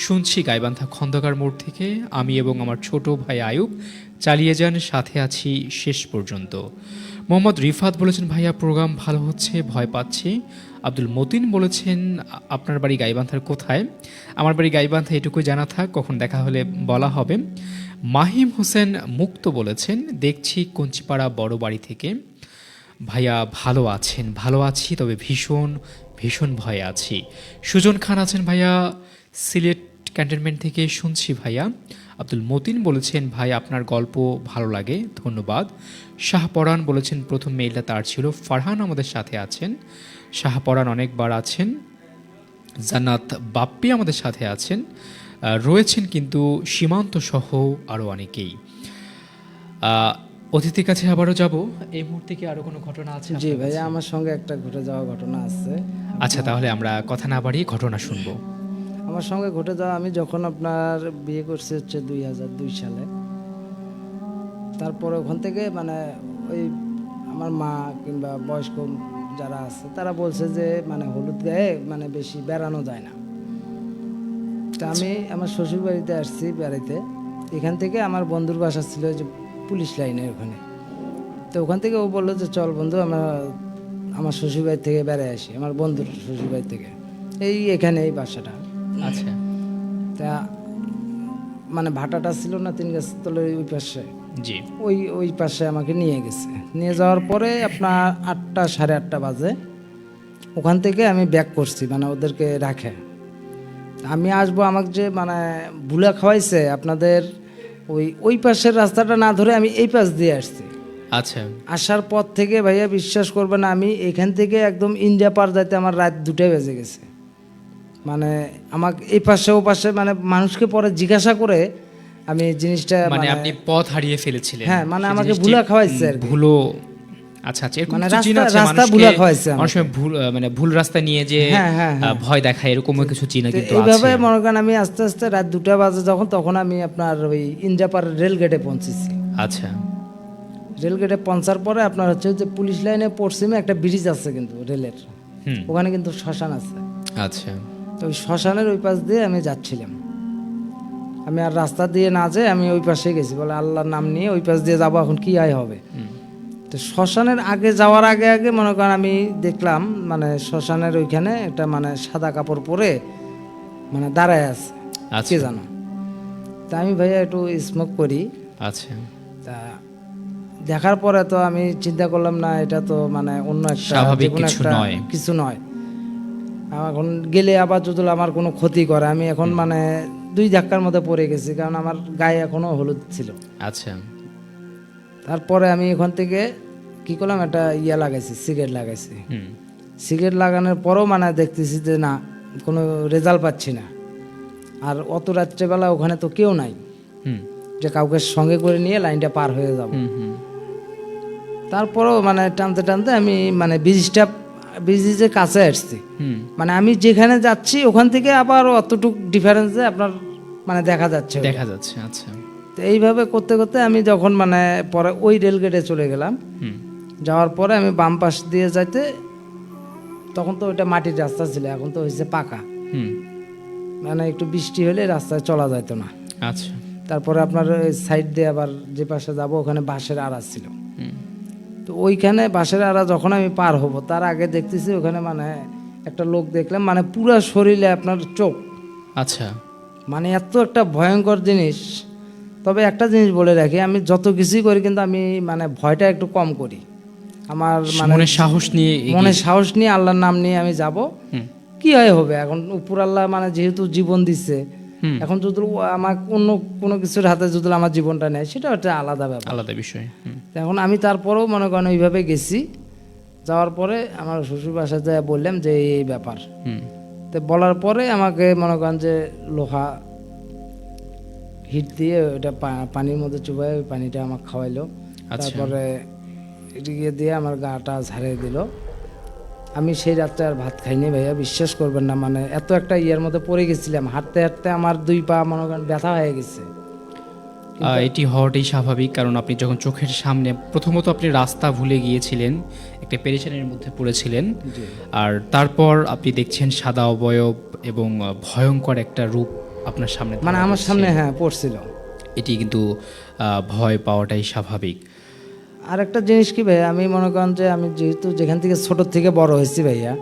শুনছি গাইবান্ধা খন্দকার মোড় থেকে, আমি এবং আমার ছোট ভাই আয়ুব, চালিয়ে যান, সাথে আছি শেষ পর্যন্ত। মোহাম্মদ রিফাত বলেছেন ভাইয়া প্রোগ্রাম ভালো হচ্ছে, ভয় পাচ্ছি। আব্দুল মতিন বলেছেন আপনার বাড়ি গাইবান্ধার কোথায়? আমার বাড়ি গাইবান্ধা, এটুকুই জানা থাক, কখন দেখা হলে বলা হবে। মাহিম হোসেন মুক্ত বলেছেন দেখছি কঞ্চিপাড়া বড় বাড়ি থেকে। ভাইয়া ভালো আছেন? ভালো আছি, তবে ভীষণ ভীষণ ভয়ে আছি। সুজন খান আছেন ভাইয়া সিলেট ক্যান্টনমেন্ট থেকে শুনছি ভাইয়া। আব্দুল মতিন বলেছেন ভাই আপনার গল্প ভালো লাগে, ধন্যবাদ। শাহপরান বলেছেন প্রথম মেইলটা তার ছিল। ফারহান আমাদের সাথে আছেন, শাহপরান অনেকবার আছেন। জান্নাত বাপ্পি আমাদের সাথে আছেন, রয়েছেন কিন্তু সীমান্ত সহ আরও অনেকেই। অতিথির কাছে আবারও যাব, এই মুহূর্তে কি আরও কোনো ঘটনা আছে? জি ভাইয়া, আমার সঙ্গে একটা ঘটে যাওয়া ঘটনা আছে। আচ্ছা, তাহলে আমরা কথা না বাড়িয়ে ঘটনা শুনবো। আমার সঙ্গে ঘটে যাওয়া, আমি যখন আপনার বিয়ে করছি হচ্ছে 2002 সালে, তারপরে ওখান থেকে মানে ওই আমার মা কিংবা বয়স্ক যারা আছে তারা বলছে যে মানে হলুদ গায়ে মানে বেশি বেড়ানো যায় না। তা আমি আমার শ্বশুর বাড়িতে আসছি বেড়াইতে, এখান থেকে আমার বন্ধুর বাসা ছিল যে পুলিশ লাইনের ওখানে। তো ওখান থেকে ও বললো যে চল বন্ধু আমরা আমার শ্বশুর বাড়ি থেকে বেড়াই আসি, আমার বন্ধুর শ্বশুর বাড়ি থেকে, এখানে এই বাসাটা। আচ্ছা, তা মানে ভাটাটা ছিল না তিন গাছ তলের ওই পাশে, জি, ওই পাশে আমাকে নিয়ে গেছে। নিয়ে যাওয়ার পরে আপনার 8টা সাড়ে 8টা বাজে ওখান থেকে আমি ব্যাক করছি, মানে ওদেরকে রাখে আমি আসবো। আমাকে যে মানে ভুলা খাওয়াইছে আপনাদের ওই পাশের রাস্তাটা না ধরে আমি এই পাশ দিয়ে আসছি। আচ্ছা, আসার পর থেকে ভাইয়া বিশ্বাস করবে না, আমি এখান থেকে একদম ইন্ডিয়া পার যাইতে আমার রাত 2টা বেজে গেছে। মানে আমাকে এই পাশে ও পাশে মানে মানুষকে পরে জিজ্ঞাসা করে আমি জিনিসটা মানে আপনি পথ হারিয়ে ফেলেছিলেন। হ্যাঁ, মানে সেই আমাকে জিনিসটি ভুলা খাওয়াইছে আর কি। ভুলো, আচ্ছা আচ্ছা, এরকম মানে কিছু জিন আছে রাস্তা ভুলা খাওয়াইছে অনেক সময় ভুল মানে ভুল রাস্তা নিয়ে যে হ্যাঁ, হ্যাঁ, হ্যাঁ। ভয় দেখায়, এরকমও কিছু জিন তো কিন্তু এইভাবে আছে। মনে করেন আমি আস্তে আস্তে রাত 2টা বাজে তখন আমি আপনার ওই ইন্ডিয়াপার রেল গেটে পৌঁছেছি। আচ্ছা, রেল গেটে পৌঁছার পরে আপনার হচ্ছে যে পুলিশ লাইনে পশ্চিমে একটা ব্রিজ আছে কিন্তু রেলের, ওখানে কিন্তু শ্মশান আছে। আচ্ছা, তো ওই শ্মশানের ওই পাশ দিয়ে আমি যাচ্ছিলাম। আমি আর রাস্তা দিয়ে না যেয়ে আমি ওই পাশে গেছি, বলে আল্লাহর নাম নিয়ে ওই পাশ দিয়ে যাবো, এখন কি আয় হবে। তো শ্মশানের আগে যাওয়ার আগে আগে মনে করেন আমি দেখলাম মানে শ্মশানের ওইখানে একটা মানে সাদা কাপড় পরে মানে দাঁড়ায় আছে, আচ্ছা। কে জানো। তা আমি ভাইয়া একটু স্মোক করি, আচ্ছা, তা দেখার পরে তো আমি চিন্তা করলাম না এটা তো মানে অন্য একটা স্বাভাবিক যেকোনো কিছু একটা নয়। কিছু নয়। এখন গেলে আবার যদি আমার কোনো ক্ষতি করে, আমি এখন মানে দুই ধাক্কার মধ্যে পড়ে গেছি, কারণ আমার গায়ে এখনো হলুদ ছিল। আচ্ছা, তারপরে আমি ওখান থেকে কি করলাম, একটা ইয়া লাগাইছি, সিগারেট লাগাইছি। হুম, সিগারেট লাগানোর পরও মানে দেখতেছি যে না, কোনো রেজাল্ট পাচ্ছি না। আর অত রাত্রেবেলা ওখানে তো কেউ নাই হুম, যে কাউকে সঙ্গে করে নিয়ে লাইনটা পার হয়ে যাব। হুম, হুম, তারপরেও মানে টানতে টানতে আমি মানে ব্রিজের কাছে আসছি। হুম, মানে আমি যেখানে যাচ্ছি ওখান থেকে আবার অতটুক ডিফারেন্সে আপনার মানে দেখা যাচ্ছে ওটা। দেখা যাচ্ছে। আচ্ছা, তো এইভাবে করতে করতে আমি যখন মানে পরে ওই রেলগেটে চলে গেলাম, হুম, যাওয়ার পরে আমি বাম পাশ দিয়ে যাইতে, তখন তো ওইটা মাটির রাস্তা ছিল, এখন তো হয়েছে পাকা। হুম, মানে একটু বৃষ্টি হলে রাস্তায় চলা যাইতো না। আচ্ছা, তারপরে আপনার সাইড দিয়ে আবার যে পাশে যাব ওখানে বাঁশের আড়া ছিল। হুম, তো ওইখানে বাঁশের আড়া যখন আমি পার হব তার আগে দেখতেছি ওখানে মানে একটা লোক দেখলাম, মানে পুরা শরীরে আপনার চোখ, আচ্ছা, মানে এত একটা ভয়ঙ্কর জিনিস। তবে একটা জিনিস বলে রাখি, আমি যত কিছুই করি কিন্তু আমি মানে ভয়টা একটু কম করি। আমার মানে মনে সাহস নিয়ে মনে সাহস নিয়ে আল্লাহর নাম নিয়ে আমি যাব, হুম, কি হয় হবে। এখন উপর আল্লাহ মানে যেহেতু জীবন দিচ্ছে, হুম, এখন যদি আমার অন্য কোনো কিছুর হাতে যদি আমার জীবনটা নেয় সেটা একটা আলাদা ব্যাপার। আলাদা বিষয়। হুম, তো এখন আমি তারপরেও মনে করেন ওইভাবে গেছি। যাওয়ার পরে আমার শ্বশুর বাসায় যায় বললাম যে এই ব্যাপার। হুম, তো বলার পরে আমাকে মনে করেন যে লোহা হিট দিয়ে ওটা পানির মধ্যে চুবাই ওই পানিটা আমাকে খাওয়াইলো। আচ্ছা। তারপরে এদিকে দিয়ে আমার গাটা ঝাড়িয়ে দিল। আমি সেই রাত্রে আর ভাত খাইনি ভাইয়া, বিশ্বাস করবেন না, মানে এত একটা ইয়ের মধ্যে পড়ে গেছিলাম, হাঁটতে হাঁটতে আমার দুই পা মনে করেন ব্যথা হয়ে গেছে। এটি হওয়াটাই স্বাভাবিক, কারণ আপনি যখন চোখের সামনে প্রথমত আপনি রাস্তা ভুলে গিয়েছিলেন, একটা পেরেশানির মধ্যে পড়েছিলেন, আর তারপর আপনি দেখছেন সাদা অবয়ব এবং ভয়ঙ্কর একটা রূপ আপনার সামনে মানে ধরা আমার দিচ্ছে। সামনে হ্যাঁ পড়ছিল। এটি কিন্তু ভয় পাওয়াটাই স্বাভাবিক। আর একটা জিনিস কি ভাইয়া, আমি মনে করেন যে আমি যেহেতু যেখান থেকে ছোট থেকে বড় হয়েছি ভাইয়া,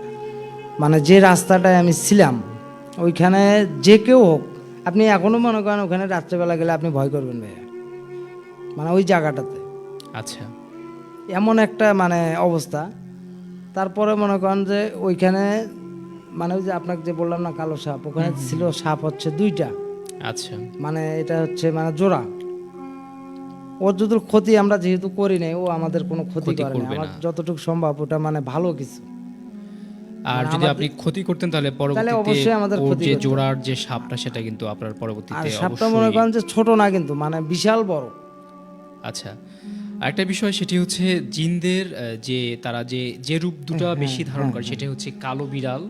মানে যে রাস্তাটায় আমি ছিলাম ওইখানে যে কেউ হোক, আপনি এখনো মনে করেন ওখানে রাত্রেবেলা গেলে আপনি ভয় করবেন ভাইয়া, মানে ওই জায়গাটাতে আচ্ছা, এমন একটা মানে অবস্থা। তারপরে মনে করেন যে ওইখানে মানে ওই যে আপনাকে যে বললাম না কালো সাপ, ওখানে ছিল সাপ হচ্ছে দুইটা, আচ্ছা, মানে এটা হচ্ছে মানে জোড়া। ওর যদি ক্ষতি আমরা যেহেতু করি নাই, ও আমাদের কোনো ক্ষতি ক্ষতি করে না, করবে আমার না। যতটুকু সম্ভব ওটা মানে ভালো কিছু। আর মানে যদি আপনি ক্ষতি করতেন তাহলে পরবর্তীতে অবশ্যই আমাদের ওর ক্ষতি যে করতো। জোড়ার যে সাপটা সেটা কিন্তু আপনার আর পরবর্তীতে সাপটা মনে অবশ্যই। করেন যে ছোট না কিন্তু মানে বিশাল বড়। আচ্ছা, আরেকটা বিষয় সেটি হচ্ছে জিনদের যে তারা যে রূপ দুটো বেশি ধারণ করে সেটা হচ্ছে কালো বিড়াল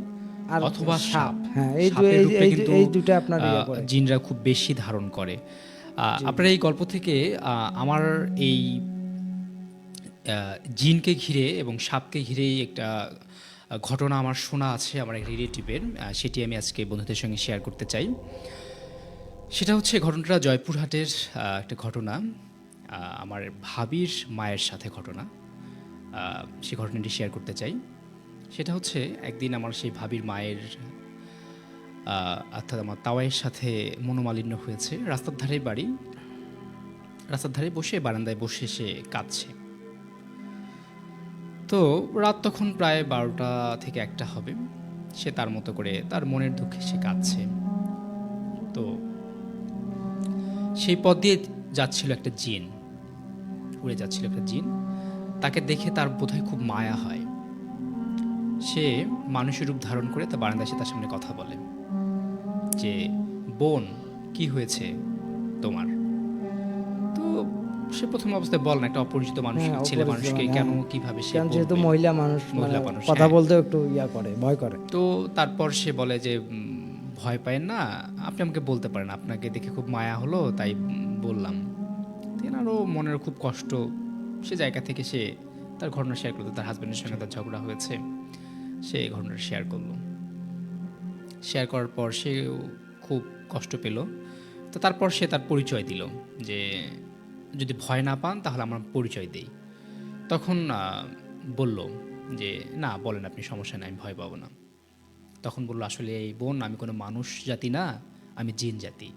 আর অথবা সাপ, সাপ। হ্যাঁ সাপের রূপে কিন্তু এই দুটো আপনার ইয়ে করে। জিনরা খুব বেশি ধারণ করে। আপনার এই গল্প থেকে আমার এই জিনকে ঘিরে এবং সাপকে ঘিরেই একটা ঘটনা আমার শোনা আছে আমার এক রিলেটিভের, সেটি আমি আজকে বন্ধুদের সঙ্গে শেয়ার করতে চাই। সেটা হচ্ছে ঘটনাটা জয়পুরহাটের একটা ঘটনা, আমার ভাবির মায়ের সাথে ঘটনা। সেই ঘটনাটি শেয়ার করতে চাই। সেটা হচ্ছে একদিন আমার সেই ভাবির মায়ের অর্থাৎ আমার তাওয়াইয়ের সাথে মনোমালিন্য হয়েছে। রাস্তার ধারে বাড়ি, রাস্তার ধারে বসে বারান্দায় বসে সে কাঁদছে। তো রাত তখন প্রায় 12টা থেকে 1টা হবে। সে তার মতো করে তার মনের দুঃখে সে কাঁদছে। তো সেই পথ দিয়ে যাচ্ছিল একটা জিন, উড়ে যাচ্ছিল একটা জিন। তাকে দেখে তার বোধহয় খুব মায়া হয়। সে মানুষের রূপ ধারণ করে তার বারান্দায় এসে তার সামনে কথা বলে যে, বোন কি হয়েছে তোমার? তো সে প্রথম অবস্থায় বল না, একটা অপরিচিত মানুষ, হ্যাঁ, ছেলে অপরিচিত মানুষকে মানুষ, কেন হ্যাঁ। কিভাবে সে কারণ যেহেতু বলবে? মহিলা মানুষ, মানে মহিলা মানুষ, কথা হ্যাঁ। বলতে একটু ইয়া করে, ভয় করে। তো তারপর সে বলে যে ভয় পায়েন না, আপনি আমাকে বলতে পারেন, আপনাকে দেখে খুব মায়া হলো তাই বললাম। তেনারও মনের খুব কষ্ট। সে জায়গা থেকে সে তার ঘটনা শেয়ার করলো, তার হাজব্যান্ডের সঙ্গে তার ঝগড়া হয়েছে, সে এই ঘটনাটা শেয়ার করলো। শেয়ার করার পর সেও খুব কষ্ট পেল। তো তারপর সে তার পরিচয় দিল যে যদি ভয় না পান তাহলে আমার পরিচয় দেই। তখন বলল যে না বলেন আপনি, সমস্যা নেই, আমি ভয় পাবো না। তখন বলল আসলে এই বোন আমি কোনো মানুষ জাতি না, আমি জিন জাতি।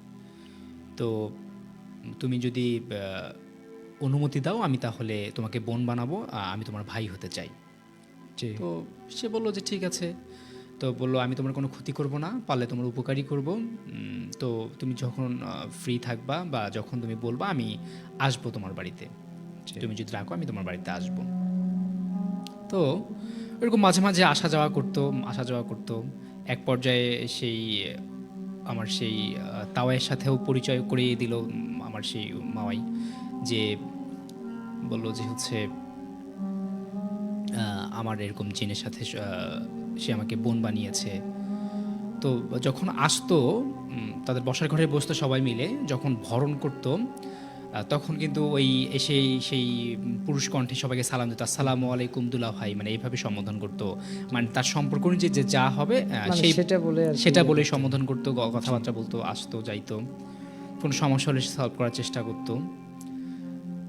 তো তুমি যদি অনুমতি দাও আমি তাহলে তোমাকে বোন বানাবো, আমি তোমার ভাই হতে চাই। জি তো সে বলল যে ঠিক আছে। তো বললো আমি তোমার কোনো ক্ষতি করব না, পারলে তোমার উপকারই করব। তো তুমি যখন ফ্রি থাকবা বা যখন তুমি বলবা আমি আসবো তোমার বাড়িতে, তুমি যদি রাখো আমি তোমার বাড়িতে আসবো। তো এরকম মাঝে মাঝে আসা যাওয়া করতো। এক পর্যায়ে সেই আমার সেই তাওয়াইয়ের সাথেও পরিচয় করিয়ে দিল আমার সেই মাওয়াই, যে বললো যে হচ্ছে আমার এরকম জিনের সাথে সে আমাকে বোন বানিয়েছে। তো যখন আসতো তাদের বসার ঘরে বসতো সবাই মিলে, যখন ভরণ করতো তখন কিন্তু ওই এসে সেই পুরুষ কণ্ঠে সবাইকে সালাম দিত, আসসালামু আলাইকুম দুলা ভাই, মানে এইভাবে সম্বোধন করতো। মানে তার সম্পর্ক অনুযায়ী যে যা হবে মানে সেই সেটা বলে আর কি সেটা বলে সম্বোধন করতো, কথাবার্তা বলতো, আসতো যাইতো, কোনো সমস্যা হলে সলভ করার চেষ্টা করতো।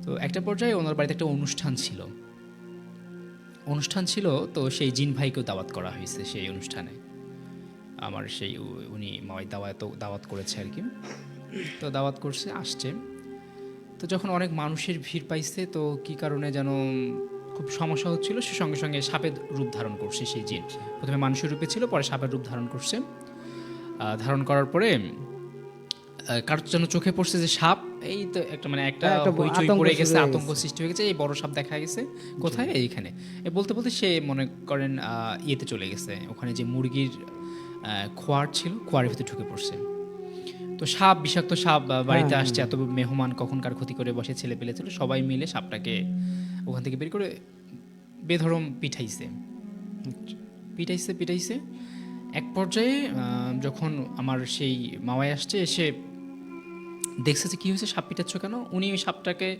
তো একটা পর্যায়ে ওনার বাড়িতে একটা অনুষ্ঠান ছিল। তো সেই জিন ভাইকেও দাওয়াত করা হয়েছে সেই অনুষ্ঠানে। আমার সেই উনি মাওয়াই দাওয়াত করেছে আর কি। তো দাওয়াত করছে, আসছে। তো যখন অনেক মানুষের ভিড় পাইছে, তো কি কারণে যেন খুব সমস্যা হচ্ছিল, সে সঙ্গে সঙ্গে সাপের রূপ ধারণ করছে সেই জিন। প্রথমে মানুষের রূপে ছিল, পরে সাপের রূপ ধারণ করছে। ধারণ করার পরে কারোর যেন চোখে পড়ছে যে সাপ, এই তো একটা মানে একটা হ্যাঁ, একটা হইচই আতঙ্ক পড়ে শুরু গেছে, হয়ে আতঙ্ক গেছে। সৃষ্টি হয়ে গেছে, এই বড় সাপ দেখা গেছে কোথায়, এইখানে। বলতে বলতে সে মনে করেন ইয়েতে চলে গেছে, ওখানে যে মুরগির খোয়ার ছিল, খোয়ারের ভিতরে ঢুকে পড়ছে। তো সাপ, বিষাক্ত সাপ বাড়িতে হ্যাঁ, আসছে, এত মেহমান কখন কার ক্ষতি করে বসে, ছেলে পেলে ছিল, সবাই মিলে সাপটাকে ওখান থেকে বের করে বেধরম পিটাইছে। এক পর্যায়ে যখন আমার সেই মাওয়াই আসছে, এসে দেখছে যে কী হয়েছে, সাপ পিটাচ্ছ কেন। উনি ওই সাপটাকে,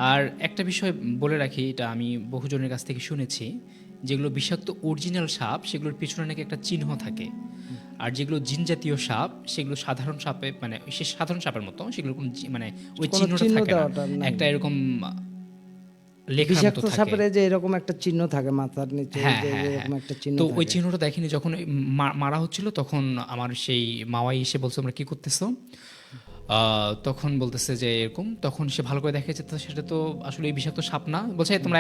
আর একটা বিষয় বলে রাখি, এটা আমি বহুজনের কাছ থেকে শুনেছি, যেগুলো বিষাক্ত অরিজিনাল সাপ সেগুলোর পিছনে নাকি একটা চিহ্ন থাকে, আর যেগুলো জিন জাতীয় সাপ সেগুলো সাধারণ সাপে মানে সে সাধারণ সাপের মতো, সেগুলো কোনো মানে ওই কোনো চিহ্নটা চিহ্ন থাকে না, দেওয়াটা নাই। একটা এরকম লেখার মতো বিষাক্ত থাকে। সাপের যে এরকম একটা চিহ্ন থাকে মাথার নিচে, হ্যাঁ যে হ্যাঁ হ্যাঁ। এরকম একটা চিহ্ন তো ওই থাকে। চিহ্নটা দেখেনি, যখন ওই মারা হচ্ছিল তখন আমার সেই মাওয়াই এসে বলছে তোমরা কি করতেছো। তখন বলতেছে যে এরকম, তখন সে ভালো করে দেখে যে সেটা তো আসলে এই বিষাক্ত সাপ না। বলছে তোমরা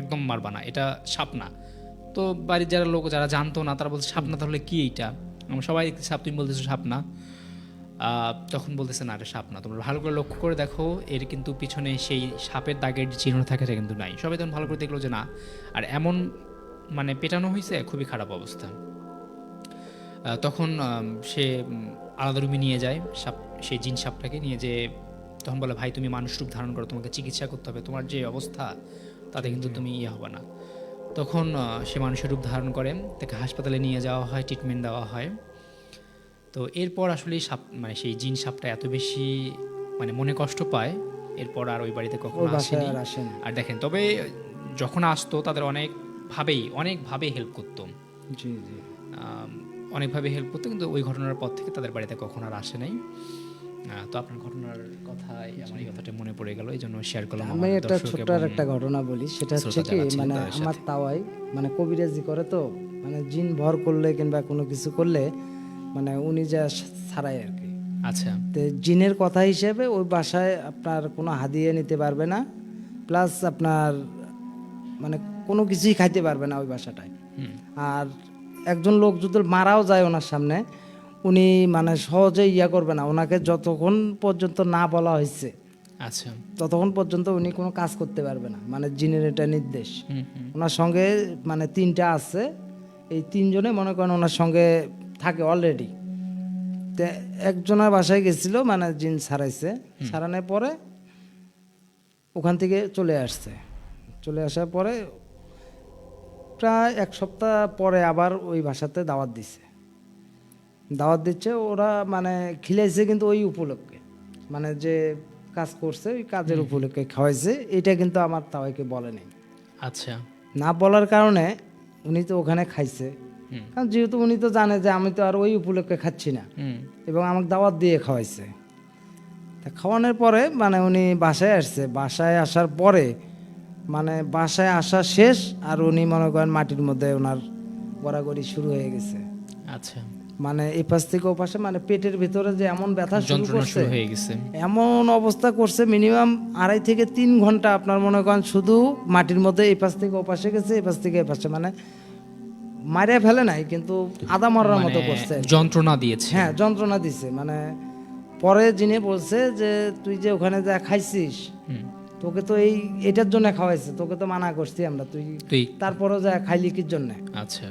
একদম মারবা না, এটা সাপ না। তো বাড়ির যারা লোক যারা জানতো না তারা বলছে সাপ না তাহলে কি এইটা, আমরা সবাই সাপ, তুমি বলতেছো সাপ না। তখন বলতেছে না, এটা সাপ না, তোমরা ভালো করে লক্ষ্য করে দেখো, এর কিন্তু পিছনে সেই সাপের দাগের যে চিহ্ন থাকে সেটা কিন্তু নাই। সবাই তখন ভালো করে দেখলো যে না, আর এমন মানে পেটানো হয়েছে, খুবই খারাপ অবস্থা। তখন সে আলাদা রুমে নিয়ে যায় সেই জিন সাপটাকে নিয়ে, যে তখন বলে ভাই তুমি মানুষ রূপ ধারণ করো, তোমাকে চিকিৎসা করতে হবে, তোমার যে অবস্থা তাতে কিন্তু তুমি হবে না। তখন সে মানুষের রূপ ধারণ করে, তাকে হাসপাতালে নিয়ে যাওয়া হয়, ট্রিটমেন্ট দেওয়া হয়। তো এরপর আসলে সাপ মানে সেই জিন সাপটা এত বেশি মানে মনে কষ্ট পায়, এরপর আর ওই বাড়িতে কখনো ওই বাসায় আসেনি। আর আসেনি। আর দেখেন, তবে যখন আসতো তাদের অনেকভাবে হেল্প করতো, জি জি। অনেকভাবে হেল্প করতো, কিন্তু ওই ঘটনার পর থেকে তাদের বাড়িতে কখনো আর আসে নাই। তো আপনার ঘটনার কথাই আমার এই কথাটা মনে পড়ে গেল, এই জন্য শেয়ার করলাম আমি আমার একটা দর্শক ছোট্ট এবং আর একটা ঘটনা বলি, সেটা হচ্ছে শ্রোতা কি যারা আছেন মানে তাদের আমার সাথে। তাওয়াই মানে কবিরাজি করে, তো মানে জিন ভর করলে কিংবা কোনো কিছু করলে মানে উনি যা ছাড়াই আর কি। আচ্ছা। তো জিনের কথা হিসেবে ওই বাসায় আপনার কোনো হাদিয়া নিতে পারবে না, প্লাস আপনার মানে কোনো কিছুই খাইতে পারবে না ওই বাসাটায়। আর একজন লোক যদি মারাও যায় ওনার সামনে, উনি মানে সহজে ইয়া করবে না, ওনাকে যতক্ষণ পর্যন্ত না বলা হয়েছে আচ্ছা। ততক্ষণ পর্যন্ত উনি কোনো কাজ করতে পারবে না, মানে জিনের এটা নির্দেশ। ওনার সঙ্গে মানে তিনটা আছে, এই তিনজনে মনে করেন ওনার সঙ্গে থাকে অলরেডি। তো একজনের বাসায় গেছিল, মানে জিন ছাড়াইছে, ছাড়ানোর পরে ওখান থেকে চলে আসার পরে প্রায় এক সপ্তাহ পরে আবার ওই বাসাতে দাওয়াত দিচ্ছে ওরা, মানে খিলাইছে কিন্তু ওই উপলক্ষে, মানে যে কাজ করছে ওই কাজের উপলক্ষে খাওয়াইছে, এটা কিন্তু আমার তাওয়াইকে বলেনি। আচ্ছা। না বলার কারণে উনি তো ওখানে খাইছে, কারণ যেহেতু উনি তো জানে যে আমি তো আর ওই উপলক্ষে খাচ্ছি না, এবং আমাকে দাওয়াত দিয়ে খাওয়াইছে, তা খাওয়ানোর পরে মানে উনি বাসায় আসছে, বাসায় আসার পরে মানে বাসায় আসা শেষ আর উনি মনে করেন মাটির মধ্যে ওনার গড়াগড়ি শুরু হয়ে গেছে। আচ্ছা, মানে এই পাশ থেকে ও পাশে মানে পেটের ভিতরে যে এমন ব্যথা শুরু যন্ত্রণা করছে, শুরু হয়ে গেছে। এমন অবস্থা করছে মিনিমাম 2.5 থেকে 3 ঘন্টা আপনার মনে করেন শুধু মাটির মধ্যে এই পাশ থেকে ও পাশে গেছে, এই পাশ থেকে এই পাশে, মানে মারে ফেলে নাই কিন্তু আদা মরার মানে মতো করছে। যন্ত্রণা দিয়েছে। হ্যাঁ যন্ত্রণা দিছে। মানে পরে যিনি বলছে যে তুই যে ওখানে যা খাইছিস হুম, তোকে তো এটার জন্য খাওয়াইছে, তোকে তো মানা করছি আমরা, তুই তুই তারপরও যা খাইলি কির জন্য? আচ্ছা,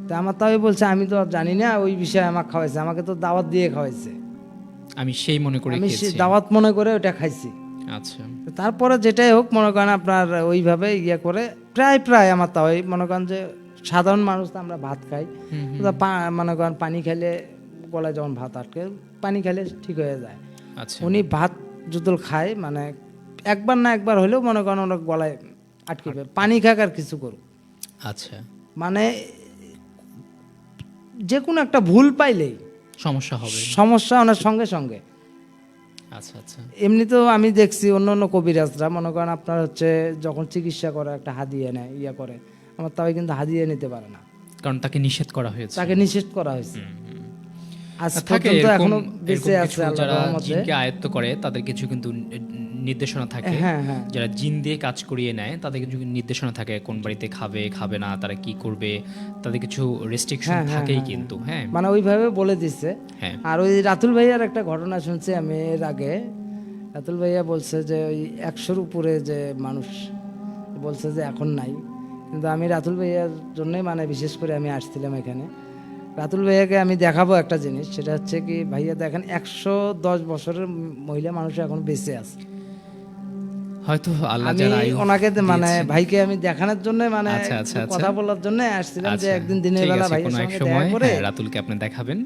তা আমার তাই বলছে আমি তো আর জানি না ওই বিষয়ে, আমাকে খাওয়াইছে, আমাকে তো দাওয়াত দিয়ে খাওয়াইছে, আমি সেই মনে করে আমি খেয়েছি। দাওয়াত মনে করে ওটা খাইছি। আচ্ছা, তো তারপরে যেটাই হোক মনে করেন আপনার ওইভাবে ইয়ে করে প্রায় আমার তাও মনে করেন যে সাধারণ মানুষ তো আমরা ভাত খাই, তো মনে করেন পানি খেলে গলায় যখন ভাত আটকে, পানি খেলে ঠিক হয়ে যায়। আচ্ছা, উনি ভাত যদি খায় মানে একবার না একবার হলেও মনে করেন ওনার গলায় আটকে যাবে, পানি খাক আর কিছু করুক, আচ্ছা, মানে যে কোনো একটা ভুল পাইলেই সমস্যা হবে। সমস্যা ওনার সঙ্গে সঙ্গে। আচ্ছা, আচ্ছা, এমনিতেও আমি দেখছি অন্য অন্য কবিরাজরা মনে করেন আপনার হচ্ছে যখন চিকিৎসা করে একটা হাদিয়ে নেয় ইয়া করে, আমার তাই কিন্তু হাদিয়ে নিতে পারে না, কারণ তাকে নিষেধ করা হয়েছে। তাকে নিষেধ করা হয়েছে। আজ থাকে পর্যন্ত এরকম, এখনো এরকম বেঁচে কিছু আছে আল্লাহর যারা রহমতে। জিনকে আয়ত্ত করে তাদের কিছু কিন্তু নির্দেশনা থাকে। হ্যাঁ হ্যাঁ যারা জিন দিয়ে কাজ করিয়ে নেয় তাদের কিছু নির্দেশনা থাকে, কোন বাড়িতে খাবে খাবে না, তারা কি করবে, তাদের কিছু রেস্ট্রিকশন হ্যাঁ, হ্যাঁ, থাকেই হ্যাঁ, কিন্তু। হ্যাঁ, মানে ওইভাবে বলে দিচ্ছে। হ্যাঁ, আর ওই রাতুল ভাইয়ার একটা ঘটনা শুনছি আমি এর আগে। রাতুল ভাইয়া বলছে যে ওই 100-র উপরে যে মানুষ বলছে যে এখন নাই, কিন্তু আমি রাতুল ভাইয়ার জন্যই মানে বিশেষ করে আমি আসছিলাম এখানে। রাতুল ভাইয়াকে আমি দেখাবো একটা জিনিস, সেটা হচ্ছে কি ভাইয়া দেখেন 110 বছরের মহিলা মানুষ এখন বেঁচে আছে। হয়তো আল্লাহ আমি যার আয়ু ওনাকে মানে দিয়েছেন। ভাইকে আমি দেখানোর জন্য মানে আচ্ছা, আচ্ছা, আচ্ছা। কথা বলার জন্য আসছিলাম যে আচ্ছা, একদিন দিনের ঠিক বেলা আছে, ভাইয়ের কোনো এক সঙ্গে সময় দেখা করে হ্যাঁ, রাতুলকে আপনি দেখাবেন।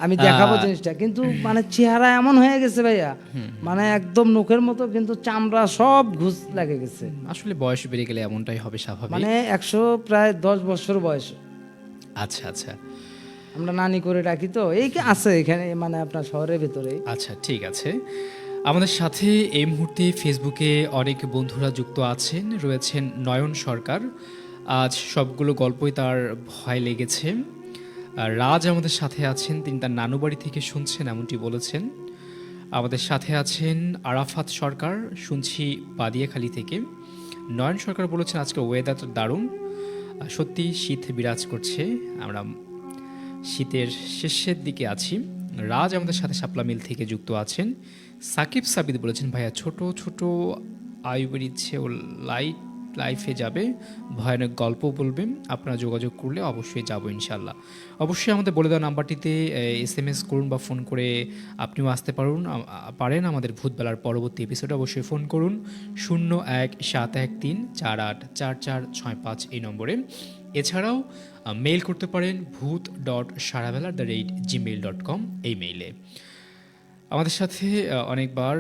আমি দেখাবো জিনিসটা। কিন্তু মানে চেহারা এমন হয়ে গেছে ভাইয়া, মানে একদম নখের মতো, কিন্তু চামড়া সব ঘুষ লাগে গেছে। আসলে বয়স বেড়ে গেলে এমনটাই হবে স্বাভাবিক। মানে 110 বছর বয়স। আচ্ছা, আচ্ছা, আমরা নানি করে ডাকি, তো এই কি আছে এখানে মানে আপনার শহরের ভিতরে। আচ্ছা, ঠিক আছে। আমাদের সাথে এই মুহূর্তে ফেসবুকে অনেক বন্ধুরা যুক্ত আছেন, রয়েছেন নয়ন সরকার। আজ সবগুলো গল্পই তার ভয় লেগেছে। আর রাজ আমাদের সাথে আছেন, তিনি তার নানু বাড়ি থেকে শুনছেন এমনটি বলেছেন। আমাদের সাথে আছেন আরাফাত সরকার, শুনছি বাদিয়াখালী থেকে। নয়ন সরকার বলেছেন আজকের ওয়েদারটা দারুণ, সত্যি শীত বিরাজ করছে, আমরা শীতের শেষের দিকে আছি। রাজ আমাদের সাথে শাপলা মিল থেকে যুক্ত আছেন। সাকিব সাবিদ বলেছেন ভাইয়া ছোট ছোট আয়ু বেরিয়েছে ও লাইফে যাবে, ভয়ানক গল্প বলবেন, আপনারা যোগাযোগ করলে অবশ্যই যাব ইনশাল্লাহ। অবশ্যই আমাদের বলে দেওয়া নাম্বারটিতে SMS করুন বা ফোন করে আপনিও আসতে পারেন আমাদের ভূতবেলার পরবর্তী এপিসোডে। অবশ্যই ফোন করুন 0171348445 এই নম্বরে। এছাড়াও মেইল করতে পারেন bhut.sharavala@gmail.com এই মেইলে। আমাদের সাথে অনেকবার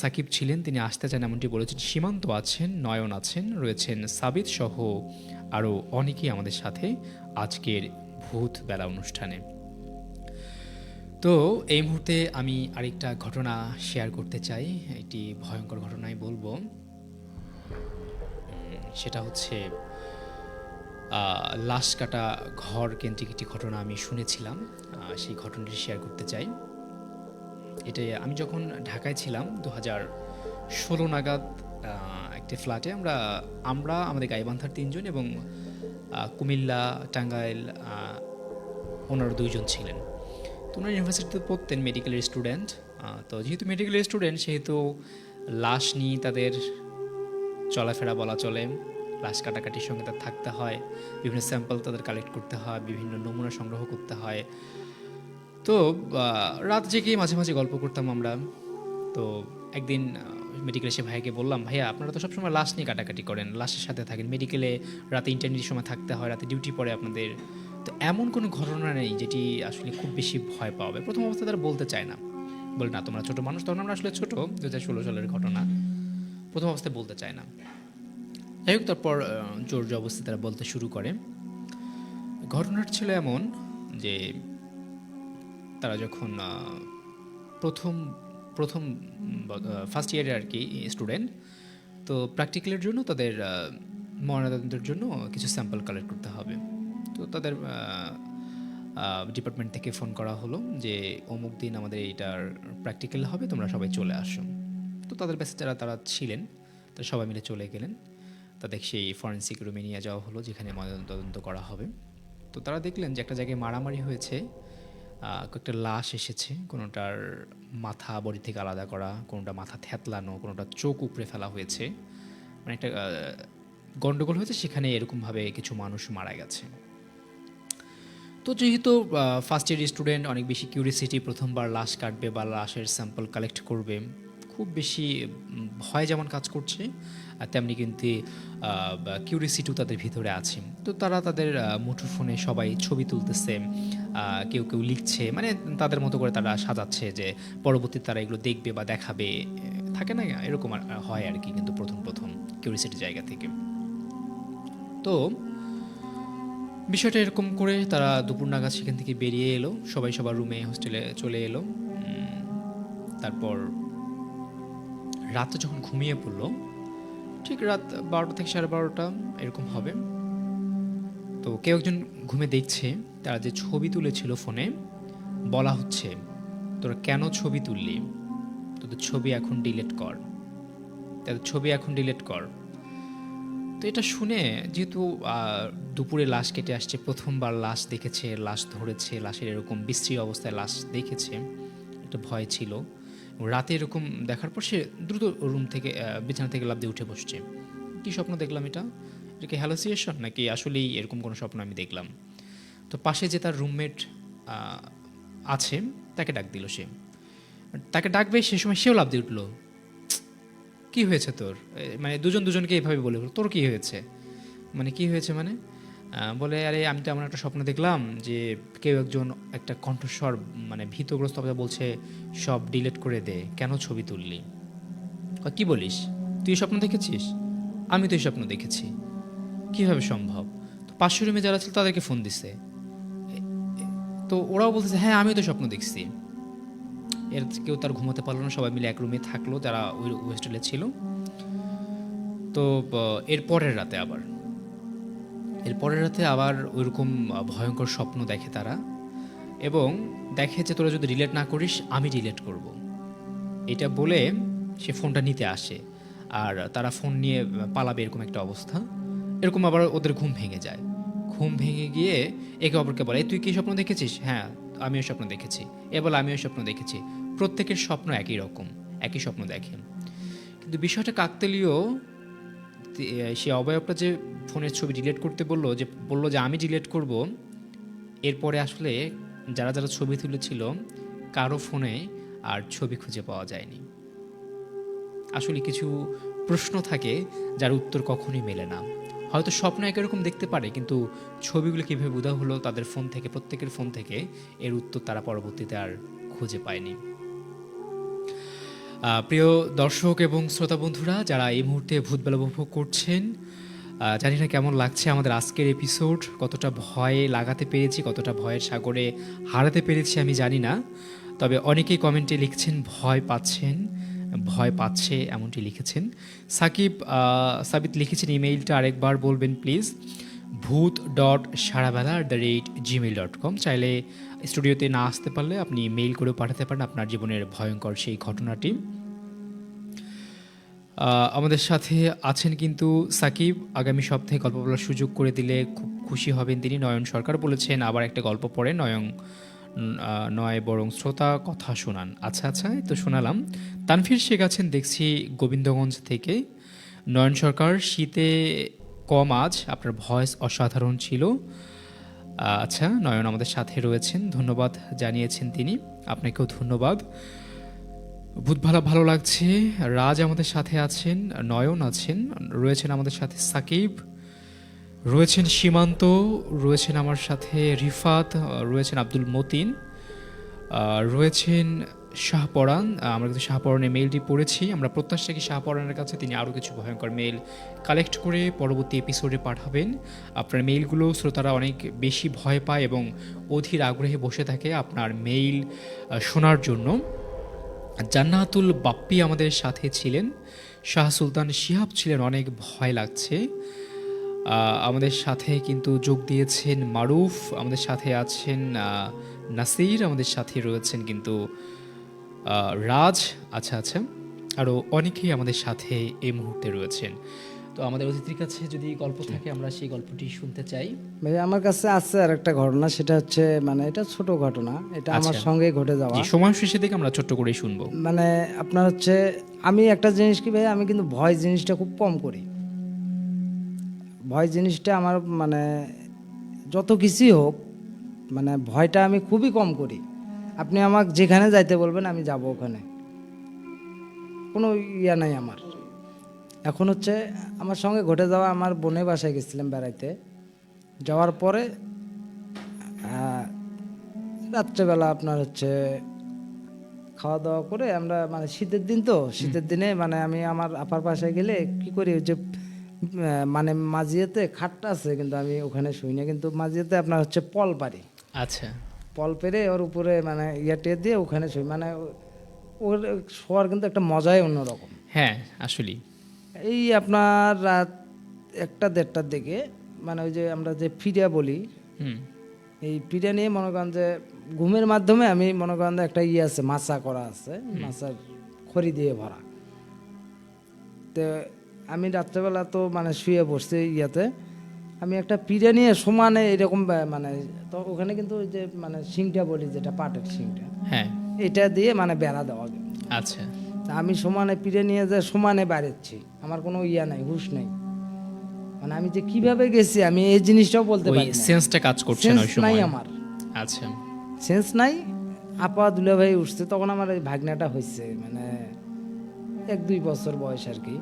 সাকিব ছিলেন, তিনি আসতে চান এমনটি বলেছেন। সীমান্ত আছেন, নয়ন আছেন, রয়েছেন সাবিত সহ আরও অনেকেই আমাদের সাথে আজকের ভূত বেলা অনুষ্ঠানে। তো এই মুহূর্তে আমি আরেকটা ঘটনা শেয়ার করতে চাই, একটি ভয়ঙ্কর ঘটনাই বলবো। সেটা হচ্ছে লাশ কাটা ঘর কেন্দ্রিক একটি ঘটনা আমি শুনেছিলাম, সেই ঘটনাটি শেয়ার করতে চাই। এটাই আমি যখন ঢাকায় ছিলাম 2016 নাগাদ, একটি ফ্ল্যাটে আমরা আমাদের গাইবান্ধার 3 জন এবং কুমিল্লা টাঙ্গাইল ওনারা 2 জন ছিলেন। তো ওনারা ইউনিভার্সিটিতে পড়তেন, মেডিকেলের স্টুডেন্ট। তো যেহেতু মেডিকেলের স্টুডেন্ট সেহেতু লাশ নিয়ে তাদের চলাফেরা বলা চলে। লাশ কাটাকাটির সঙ্গে তার থাকতে হয়, বিভিন্ন স্যাম্পল তাদের কালেক্ট করতে হয়, বিভিন্ন নমুনা সংগ্রহ করতে হয়। তো রাত জেগে মাঝে মাঝে গল্প করতাম আমরা। তো একদিন মেডিকেলে এসে ভাইকে বললাম, ভাইয়া আপনারা তো সবসময় লাশ নিয়ে কাটাকাটি করেন, লাশের সাথে থাকেন, মেডিকেলে রাতে ইন্টারনেটের সময় থাকতে হয়, রাতে ডিউটি পড়ে আপনাদের, তো এমন কোনো ঘটনা নেই যেটি আসলে খুব বেশি ভয় পাওয়া? প্রথম অবস্থায় তারা বলতে চায় না, বলে না তোমরা ছোটো মানুষ, তখন আমরা আসলে ছোটো, 2016 সালের ঘটনা, প্রথম অবস্থায় বলতে চায় না। যাই হোক, তারপর জোর জবরদস্তি তারা বলতে শুরু করে। ঘটনাটা ছিল এমন যে তারা যখন প্রথম প্রথম ফার্স্ট ইয়ারের আর কি স্টুডেন্ট। তো প্র্যাকটিক্যালের জন্য তাদের ময়নাতদন্তের জন্য কিছু স্যাম্পল কালেক্ট করতে হবে। তো তাদের ডিপার্টমেন্ট থেকে ফোন করা হলো যে অমুক দিন আমাদের এইটার প্র্যাকটিক্যাল হবে, তোমরা সবাই চলে আসো। তো তাদের ব্যাচে যারা তারা ছিলেন তারা সবাই মিলে চলে গেলেন। তাদের সেই ফরেন্সিক রুমে নিয়ে যাওয়া হলো যেখানে ময়নাতদন্ত করা হবে। তো তারা দেখলেন যে একটা জায়গায় মারামারি হয়েছে, কয়েকটা লাশ এসেছে, কোনোটার মাথা বডি থেকে আলাদা করা, কোনোটা মাথা থ্যাতলানো, কোনোটা চোখ উপড়ে ফেলা হয়েছে, মানে একটা গন্ডগোল হয়েছে সেখানে, এরকমভাবে কিছু মানুষ মারা গেছে। তো যেহেতু ফার্স্ট ইয়ার স্টুডেন্ট, অনেক বেশি কিউরিসিটি, প্রথমবার লাশ কাটবে বা লাশের স্যাম্পল কালেক্ট করবে, খুব বেশি ভয় যেমন কাজ করছে আর তেমনি কিন্তু কিউরিসিটিও তাদের ভিতরে আছে। তো তারা তাদের মুঠোফোনে সবাই ছবি তুলতেছে, কেউ কেউ লিখছে, মানে তাদের মতো করে তারা সাজাচ্ছে যে পরবর্তীতে তারা এগুলো দেখবে বা দেখাবে, থাকে না এরকম হয় আর কি। কিন্তু প্রথম প্রথম কিউরিসিটি জায়গা থেকে তো বিষয়টা এরকম করে তারা দুপুর নাগাদ সেখান থেকে বেরিয়ে এলো, সবাই সবার রুমে হোস্টেলে চলে এলো। তারপর রাতে যখন ঘুমিয়ে পড়লো, ঠিক রাত 12টা থেকে 12:30 এরকম হবে, তো কেউ একজন ঘুমে দেখছে তারা যে ছবি তুলেছিল ফোনে, বলা হচ্ছে তোরা কেন ছবি তুললি, তোদের ছবি এখন ডিলিট কর, তাদের ছবি এখন ডিলিট কর। তো এটা শুনে, যেহেতু দুপুরে লাশ কেটে আসছে, প্রথমবার লাশ দেখেছে, লাশ ধরেছে, লাশের এরকম বিশ্রী অবস্থায় লাশ দেখেছে, একটা ভয় ছিল। রাতে এরকম দেখার পর সে দ্রুত রুম থেকে বিছানা থেকে লাফ দিয়ে উঠে বসছে। কী স্বপ্ন দেখলাম, এটা কি হ্যালোসিয়েশন নাকি আসলেই এরকম কোনো স্বপ্ন আমি দেখলাম? তো পাশে যে তার রুমমেট আছে তাকে ডাক দিল, সে তাকে ডাকবে, সে সময় সেও লাফ দিয়ে উঠলো। কি হয়েছে তোর? মানে দুজন দুজনকে এইভাবে বলে, তোর কি হয়েছে, মানে কি হয়েছে মানে? বলে আরে আমি তো এমন একটা স্বপ্ন দেখলাম যে কেউ একজন একটা কণ্ঠস্বর মানে ভীতগ্রস্ত অবস্থা বলছে সব ডিলিট করে দে, কেন ছবি তুললি? কি বলিস, তুই স্বপ্ন দেখেছিস? আমি তো এই স্বপ্ন দেখেছি, কিভাবে সম্ভব? তো পাশের রুমে যারা ছিল তাদেরকে ফোন দিছে, তো ওরাও বলতেছে হ্যাঁ আমিও তো স্বপ্ন দেখছি। এর কেউ তার ঘুমোতে পারলো না, সবাই মিলে এক রুমে থাকলো যারা ওই হোস্টেলে ছিল। তো এর পরের রাতে আবার ওইরকম ভয়ঙ্কর স্বপ্ন দেখে তারা, এবং দেখে যে তোরা যদি ডিলিট না করিস আমি ডিলিট করব, এটা বলে সে ফোনটা নিতে আসে আর তারা ফোন নিয়ে পালাবে, এরকম একটা অবস্থা। এরকম আবার ওদের ঘুম ভেঙে যায়, ঘুম ভেঙে গিয়ে একে অপরকে বলে তুই কি স্বপ্ন দেখেছিস? হ্যাঁ আমিও স্বপ্ন দেখেছি। এ বলে আমিও স্বপ্ন দেখেছি। প্রত্যেকের স্বপ্ন একই রকম, একই স্বপ্ন দেখেন। কিন্তু বিষয়টা কাকতালীয়, সে অবয়বটা যে ফোনের ছবি ডিলিট করতে বললো যে আমি ডিলিট করব, এরপরে আসলে যারা যারা ছবি তুলেছিল কারো ফোনে আর ছবি খুঁজে পাওয়া যায়নি। আসলে কিছু প্রশ্ন থাকে যার উত্তর কখনোই মেলে না। হয়তো স্বপ্ন একরকম দেখতে পারে, কিন্তু ছবিগুলো কীভাবে উধাও হলো তাদের ফোন থেকে, প্রত্যেকের ফোন থেকে, এর উত্তর তারা পরবর্তীতে আর খুঁজে পায়নি। প্রিয় দর্শক এবং শ্রোতা বন্ধুরা, যারা এই মুহূর্তে ভূতবেলা উপভোগ করছেন, জানি না কেমন লাগছে আমাদের আজকের এপিসোড, কতটা ভয়ে লাগাতে পেরেছি, কতটা ভয়ের সাগরে হারাতে পেরেছি আমি জানি না। তবে অনেকেই কমেন্টে লিখছেন ভয় পাচ্ছে এমনটি লিখেছেন। সাবিত লিখেছেন ইমেইলটা আরেকবার বলবেন প্লিজ, bhoot.sarabeলা@gmail.com। চাইলে স্টুডিওতে না আসতে পারলে আপনি মেইল করেও পাঠাতে পারেন আপনার জীবনের ভয়ঙ্কর সেই ঘটনাটি। আমাদের সাথে আছেন কিন্তু সাকিব, আগামী সপ্তাহে গল্প বলার সুযোগ করে দিলে খুব খুশি হবেন তিনি। নয়ন সরকার বলেছেন আবার একটা গল্প পড়ে, নয় বরং শ্রোতা কথা শোনান। আচ্ছা তো শোনালাম। তানভীর শেখ আছেন দেখছি গোবিন্দগঞ্জ থেকে। নয়ন সরকার, শীতে কম আজ, আপনার ভয়েস অসাধারণ ছিল। আচ্ছা, নয়ন আমাদের সাথে রয়েছেন, ধন্যবাদ জানিয়েছেন তিনি, আপনাকেও ধন্যবাদ। ভালো লাগছে। রাজ আমাদের সাথে আছেন, নয়ন আছেন, রয়েছেন আমাদের সাথে সাকিব, রয়েছেন সীমান্ত, রয়েছেন আমার সাথে রিফাত, রয়েছেন আব্দুল মতিন, রয়েছেন শাহপরান। আমরা কিন্তু শাহপরানের মেইলটি পড়েছি। আমরা প্রত্যাশা কি শাহপরানের কাছে তিনি আরও কিছু ভয়ঙ্কর মেইল কালেক্ট করে পরবর্তী এপিসোডে পাঠাবেন। আপনার মেইলগুলো শ্রোতারা অনেক বেশি ভয় পায় এবং অধীর আগ্রহে বসে থাকে আপনার মেইল শোনার জন্য। জান্নাতুল বাপ্পি আমাদের সাথে ছিলেন, শাহ সুলতান শিহাব ছিলেন অনেক ভয় লাগছে। আমাদের সাথে কিন্তু যোগ দিয়েছেন মারুফ, আমাদের সাথে আছেন নাসির, আমাদের সাথে রয়েছেন কিন্তু রাজ। আচ্ছা আচ্ছা, আরও অনেকেই আমাদের সাথে এই মুহূর্তে রয়েছেন। তো আমাদের অতিথির কাছে যদি গল্প থাকে আমরা সেই গল্পটি শুনতে চাই। ভাই আমার কাছে আছে আর একটা ঘটনা, সেটা হচ্ছে মানে এটা ছোট ঘটনা, এটা আমার আচ্ছা। সঙ্গে ঘটে যাওয়া। জি, সময় শেষে দিকে আমরা ছোট্ট করেই শুনবো। মানে আপনার হচ্ছে আমি একটা জিনিস কি ভাই, আমি কিন্তু ভয় জিনিসটা খুব কম করি। ভয় জিনিসটা আমার মানে যত কিছুই হোক, মানে ভয়টা আমি খুবই কম করি। আপনি আমাকে যেখানে যাইতে বলবেন আমি যাব ওখানে, কোনো ইয়া নাই আমার। এখন হচ্ছে আমার সঙ্গে ঘটে যাওয়া, আমার বোনের বাসায় গেছিলাম বেড়াইতে, যাওয়ার পরে রাত্রেবেলা আপনার হচ্ছে খাওয়া দাওয়া করে আমরা মানে শীতের দিন, তো শীতের দিনে মানে আমি আমার আপার বাসায় গেলে কি করি, ওই যে মানে মাঝিয়েতে খাটটা আছে, কিন্তু আমি ওখানে শুই না, কিন্তু মাঝিয়েতে আপনার হচ্ছে পল পারি, আচ্ছা। পল পেরে ওর উপরে মানে ইয়ে দিয়ে ওখানে শুই। মানে ওর শোয়ার কিন্তু একটা মজাই অন্যরকম। হ্যাঁ আসলেই। এই আপনার রাত 1টা-1:30টার দিকে, মানে ওই যে আমরা যে ফিরিয়া বলি, হুম। এই পিঠা নিয়ে মনে করেন যে ঘুমের মাধ্যমে আমি মনে করেন যে একটা ইয়ে আছে, মাছা করা আছে, মাছার খড়ি দিয়ে ভরা। তো আমি রাত্রেবেলা তো মানে শুয়ে বসছি ইয়াতে, আমি একটা পিঠা নিয়ে সমানে এরকম মানে, তো ওখানে কিন্তু ওই যে মানে শিংটা বলি, যেটা পাটের শিংটা, হ্যাঁ। এটা দিয়ে মানে বেড়া দেওয়া। আচ্ছা। তা আমি সমানে পিঠে নিয়ে যে সমানে বাড়িচ্ছি, আমার কোনো ইয়া নাই, হুঁশ নেই। মানে আমি যে কিভাবে গেছি আমি এই জিনিসটাও বলতে ওই পারি না, সেন্সটা কাজ করছে না ওই সেন্স নাই সময়। আমার, আচ্ছা। সেন্স নাই। আপা দুলা ভাই উঠছে তখন, আমার এই ভাগনাটা হয়েছে মানে 1-2 বছর বয়স আর কি।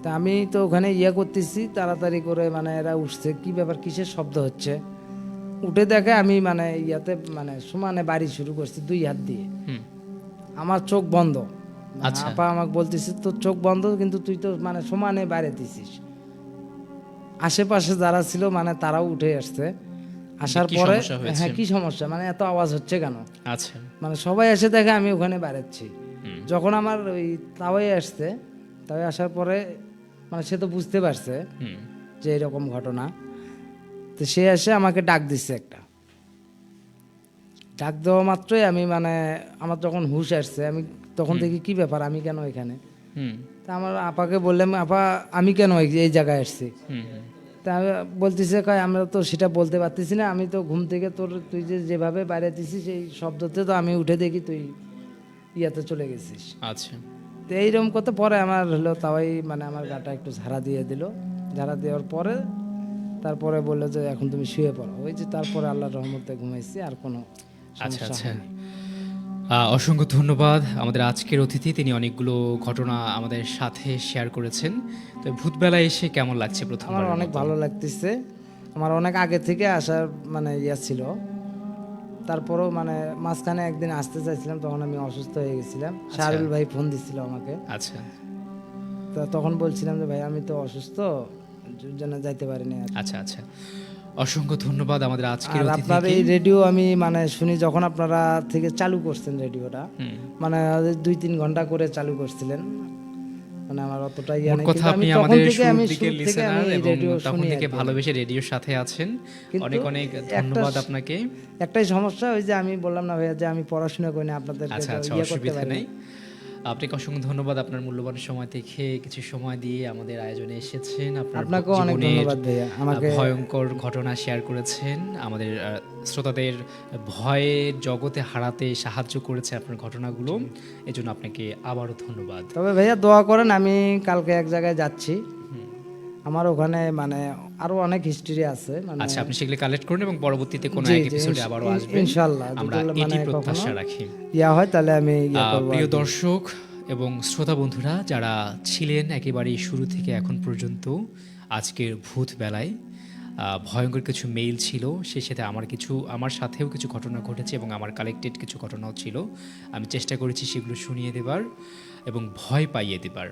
তা আমি তো ওখানে ইয়া করতেছি তাড়াতাড়ি করে, মানে এরা উঠছে, কি ব্যাপার কিসের শব্দ হচ্ছে, উঠে দেখে আমি মানে ইয়াতে মানে সমানে বাড়ি শুরু করছি 2 হাত দিয়ে। হুম। আমার চোখ বন্ধ, মানে আচ্ছা। আপা আমাকে বলতেছে তোর চোখ বন্ধ, কিন্তু তুই তো মানে সমানে বাইরে দিছিস। আশেপাশে যারা ছিল মানে তারাও উঠে আসছে, আসার কি পরে সমস্যা হয়েছে? হ্যাঁ কি সমস্যা, মানে এত আওয়াজ হচ্ছে কেন, আচ্ছা। মানে সবাই এসে দেখে আমি ওখানে বেড়াচ্ছি। হুম। যখন আমার ওই তাওয়াই আসছে, তাওয়াই আসার পরে মানে সে তো বুঝতে পারছে হুম। যে এরকম ঘটনা। তো সে এসে আমাকে ডাক দিচ্ছে একটা, ডাক দেওয়া মাত্রই আমি মানে আমার যখন হুঁশ আসছে, আমি তখন দেখি কি ব্যাপার, আমি কেন এখানে। হুম। তা আমার আপাকে বললাম, আপা আমি কেন এই জায়গায় আসছি। হুম। তা আমি বলতেছে কয় আমরা তো সেটা বলতে পারতেছি না, আমি তো ঘুম থেকে তুই যে যেভাবে বাইরে দিছিস সেই শব্দতে তো আমি উঠে দেখি তুই ইয়াতে চলে গেছিস। আচ্ছা। তো এইরকম করতে পরে আমার হলো তাওয়াই মানে আমার গাটা একটু ঝাড়া দিয়ে দিল, ঝাড়া দেওয়ার পরে তারপরে বললো যে এখন তুমি শুয়ে পড়ো। ওই যে তারপরে আল্লাহর রহমতে ঘুমাইছি, আর কোনো আচ্ছা সমস্যা আচ্ছা। হয়নি। অসংখ্য ধন্যবাদ আমাদের আজকের অতিথি, তিনি অনেকগুলো ঘটনা আমাদের সাথে শেয়ার করেছেন। তো ভূতবেলায় এসে কেমন লাগছে আমার প্রথমবার? অনেক ভালো লাগতেছে, আমার অনেক আগে থেকে আসার মানে ইয়া ছিল। তারপরেও মানে মাঝখানে একদিন আসতে চাইছিলাম, তখন আমি অসুস্থ হয়ে গেছিলাম, শাহরুল ভাই ফোন দিছিল আমাকে। আচ্ছা তো তখন বলছিলাম যে ভাই আমি তো অসুস্থ, জন্য যাইতে পারিনি আর। আচ্ছা আচ্ছা। অসংখ্য ধন্যবাদ আমাদের আজকের আর আপনার অতিথিকে। এই রেডিও আমি মানে শুনি যখন আপনারা থেকে চালু করছেন রেডিওটা, হুম। মানে 2-3 ঘন্টা করে চালু করছিলেন, মানে আমার অতটা ইয়া মোট নেই, কথা কিন্তু আমি আপনি তখন আমাদের থেকে শুরুর আমি দিকের শুরু থেকে আমি লিসেনার এবং রেডিও তখন শুনি থেকে আর কি। ভালোবেসে রেডিওর সাথে আছেন। কিন্তু অনেক অনেক একটা ধন্যবাদ আপনাকে। একটাই সমস্যা, ওই যে আমি বললাম না ভাইয়া যে আমি পড়াশোনা করি না, আপনাদেরকে আচ্ছা আচ্ছা, ইয়ে করতে অসুবিধা পারি না। নেই। আপনাকে অসংখ্য ধন্যবাদ, আপনার মূল্যবান সময় থেকে কিছু সময় দিয়ে আমাদের আয়োজনে এসেছেন। আপনার আপনাকেও অনেক জীবনের ধন্যবাদ ভাইয়া আমাকে। ভয়ঙ্কর ঘটনা শেয়ার করেছেন, আমাদের শ্রোতাদের ভয়ের জগতে হারাতে সাহায্য করেছে আপনার ঘটনাগুলো। এজন্য আপনাকে আবারও ধন্যবাদ। তবে ভাইয়া দোয়া করেন, আমি কালকে এক জায়গায় যাচ্ছি, আমার ওখানে মানে আরো অনেক হিস্ট্রি আছে মানে। আচ্ছা, আপনি সেগুলো কালেক্ট করুন এবং পরবর্তীতে কোনো জি, এক জি, এপিসোডে আবারও আসবেন। ইনশাআল্লাহ আমরা যদি এটি মানে প্রত্যাশা কখনো রাখি। ইয়া হয় তাহলে আমি ইয়া করবো প্রিয় আর কি। দর্শক এবং শ্রোতা বন্ধুরা যারা ছিলেন একেবারেই শুরু থেকে এখন পর্যন্ত আজকের ভূত বেলায়, ভয়ঙ্কর কিছু মেইল ছিল, সেই সাথে আমার সাথেও কিছু ঘটনা ঘটেছে এবং আমার কালেক্টেড কিছু ঘটনাও ছিল। আমি চেষ্টা করেছি সেগুলো শুনিয়ে দেবার এবং ভয় পাইয়ে দেবার।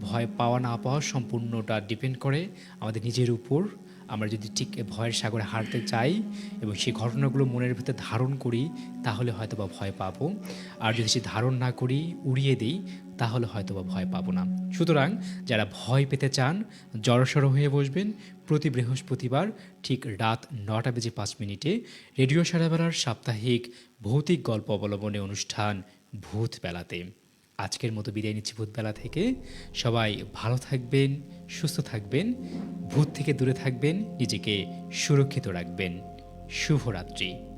ভয় পাওয়া না পাওয়া সম্পূর্ণটা ডিপেন্ড করে আমাদের নিজের উপর। আমরা যদি ঠিক ভয়ের সাগরে হারতে চাই এবং সেই ঘটনাগুলো মনের ভিতরে ধারণ করি, তাহলে হয়তো বা ভয় পাবো। আর যদি সে ধারণ না করি, উড়িয়ে দিই, তাহলে হয়তো বা ভয় পাবো না। সুতরাং যারা ভয় পেতে চান, জড়সড় হয়ে বসবেন প্রতি বৃহস্পতিবার ঠিক রাত ৯টা বেজে ৫ মিনিটে রেডিও সারাবেলার সাপ্তাহিক ভৌতিক গল্প অবলম্বনে অনুষ্ঠান ভূতবেলাতে। আজকের মতো বিদায় নিচ্ছি ভূতবেলা থেকে। সবাই ভালো থাকবেন, সুস্থ থাকবেন, ভূত থেকে দূরে থাকবেন, নিজেকে সুরক্ষিত রাখবেন। শুভরাত্রি।